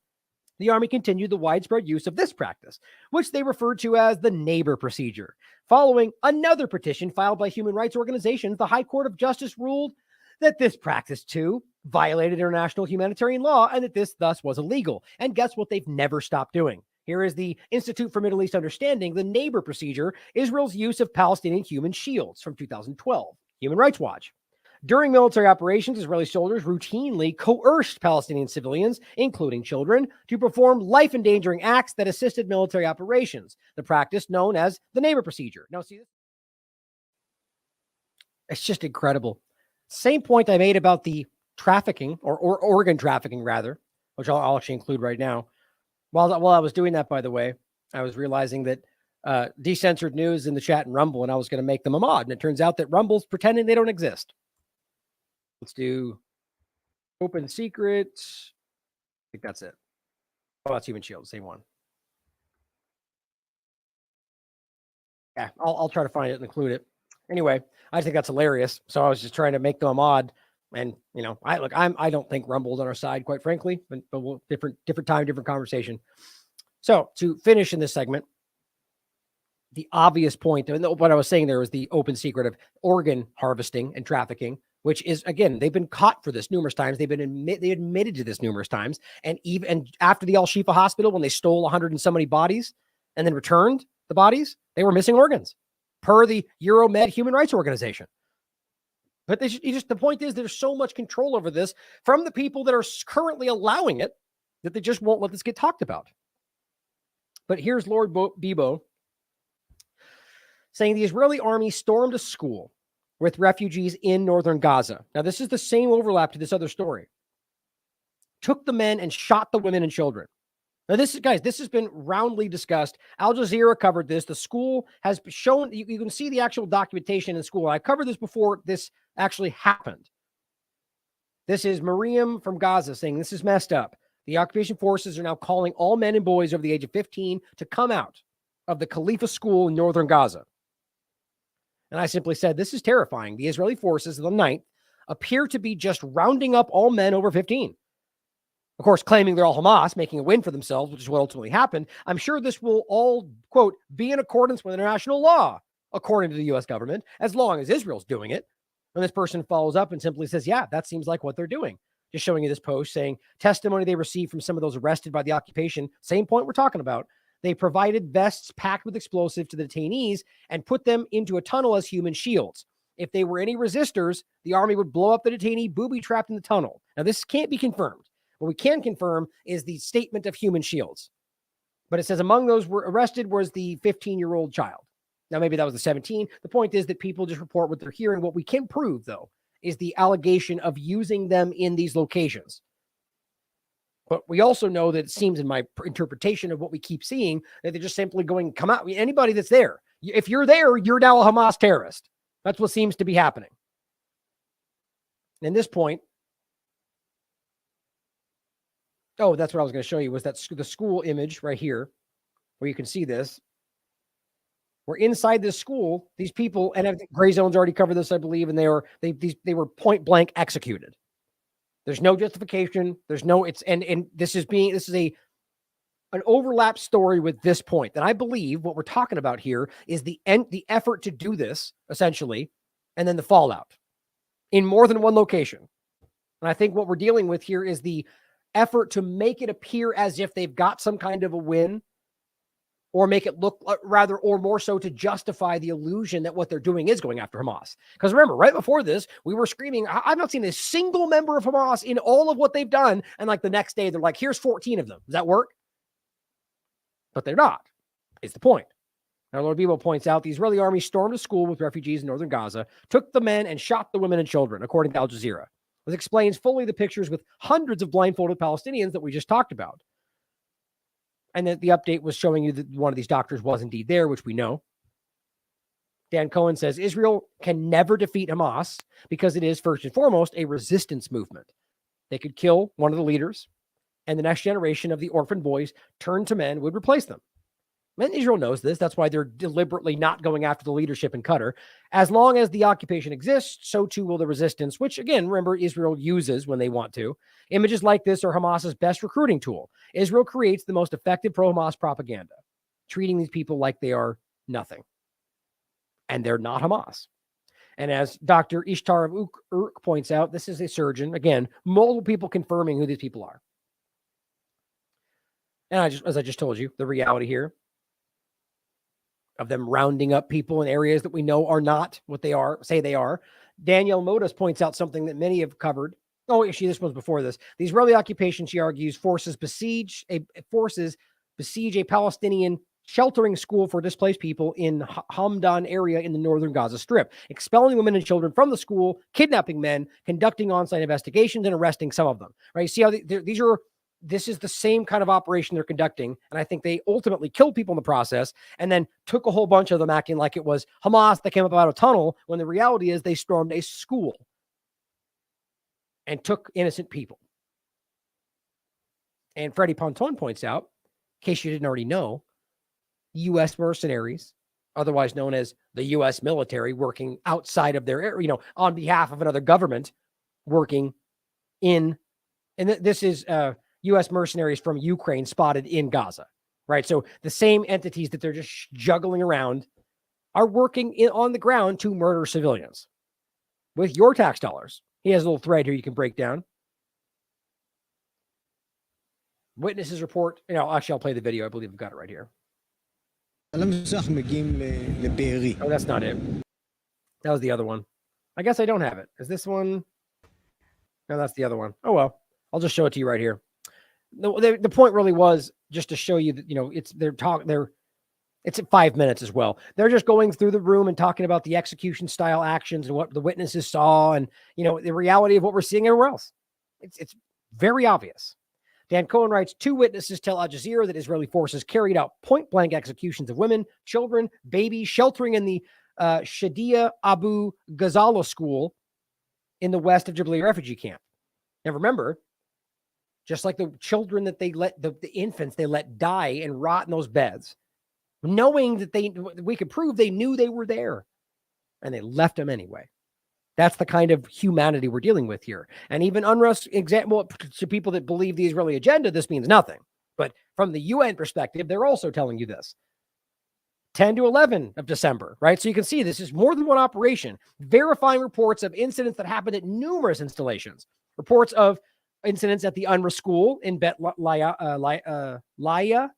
The army continued the widespread use of this practice, which they referred to as the neighbor procedure. Following another petition filed by human rights organizations, the High Court of Justice ruled that this practice, too, violated international humanitarian law and that this thus was illegal. And guess what they've never stopped doing? Here is the Institute for Middle East Understanding, the neighbor procedure, Israel's use of Palestinian human shields from 2012. Human Rights Watch. During military operations, Israeli soldiers routinely coerced Palestinian civilians, including children, to perform life-endangering acts that assisted military operations, the practice known as the neighbor procedure. Now, see this? It's just incredible. Same point I made about the trafficking, or organ trafficking, rather, which I'll actually include right now. While I was doing that, by the way, I was realizing that Decensored News in the chat and Rumble, and I was going to make them a mod, and it turns out that Rumble's pretending they don't exist. Let's do Open Secrets. I think that's it. Oh, that's Human Shield, same one. Yeah, I'll try to find it and include it. Anyway, I think that's hilarious. So I was just trying to make them a mod, and I don't think Rumble's on our side, quite frankly. But we'll different time, different conversation. So to finish in this segment, the obvious point, and what I was saying there was the open secret of organ harvesting and trafficking, which is, again, they've been caught for this numerous times. They admitted to this numerous times. And even after the Al-Shifa hospital, when they stole 100 and so many bodies and then returned the bodies, they were missing organs per the Euromed Human Rights Organization. But the point is there's so much control over this from the people that are currently allowing it that they just won't let this get talked about. But here's Lord Bibo saying the Israeli army stormed a school with refugees in northern Gaza. Now, this is the same overlap to this other story. Took the men and shot the women and children. Now, this has been roundly discussed. Al Jazeera covered this. The school has shown, you can see the actual documentation in school. I covered this before this actually happened. This is Miriam from Gaza saying this is messed up. The occupation forces are now calling all men and boys over the age of 15 to come out of the Khalifa school in northern Gaza. And I simply said, this is terrifying. The Israeli forces of the 9th appear to be just rounding up all men over 15. Of course, claiming they're all Hamas, making a win for themselves, which is what ultimately happened. I'm sure this will all, quote, be in accordance with international law, according to the U.S. government, as long as Israel's doing it. And this person follows up and simply says, yeah, that seems like what they're doing. Just showing you this post saying testimony they received from some of those arrested by the occupation. Same point we're talking about. They provided vests packed with explosives to the detainees and put them into a tunnel as human shields. If they were any resistors, the army would blow up the detainee booby-trapped in the tunnel. Now, this can't be confirmed. What we can confirm is the statement of human shields. But it says among those were arrested was the 15-year-old child. Now, maybe that was the 17. The point is that people just report what they're hearing. What we can prove, though, is the allegation of using them in these locations. But we also know that it seems in my interpretation of what we keep seeing that they're just simply going, come out. Anybody that's there, if you're there, you're now a Hamas terrorist. That's what seems to be happening. And this point, oh, that's what I was going to show you, was that the school image right here, where you can see this. We're inside this school. These people, and I think Gray Zone's already covered this, I believe, and they were point blank executed. There's no justification. There's no, this is an overlap story with this point. And I believe what we're talking about here is the effort to do this, essentially, and then the fallout in more than one location. And I think what we're dealing with here is the effort to make it appear as if they've got some kind of a win, or make it look rather, or more so to justify the illusion that what they're doing is going after Hamas. Because remember, right before this, we were screaming, I've not seen a single member of Hamas in all of what they've done. And like the next day, they're like, here's 14 of them. Does that work? But they're not. is the point. Now, Lord Bebo points out the Israeli army stormed a school with refugees in northern Gaza, took the men, and shot the women and children, according to Al Jazeera. This explains fully the pictures with hundreds of blindfolded Palestinians that we just talked about. And that the update was showing you that one of these doctors was indeed there, which we know. Dan Cohen says Israel can never defeat Hamas because it is, first and foremost, a resistance movement. They could kill one of the leaders, and the next generation of the orphan boys turned to men would replace them. And Israel knows this. That's why they're deliberately not going after the leadership in Qatar. As long as the occupation exists, so too will the resistance, which, again, remember, Israel uses when they want to. Images like this are Hamas's best recruiting tool. Israel creates the most effective pro-Hamas propaganda, treating these people like they are nothing. And they're not Hamas. And as Dr. Ishtar of Urk points out, this is a surgeon. Again, multiple people confirming who these people are. And as I just told you, the reality here of them rounding up people in areas that we know are not what they say they are. Danielle Modas points out something that many have covered. Oh, actually, this one's before this. The Israeli occupation, she argues, forces besiege a Palestinian sheltering school for displaced people in Hamdan area in the northern Gaza Strip, expelling women and children from the school, kidnapping men, conducting on-site investigations, and arresting some of them. Right? See how this is the same kind of operation they're conducting. And I think they ultimately killed people in the process and then took a whole bunch of them acting like it was Hamas that came up out of a tunnel, when the reality is they stormed a school and took innocent people. And Freddie Ponton points out, in case you didn't already know, U.S. mercenaries, otherwise known as the U.S. military, working outside of their area, on behalf of another government, working in, and this is U.S. mercenaries from Ukraine spotted in Gaza, right? So the same entities that they're just juggling around are working on the ground to murder civilians with your tax dollars. He has a little thread here you can break down. Witnesses report, actually I'll play the video. I believe I've got it right here. Oh, that's not it. That was the other one. I guess I don't have it. Is this one? No, that's the other one. Oh, well, I'll just show it to you right here. The point really was just to show you that, it's at 5 minutes as well. They're just going through the room and talking about the execution style actions and what the witnesses saw and, the reality of what we're seeing everywhere else. It's very obvious. Dan Cohen writes, 2 witnesses tell Al Jazeera that Israeli forces carried out point-blank executions of women, children, babies, sheltering in the Shadia Abu Ghazala school in the west of Jabalia refugee camp. Now remember, just like the children that they let, the infants they let die and rot in those beds, knowing that we could prove they knew they were there, and they left them anyway. That's the kind of humanity we're dealing with here. And even UNRWA's example to people that believe the Israeli agenda, this means nothing. But from the UN perspective, they're also telling you this. 10 to 11 of December, right? So you can see this is more than one operation, verifying reports of incidents that happened at numerous installations, reports of incidents at the UNRWA school in Bet Laya,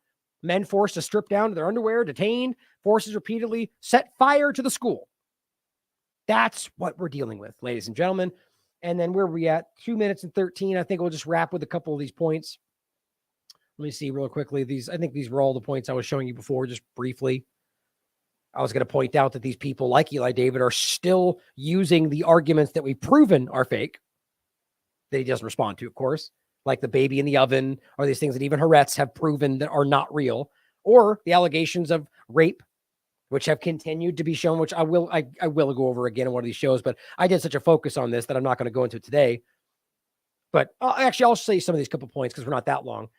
men forced to strip down to their underwear, detained, forces repeatedly set fire to the school. That's what we're dealing with, ladies and gentlemen. And then where are we at? 2 minutes and 13. I think we'll just wrap with a couple of these points. Let me see real quickly. I think these were all the points I was showing you before, just briefly. I was going to point out that these people like Eli David are still using the arguments that we've proven are fake, that he doesn't respond to, of course, like the baby in the oven, or these things that even Haaretz have proven that are not real, or the allegations of rape, which have continued to be shown, which I will go over again in one of these shows, but I did such a focus on this that I'm not going to go into it today. But actually, I'll say some of these couple points because we're not that long.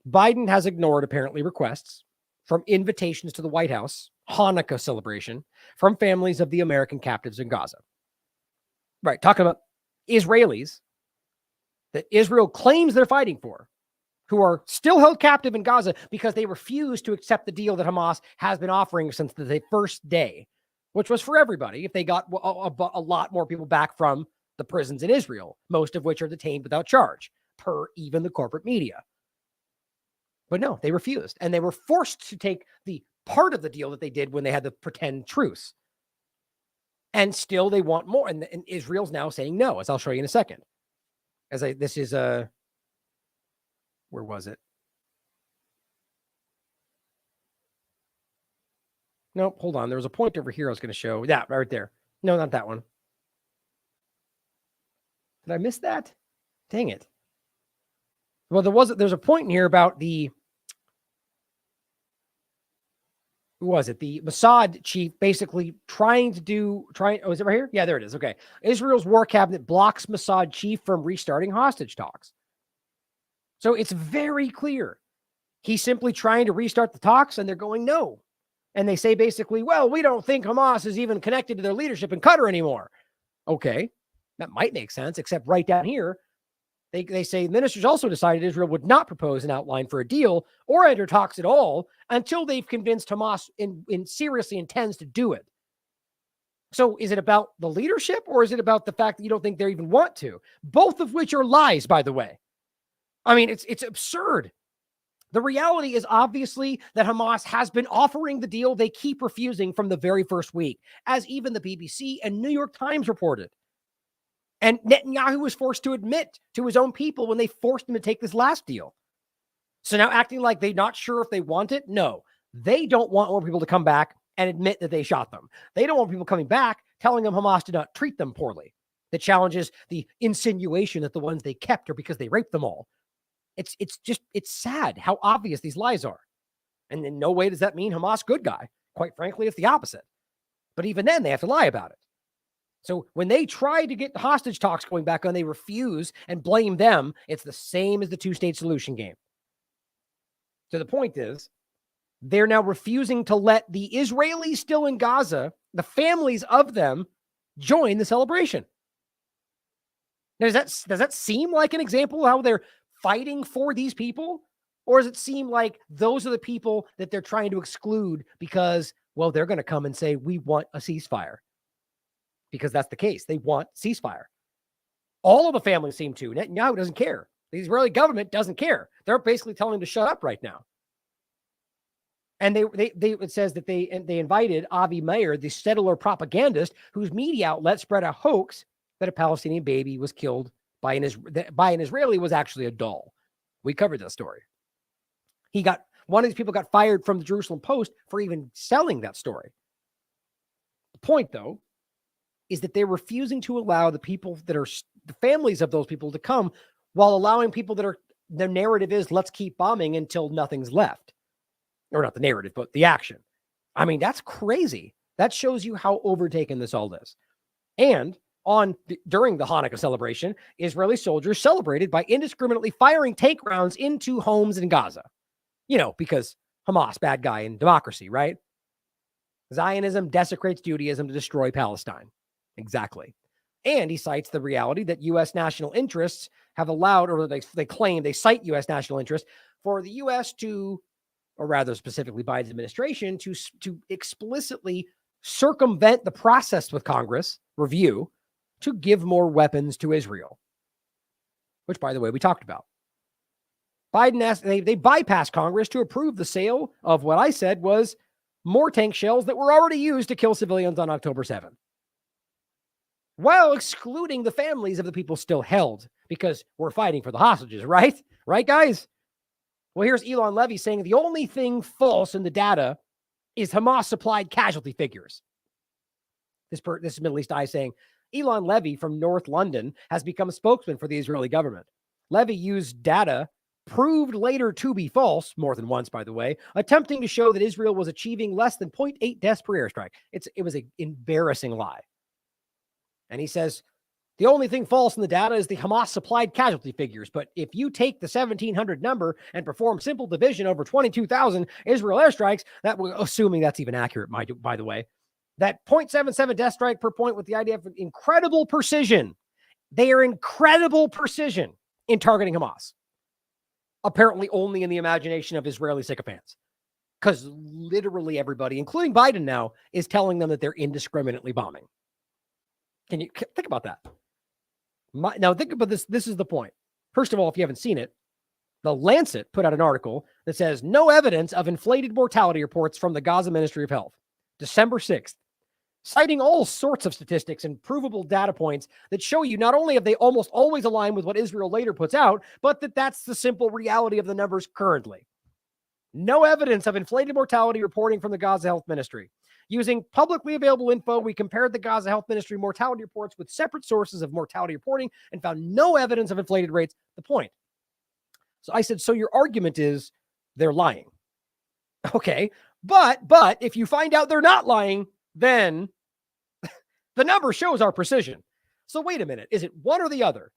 Biden has ignored, apparently, requests from invitations to the White House, Hanukkah celebration, from families of the American captives in Gaza. Right, talking about Israelis that Israel claims they're fighting for, who are still held captive in Gaza because they refuse to accept the deal that Hamas has been offering since the first day, which was for everybody if they got a lot more people back from the prisons in Israel, most of which are detained without charge, per even the corporate media. But no, they refused, and they were forced to take the part of the deal that they did when they had the pretend truce. And still they want more, and Israel's now saying no, as I'll show you in a second. Where was it? Nope, hold on. There was a point over here I was going to show. Yeah, right there. No, not that one. Did I miss that? Dang it. Well, there's a point in here about the, who was it? The Mossad chief basically oh, is it right here? Yeah, there it is. Okay. Israel's war cabinet blocks Mossad chief from restarting hostage talks. So it's very clear. He's simply trying to restart the talks and they're going, no. And they say basically, well, we don't think Hamas is even connected to their leadership in Qatar anymore. Okay. That might make sense, except right down here, they say ministers also decided Israel would not propose an outline for a deal or enter talks at all until they've convinced Hamas seriously intends to do it. So is it about the leadership or is it about the fact that you don't think they even want to? Both of which are lies, by the way. I mean, it's absurd. The reality is obviously that Hamas has been offering the deal they keep refusing from the very first week, as even the BBC and New York Times reported. And Netanyahu was forced to admit to his own people when they forced him to take this last deal. So now acting like they're not sure if they want it? No, they don't want more people to come back and admit that they shot them. They don't want people coming back telling them Hamas did not treat them poorly. That challenges the insinuation that the ones they kept are because they raped them all. It's sad how obvious these lies are. And in no way does that mean Hamas good guy. Quite frankly, it's the opposite. But even then, they have to lie about it. So when they try to get the hostage talks going back on, they refuse and blame them. It's the same as the two-state solution game. So the point is, they're now refusing to let the Israelis still in Gaza, the families of them, join the celebration. Now, does that seem like an example of how they're fighting for these people? Or does it seem like those are the people that they're trying to exclude because, well, they're going to come and say, we want a ceasefire? Because that's the case. They want ceasefire. All of the families seem to. Netanyahu doesn't care. The Israeli government doesn't care. They're basically telling him to shut up right now. And it says that they invited Avi Meir, the settler propagandist, whose media outlet spread a hoax that a Palestinian baby was killed by an Israeli was actually a doll. We covered that story. One of these people got fired from the Jerusalem Post for even selling that story. The point, though, is that they're refusing to allow the people that are the families of those people to come, while allowing people that are, the narrative is let's keep bombing until nothing's left. Or not the narrative, but the action. I mean, that's crazy. That shows you how overtaken this all is. And during the Hanukkah celebration, Israeli soldiers celebrated by indiscriminately firing tank rounds into homes in Gaza. You know, because Hamas, bad guy in democracy, right? Zionism desecrates Judaism to destroy Palestine. Exactly. And he cites the reality that U.S. national interests have allowed, or they cite U.S. national interests for the U.S. to, or rather specifically Biden's administration, to explicitly circumvent the process with Congress review to give more weapons to Israel, which, by the way, we talked about. Biden asked, they bypassed Congress to approve the sale of what I said was more tank shells that were already used to kill civilians on October 7th, while excluding the families of the people still held, because we're fighting for the hostages, right? Right, guys? Well, here's Elon Levy saying the only thing false in the data is Hamas supplied casualty figures. This is Middle East Eye saying Elon Levy from North London has become a spokesman for the Israeli government. Levy used data proved later to be false, more than once, by the way, attempting to show that Israel was achieving less than 0.8 deaths per airstrike. It was an embarrassing lie. And he says, the only thing false in the data is the Hamas supplied casualty figures. But if you take the 1,700 number and perform simple division over 22,000 Israel airstrikes, assuming that's even accurate, by the way, that 0.77 death strike per point with the idea of incredible precision. They are incredible precision in targeting Hamas. Apparently only in the imagination of Israeli sycophants. Because literally everybody, including Biden now, is telling them that they're indiscriminately bombing. Can you think about that? Now think about this. This is the point. First of all, if you haven't seen it, The Lancet put out an article that says no evidence of inflated mortality reports from the Gaza Ministry of Health, December 6th, citing all sorts of statistics and provable data points that show you not only have they almost always aligned with what Israel later puts out, but that's the simple reality of the numbers currently. No evidence of inflated mortality reporting from the Gaza Health Ministry. Using publicly available info, we compared the Gaza Health Ministry mortality reports with separate sources of mortality reporting and found no evidence of inflated rates. The point. So I said, so your argument is they're lying. Okay. But if you find out they're not lying, then the number shows our precision. So wait a minute. Is it one or the other?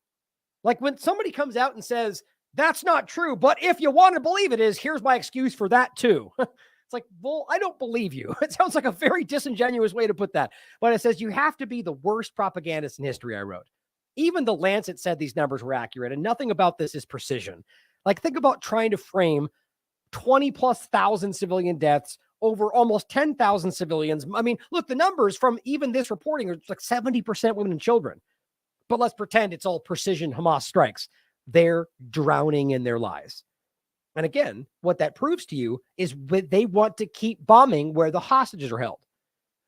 Like when somebody comes out and says, that's not true, but if you want to believe it is, here's my excuse for that too. It's like, well, I don't believe you. It sounds like a very disingenuous way to put that. But it says you have to be the worst propagandist in history, I wrote. Even the Lancet said these numbers were accurate, and nothing about this is precision. Like, think about trying to frame 20,000+ civilian deaths over almost 10,000 civilians. I mean, look, the numbers from even this reporting are like 70% women and children. But let's pretend it's all precision Hamas strikes. They're drowning in their lies. And again, what that proves to you is they want to keep bombing where the hostages are held,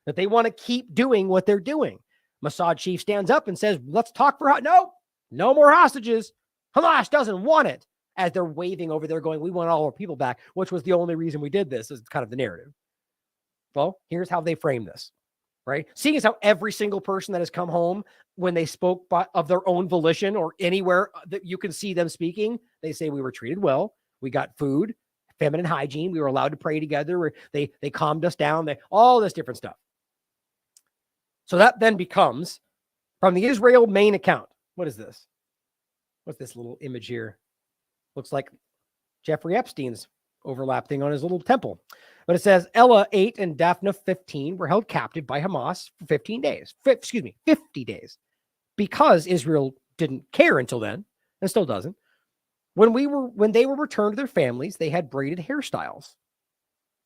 that they want to keep doing what they're doing. Mossad chief stands up and says, let's talk for, no more hostages. Hamas doesn't want it, as they're waving over there going, we want all our people back, which was the only reason we did this, is kind of the narrative. Well, here's how they frame this, right? Seeing as how every single person that has come home when they spoke of their own volition or anywhere that you can see them speaking, they say we were treated well. We got food, feminine hygiene. We were allowed to pray together. They calmed us down. All this different stuff. So that then becomes from the Israel main account. What is this? What's this little image here? Looks like Jeffrey Epstein's overlap thing on his little temple. But it says Ella 8 and Daphne 15 were held captive by Hamas for 50 days, because Israel didn't care until then and still doesn't. When they were returned to their families, they had braided hairstyles.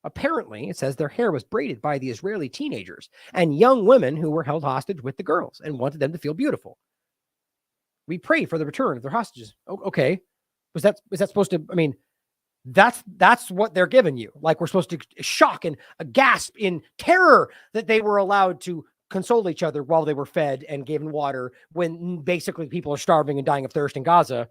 Apparently, it says their hair was braided by the Israeli teenagers and young women who were held hostage with the girls and wanted them to feel beautiful. We pray for the return of their hostages. Okay. Was that supposed to, I mean, that's what they're giving you. Like, we're supposed to shock and gasp in terror that they were allowed to console each other while they were fed and given water, when basically people are starving and dying of thirst in Gaza.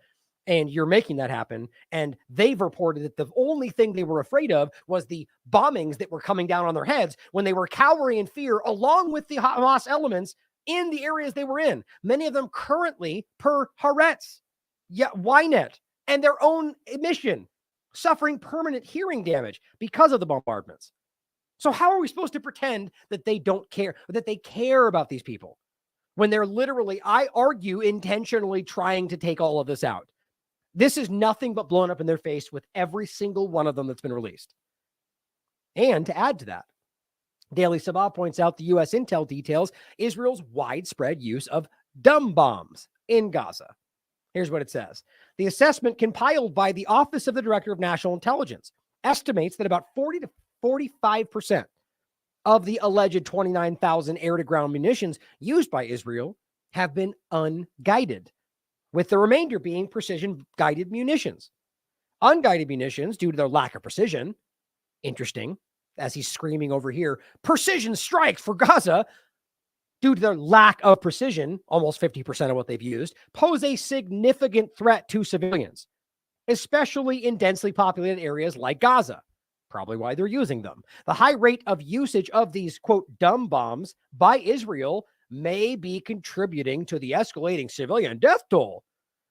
And you're making that happen. And they've reported that the only thing they were afraid of was the bombings that were coming down on their heads when they were cowering in fear, along with the Hamas elements in the areas they were in. Many of them currently, per Haaretz, Ynet, and their own admission, suffering permanent hearing damage because of the bombardments. So how are we supposed to pretend that they don't care, that they care about these people, when they're literally, I argue, intentionally trying to take all of this out? This is nothing but blown up in their face with every single one of them that's been released. And to add to that, Daily Sabah points out the U.S. intel details Israel's widespread use of dumb bombs in Gaza. Here's what it says. The assessment compiled by the Office of the Director of National Intelligence estimates that about 40 to 45% of the alleged 29,000 air-to-ground munitions used by Israel have been unguided, with the remainder being precision-guided munitions. Unguided munitions, due to their lack of precision, interesting, as he's screaming over here, precision strikes for Gaza, due to their lack of precision, almost 50% of what they've used, pose a significant threat to civilians, especially in densely populated areas like Gaza. Probably why they're using them. The high rate of usage of these, quote, dumb bombs by Israel may be contributing to the escalating civilian death toll.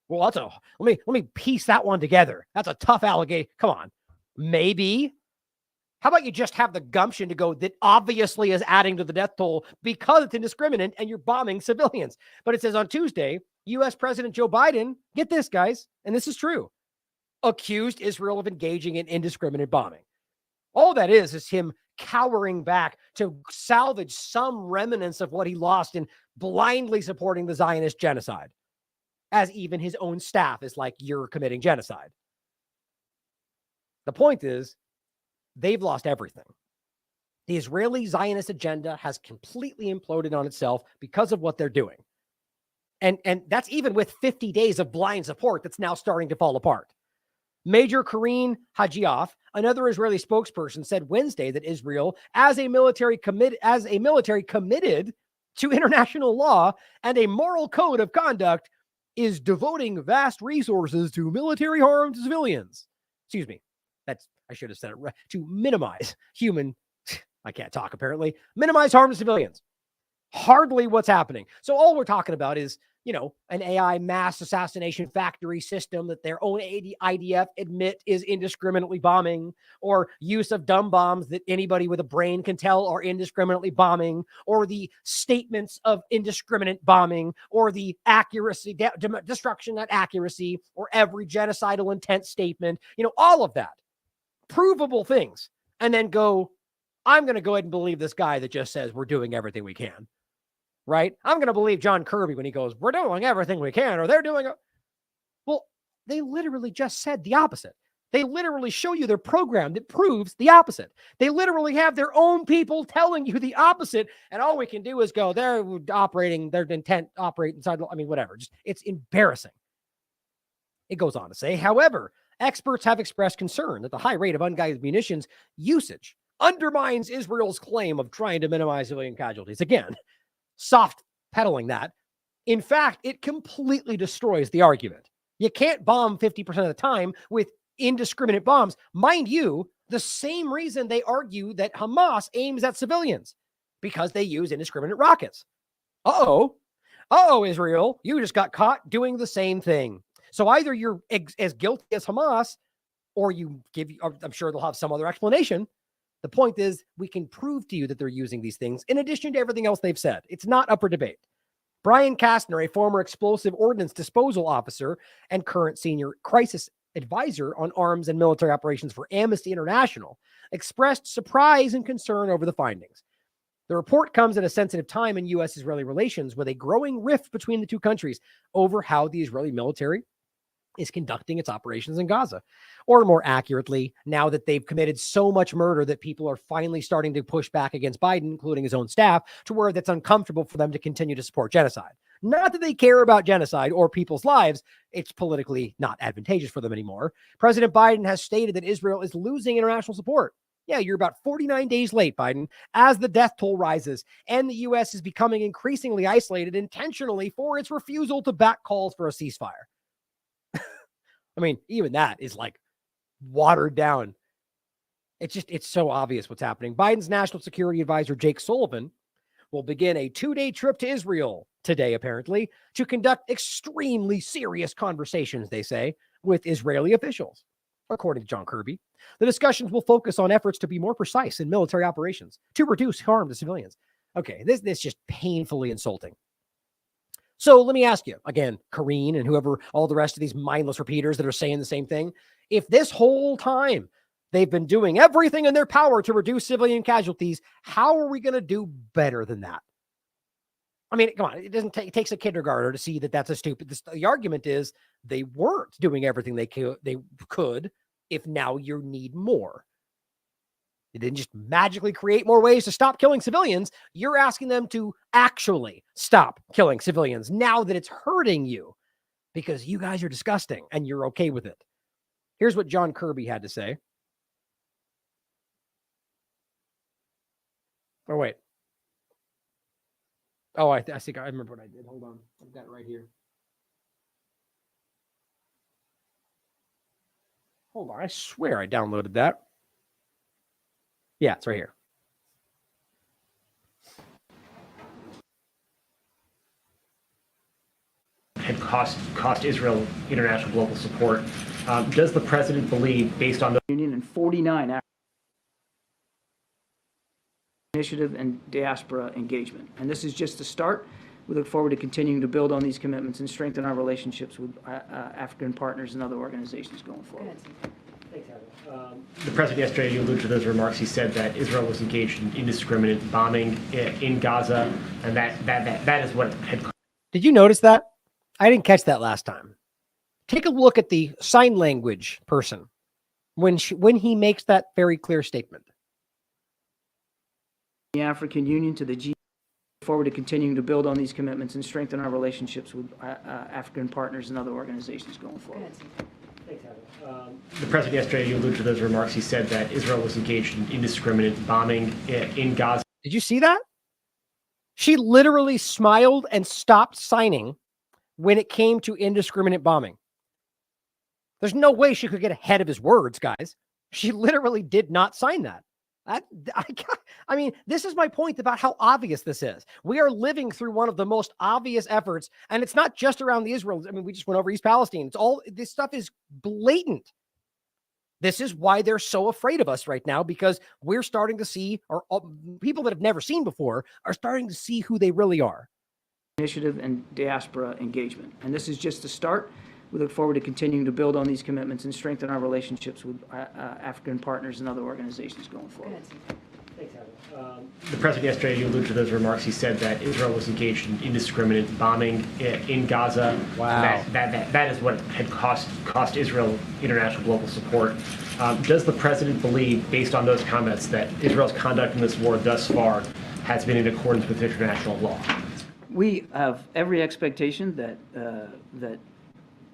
Well, let me piece that one together. That's a tough allegation. Come on. Maybe. How about you just have the gumption to go, that obviously is adding to the death toll because it's indiscriminate and you're bombing civilians. But it says on Tuesday, U.S. President Joe Biden, get this, guys, and this is true, accused Israel of engaging in indiscriminate bombing. All that is him cowering back to salvage some remnants of what he lost in blindly supporting the Zionist genocide, as even his own staff is like, you're committing genocide. The point is, they've lost everything. The Israeli Zionist agenda has completely imploded on itself because of what they're doing. And that's even with 50 days of blind support that's now starting to fall apart. Major Karine Hajioff, another Israeli spokesperson, said Wednesday that Israel, as a military committed to international law and a moral code of conduct, is devoting vast resources to military harm to civilians. Excuse me. I should have said it right. To minimize human I can't talk apparently. Minimize harm to civilians. Hardly what's happening. So all we're talking about is, an AI mass assassination factory system that their own IDF admit is indiscriminately bombing, or use of dumb bombs that anybody with a brain can tell are indiscriminately bombing, or the statements of indiscriminate bombing, or the accuracy, destruction at accuracy, or every genocidal intent statement, all of that. Provable things. And then I'm going to go ahead and believe this guy that just says we're doing everything we can. Right? I'm going to believe John Kirby when he goes, we're doing everything we can, or they're doing it. Well, they literally just said the opposite. They literally show you their program that proves the opposite. They literally have their own people telling you the opposite. And all we can do is go, they're operating, their intent operate inside. Whatever. It's embarrassing. It goes on to say, however, experts have expressed concern that the high rate of unguided munitions usage undermines Israel's claim of trying to minimize civilian casualties. Again, soft pedaling that. In fact, it completely destroys the argument. You can't bomb 50% of the time with indiscriminate bombs. Mind you, the same reason they argue that Hamas aims at civilians, because they use indiscriminate rockets. Uh-oh, Israel, you just got caught doing the same thing. So either you're as guilty as Hamas, or I'm sure they'll have some other explanation. The point is, we can prove to you that they're using these things in addition to everything else they've said. It's not up for debate. Brian Kastner, a former explosive ordnance disposal officer and current senior crisis advisor on arms and military operations for Amnesty International, expressed surprise and concern over the findings. The report comes at a sensitive time in U.S.-Israeli relations, with a growing rift between the two countries over how the Israeli military is conducting its operations in Gaza. Or more accurately, now that they've committed so much murder that people are finally starting to push back against Biden, including his own staff, to where that's uncomfortable for them to continue to support genocide. Not that they care about genocide or people's lives. It's politically not advantageous for them anymore. President Biden has stated that Israel is losing international support. Yeah, you're about 49 days late, Biden, as the death toll rises and the U.S. is becoming increasingly isolated intentionally for its refusal to back calls for a ceasefire. Even that is watered down. It's so obvious what's happening. Biden's national security advisor, Jake Sullivan, will begin a 2-day trip to Israel today, apparently, to conduct extremely serious conversations, they say, with Israeli officials. According to John Kirby, the discussions will focus on efforts to be more precise in military operations to reduce harm to civilians. Okay, this is just painfully insulting. So let me ask you, again, Karine and whoever, all the rest of these mindless repeaters that are saying the same thing, if this whole time they've been doing everything in their power to reduce civilian casualties, how are we going to do better than that? Come on, it takes a kindergartner to see that that's a stupid. The argument is they weren't doing everything they could if now you need more. It didn't just magically create more ways to stop killing civilians. You're asking them to actually stop killing civilians now that it's hurting you, because you guys are disgusting and you're okay with it. Here's what John Kirby had to say. Oh, wait. Oh, I think I remember what I did. Hold on. I've got it right here. Hold on. I swear I downloaded that. Yeah, it's right here. Had cost Israel international global support. Does the president believe, based on the Union and 49 initiative and diaspora engagement, and this is just a start. We look forward to continuing to build on these commitments and strengthen our relationships with African partners and other organizations going forward. The president yesterday, you alluded to those remarks. He said that Israel was engaged in indiscriminate bombing in Gaza, and that is what had. Did you notice that? I didn't catch that last time. Take a look at the sign language person when he makes that very clear statement. The African Union to the G. Forward to continuing to build on these commitments and strengthen our relationships with African partners and other organizations going forward. The president yesterday, you alluded to those remarks. He said that Israel was engaged in indiscriminate bombing in Gaza. Did you see that? She literally smiled and stopped signing when it came to indiscriminate bombing. There's no way she could get ahead of his words, guys. She literally did not sign that. I mean, this is my point about how obvious this is. We are living through one of the most obvious efforts, and it's not just around the Israel. I mean, we just went over East Palestine. It's all this stuff is blatant. This is why they're so afraid of us right now, because we're starting to see, or people that have never seen before are starting to see who they really are. Initiative and diaspora engagement. And this is just the start. We look forward to continuing to build on these commitments and strengthen our relationships with African partners and other organizations going forward. Thanks, Adam. The president yesterday, you alluded to those remarks. He said that Israel was engaged in indiscriminate bombing in Gaza. Wow. That is what had cost Israel international global support. Does the president believe, based on those comments, that Israel's conduct in this war thus far has been in accordance with international law? We have every expectation that that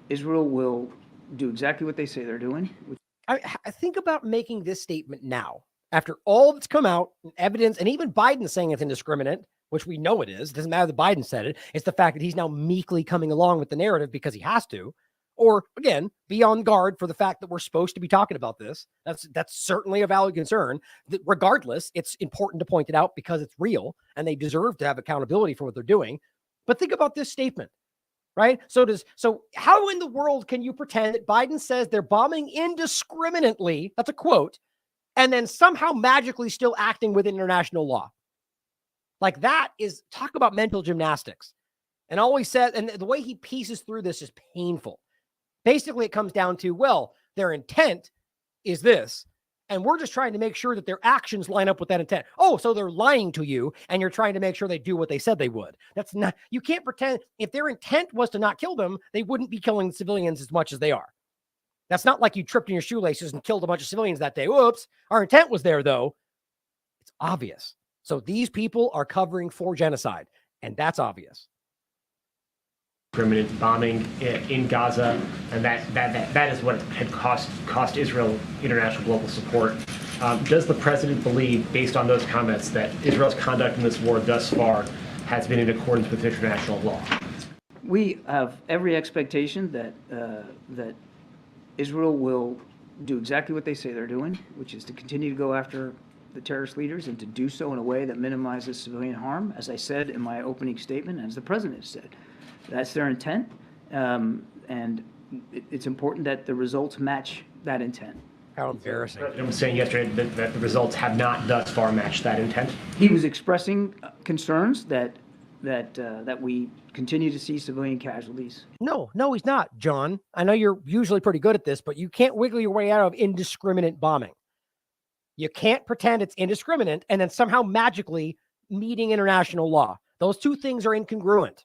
Israel will do exactly what they say they're doing. I think about making this statement now, after all that's come out, and evidence, and even Biden saying it's indiscriminate, which we know it is. It doesn't matter that Biden said it. It's the fact that he's now meekly coming along with the narrative because he has to. Or, again, be on guard for the fact that we're supposed to be talking about this. That's certainly a valid concern. Regardless, it's important to point it out because it's real, and they deserve to have accountability for what they're doing. But think about this statement, right? So how in the world can you pretend that Biden says they're bombing indiscriminately, that's a quote, and then somehow magically still acting within international law? Like, that is, talk about mental gymnastics. And always said, and the way he pieces through this is painful. Basically, it comes down to, well, their intent is this, and we're just trying to make sure that their actions line up with that intent. Oh, so they're lying to you, and you're trying to make sure they do what they said they would. That's not, you can't pretend, if their intent was to not kill them, they wouldn't be killing the civilians as much as they are. That's not like you tripped in your shoelaces and killed a bunch of civilians that day. Whoops. Our intent was there, though. It's obvious. So these people are covering for genocide, and that's obvious. Indiscriminate bombing in Gaza, and that is what had cost Israel international global support. Does the president believe, based on those comments, that Israel's conduct in this war thus far has been in accordance with international law? We have every expectation that that Israel will do exactly what they say they're doing, which is to continue to go after the terrorist leaders and to do so in a way that minimizes civilian harm, as I said in my opening statement, as the president has said. That's their intent, and it's important that the results match that intent. How embarrassing. The president was saying yesterday that the results have not thus far matched that intent. He was expressing concerns that we continue to see civilian casualties. No, he's not, John. I know you're usually pretty good at this, but you can't wiggle your way out of indiscriminate bombing. You can't pretend it's indiscriminate and then somehow magically meeting international law. Those two things are incongruent.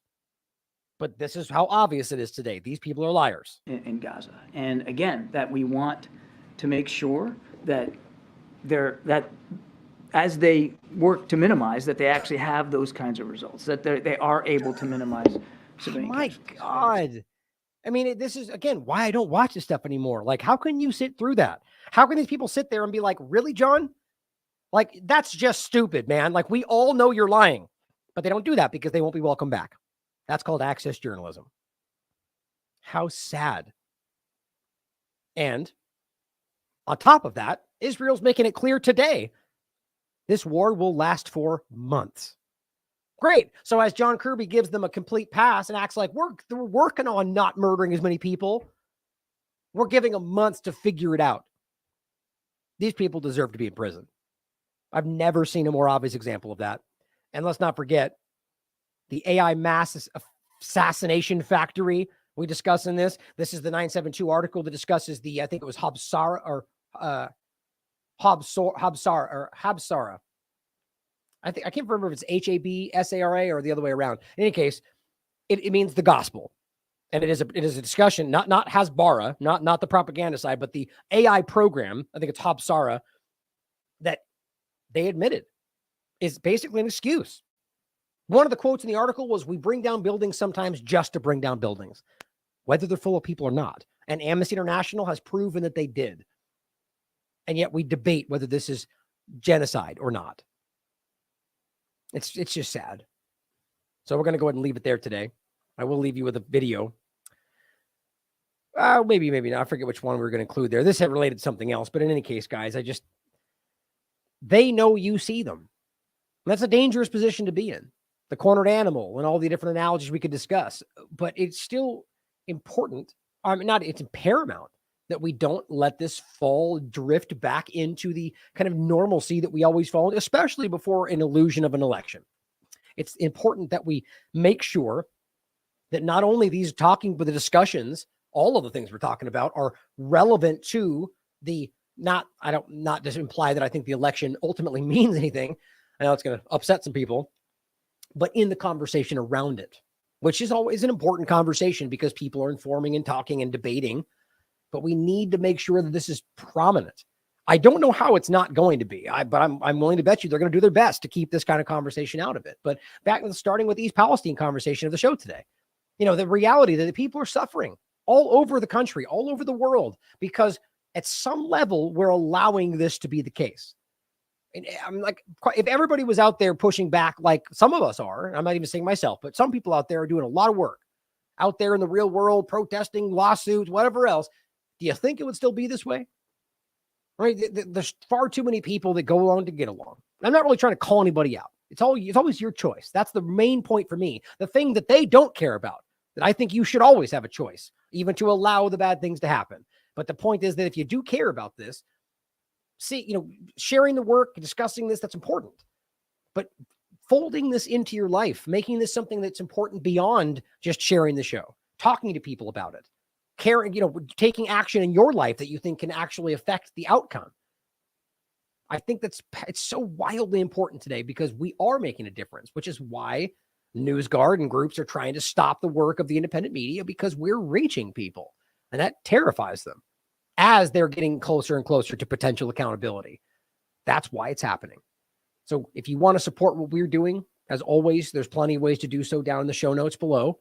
But this is how obvious it is today. These people are liars. In Gaza. And again, that we want to make sure that that as they work to minimize, that they actually have those kinds of results, that they are able to minimize civilian casualties. God. I mean, this is, again, why I don't watch this stuff anymore. Like, how can you sit through that? How can these people sit there and be like, really, John? Like, that's just stupid, man. Like, we all know you're lying. But they don't do that because they won't be welcome back. That's called access journalism. How sad. And on top of that, Israel's making it clear today, this war will last for months. Great. So as John Kirby gives them a complete pass and acts like we're working on not murdering as many people, we're giving them months to figure it out. These people deserve to be in prison. I've never seen a more obvious example of that. And let's not forget, the AI mass assassination factory we discuss in this. This is the 972 article that discusses the, I think it was Habsara or Habsara. I can't remember if it's HABSARA or the other way around. In any case, it means the gospel. And it is a discussion, not Hasbara, not the propaganda side, but the AI program, I think it's Habsara, that they admitted is basically an excuse. One of the quotes in the article was, we bring down buildings sometimes just to bring down buildings, whether they're full of people or not. And Amnesty International has proven that they did. And yet we debate whether this is genocide or not. It's just sad. So we're going to go ahead and leave it there today. I will leave you with a video. Maybe not. I forget which one we were going to include there. This had related to something else. But in any case, guys, they know you see them. And that's a dangerous position to be in. The cornered animal and all the different analogies we could discuss, but it's still important. It's paramount that we don't let this drift back into the kind of normalcy that we always fall, especially before an illusion of an election. It's important that we make sure that not only these but the discussions, all of the things we're talking about are relevant to not just imply that I think the election ultimately means anything. I know it's going to upset some people, but in the conversation around it, which is always an important conversation because people are informing and talking and debating, but we need to make sure that this is prominent. I don't know how it's not going to be, but I'm willing to bet you they're going to do their best to keep this kind of conversation out of it. But starting with the East Palestine conversation of the show today, the reality that the people are suffering all over the country, all over the world, because at some level, we're allowing this to be the case. And I'm like, if everybody was out there pushing back, like some of us are, I'm not even saying myself, but some people out there are doing a lot of work out there in the real world, protesting, lawsuits, whatever else. Do you think it would still be this way? Right? There's far too many people that go along to get along. I'm not really trying to call anybody out. It's always your choice. That's the main point for me. The thing that they don't care about, that I think you should always have a choice, even to allow the bad things to happen. But the point is that if you do care about this, sharing the work, discussing this, that's important. But folding this into your life, making this something that's important beyond just sharing the show, talking to people about it, caring, taking action in your life that you think can actually affect the outcome. I think it's so wildly important today because we are making a difference, which is why NewsGuard and groups are trying to stop the work of the independent media, because we're reaching people and that terrifies them as they're getting closer and closer to potential accountability. That's why it's happening. So if you want to support what we're doing, as always, there's plenty of ways to do so down in the show notes below,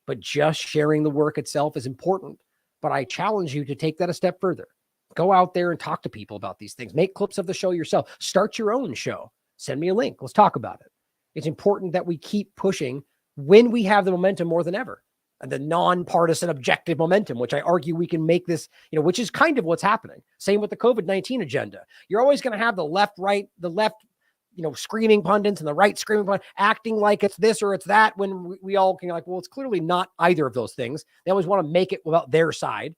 but just sharing the work itself is important. But I challenge you to take that a step further. Go out there and talk to people about these things. Make clips of the show yourself. Start your own show. Send me a link. Let's talk about it. It's important that we keep pushing when we have the momentum more than ever. And the nonpartisan objective momentum, which I argue we can make this, which is kind of what's happening. Same with the COVID-19 agenda. You're always going to have the left, screaming pundits and the right screaming pundits acting like it's this or it's that, when we all can well, it's clearly not either of those things. They always want to make it about their side.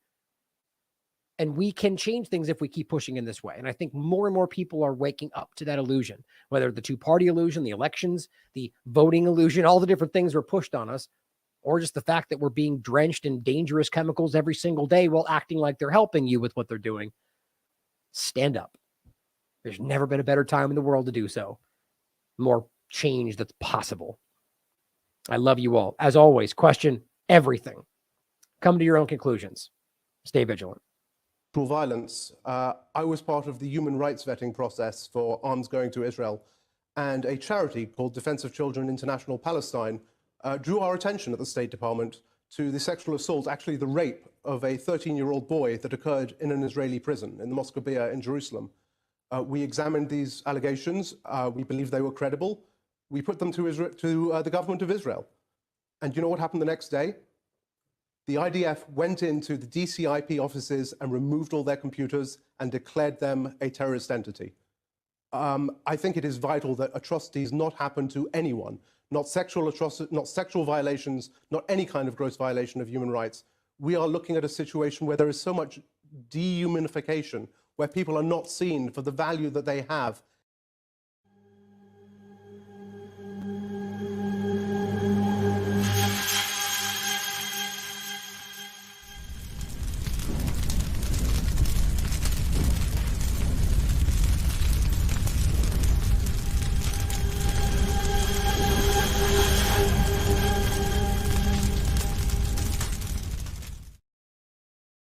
And we can change things if we keep pushing in this way. And I think more and more people are waking up to that illusion, whether the two-party illusion, the elections, the voting illusion, all the different things were pushed on us, or just the fact that we're being drenched in dangerous chemicals every single day while acting like they're helping you with what they're doing. Stand up. There's never been a better time in the world to do so. More change that's possible. I love you all. As always, question everything. Come to your own conclusions. Stay vigilant. Violence. I was part of the human rights vetting process for arms going to Israel, and a charity called Defense of Children International Palestine drew our attention at the State Department to the sexual assault, actually the rape of a 13-year-old boy that occurred in an Israeli prison in the Mosque in Jerusalem. We examined these allegations. We believed they were credible. We put them to the government of Israel. And you know what happened the next day? The IDF went into the DCIP offices and removed all their computers and declared them a terrorist entity. I think it is vital that atrocities not happen to anyone, not sexual violations, not any kind of gross violation of human rights. We are looking at a situation where there is so much dehumanification, where people are not seen for the value that they have